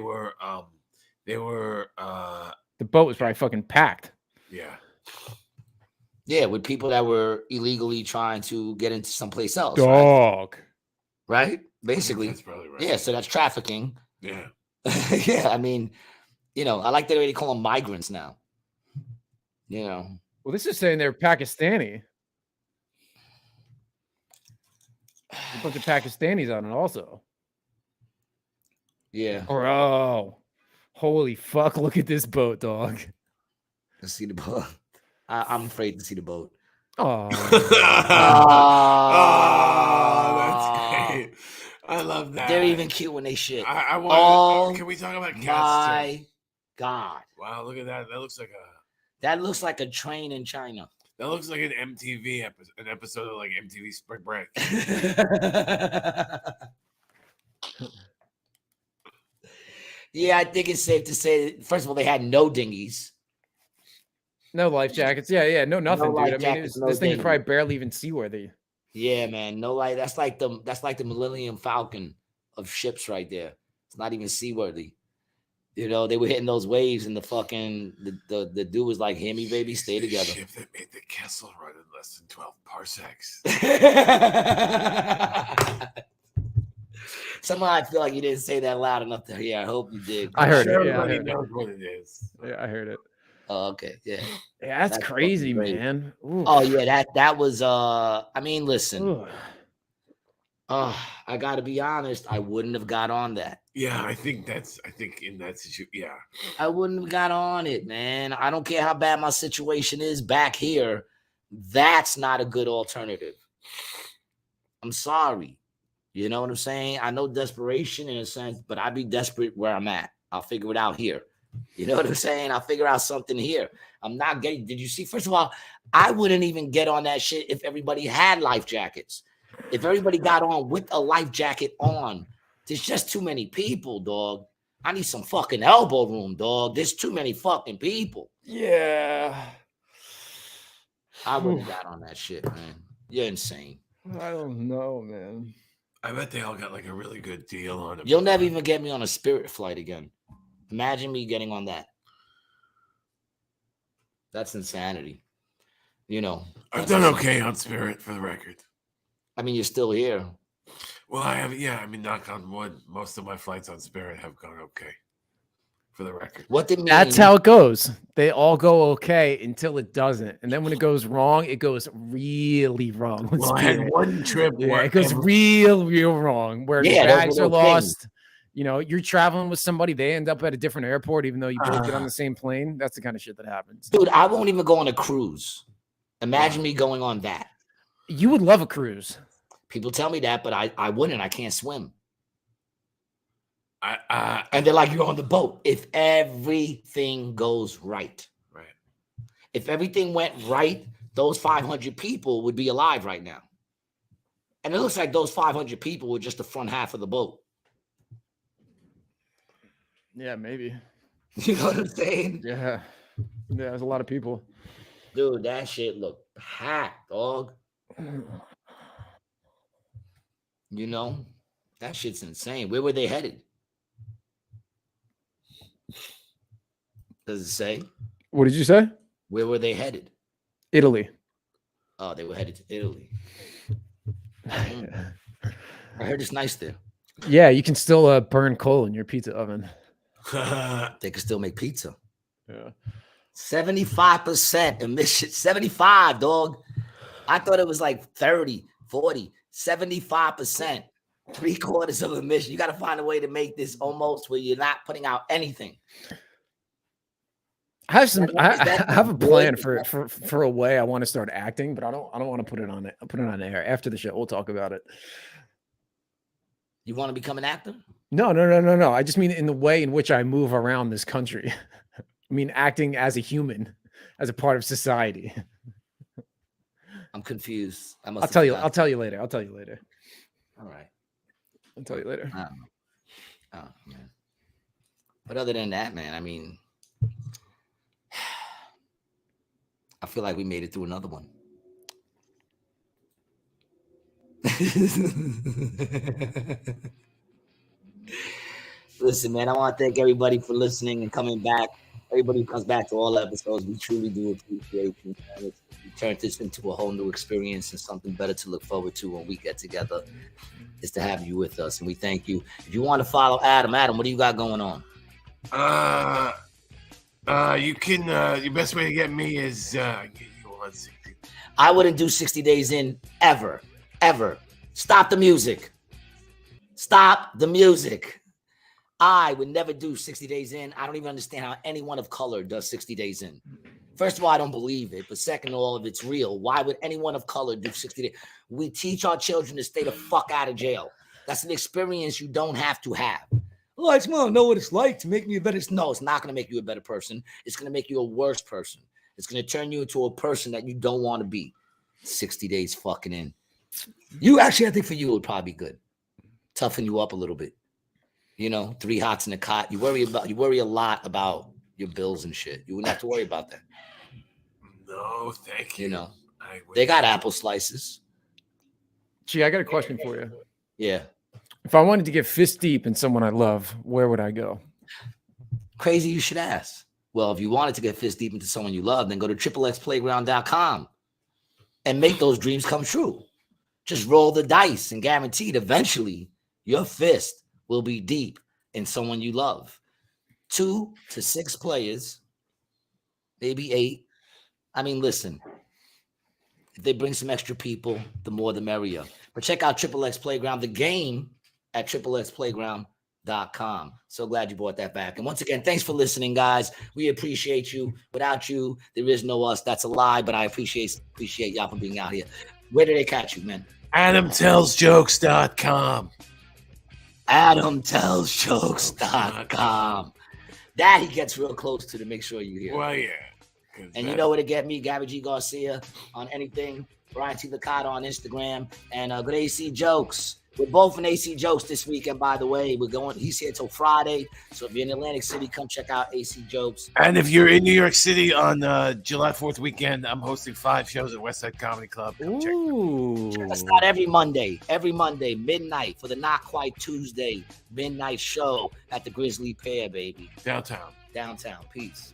boat was probably fucking packed. Yeah. Yeah, with people that were illegally trying to get into someplace else. Dog. Right? Basically. That's probably right. Yeah, so that's trafficking. Yeah. Yeah, I mean, I like the way they call them migrants now. Well, this is saying they're Pakistani. A bunch of Pakistanis on it also. Yeah. Oh, holy fuck. Look at this boat, dog. Let's see the boat. I'm afraid to see the boat. Oh, that's great. I love that. They're even cute when they shit. Can we talk about cats? My God. Wow, look at that. That looks like a train in China. That looks like an MTV episode, an episode of like MTV Spring Break. Yeah, I think it's safe to say that, first of all, they had no dinghies. No life jackets. Yeah. No, nothing, No dude. life I mean, jackets, this thing is probably barely even seaworthy. Yeah, man. No life. That's like the Millennium Falcon of ships right there. It's not even seaworthy. They were hitting those waves, and the dude was like, "Hear me, baby, stay together." Ship that made the Kessel run in less than 12 parsecs. Somehow I feel like you didn't say that loud enough to hear. I hope you did. I heard it. Yeah, Everybody knows what it is. Yeah, I heard it. Oh, okay. Yeah. Yeah, that's crazy, man. Ooh. Oh yeah, that was I mean, listen. I gotta be honest, I wouldn't have got on that. Yeah, I think in that situation, yeah. I wouldn't have got on it, man. I don't care how bad my situation is back here. That's not a good alternative. I'm sorry. You know what I'm saying? I know desperation in a sense, but I'd be desperate where I'm at. I'll figure it out here. You know what I'm saying? I'll figure out something here. I'm not getting. Did you see? First of all, I wouldn't even get on that shit if everybody had life jackets. If everybody got on with a life jacket on, there's just too many people, dog. I need some fucking elbow room, dog. There's too many fucking people. Yeah. I wouldn't have got on that shit, man. You're insane. I don't know, man. I bet they all got like a really good deal on it. You'll never even get me on a Spirit flight again. Imagine me getting on that. That's insanity. You know. I've done okay on Spirit, for the record. I mean, you're still here. Well, I have, yeah. I mean, knock on wood. Most of my flights on Spirit have gone okay, for the record. What did That's how it goes. They all go okay until it doesn't, and then when it goes wrong, it goes really wrong. Well, I had one trip where it goes real wrong, where Yeah, the those bags were are no kidding. lost. You know, you're traveling with somebody, they end up at a different airport, even though you both get on the same plane. That's the kind of shit that happens. Dude, I won't even go on a cruise. Imagine me going on that. You would love a cruise. People tell me that, but I wouldn't. I can't swim. I And they're like, you're on the boat. If everything goes right. Right. If everything went right, those 500 people would be alive right now. And it looks like those 500 people were just the front half of the boat. Yeah, maybe. You know what I'm saying? Yeah. Yeah, there's a lot of people. Dude, that shit looked packed, dog. You know, that shit's insane. Where were they headed? Does it say? What did you say? Where were they headed? Italy. Oh, they were headed to Italy. I heard it's nice there. Yeah, you can still burn coal in your pizza oven. They can still make pizza. Yeah. 75% emission. 75, dog. I thought it was like 30, 40, 75%. 3/4 of emission. You got to find a way to make this almost where you're not putting out anything. I have some. Is I that have a good? plan for a way I want to start acting, but I don't want to put it on it. I'll put it on air after the show. We'll talk about it. You want to become an actor? No. I just mean in the way in which I move around this country. I mean, acting as a human, as a part of society. I'm confused. I'll tell you later. All right. I'll tell you later. Oh, man. But other than that, man, I mean, I feel like we made it through another one. Listen, man, I want to thank everybody for listening and coming back. Everybody who comes back to all episodes, we truly do appreciate you. We turned this into a whole new experience and something better to look forward to when we get together is to have you with us. And we thank you. If you want to follow Adam, what do you got going on? You can, your best way to get me is, get you on 60. I wouldn't do 60 days in ever. Stop the music. I would never do 60 days in. I don't even understand how anyone of color does 60 days in. First of all, I don't believe it. But second of all, if it's real, why would anyone of color do 60 days? We teach our children to stay the fuck out of jail. That's an experience you don't have to have. Oh, I just want to know what it's like to make me a better. No, it's not going to make you a better person. It's going to make you a worse person. It's going to turn you into a person that you don't want to be. 60 days fucking in. You actually, I think for you, it would probably be good. Toughen you up a little bit. You know, 3 hots in a cot. You worry a lot about your bills and shit. You wouldn't have to worry about that. No, thank you. You know, they got apple slices. Gee, I got a question for you. Yeah. If I wanted to get fist deep in someone I love, where would I go? Crazy you should ask. Well, if you wanted to get fist deep into someone you love, then go to xxplayground.com and make those dreams come true. Just roll the dice and guaranteed eventually your fist will be deep in someone you love. 2 to 6 players, maybe 8. I mean, listen, if they bring some extra people, the more the merrier. But check out XXX Playground, the game at xxplayground.com. So glad you brought that back. And once again, thanks for listening, guys. We appreciate you. Without you, there is no us. That's a lie, but I appreciate y'all for being out here. Where did they catch you, man? AdamTellsJokes.com. AdamTellsJokes.com. That he gets real close to make sure you hear. Well, yeah. And you know where to get me, Gabby G. Garcia on anything. Brian T. Licata on Instagram. And Good AC Jokes We're both in AC Jokes this weekend, by the way. He's here till Friday. So if you're in Atlantic City, come check out AC Jokes. And if you're in New York City on July 4th weekend, I'm hosting 5 shows at West Side Comedy Club. Come Check us out every Monday, midnight for the Not Quite Tuesday midnight show at the Grizzly Pear, baby. Downtown. Peace.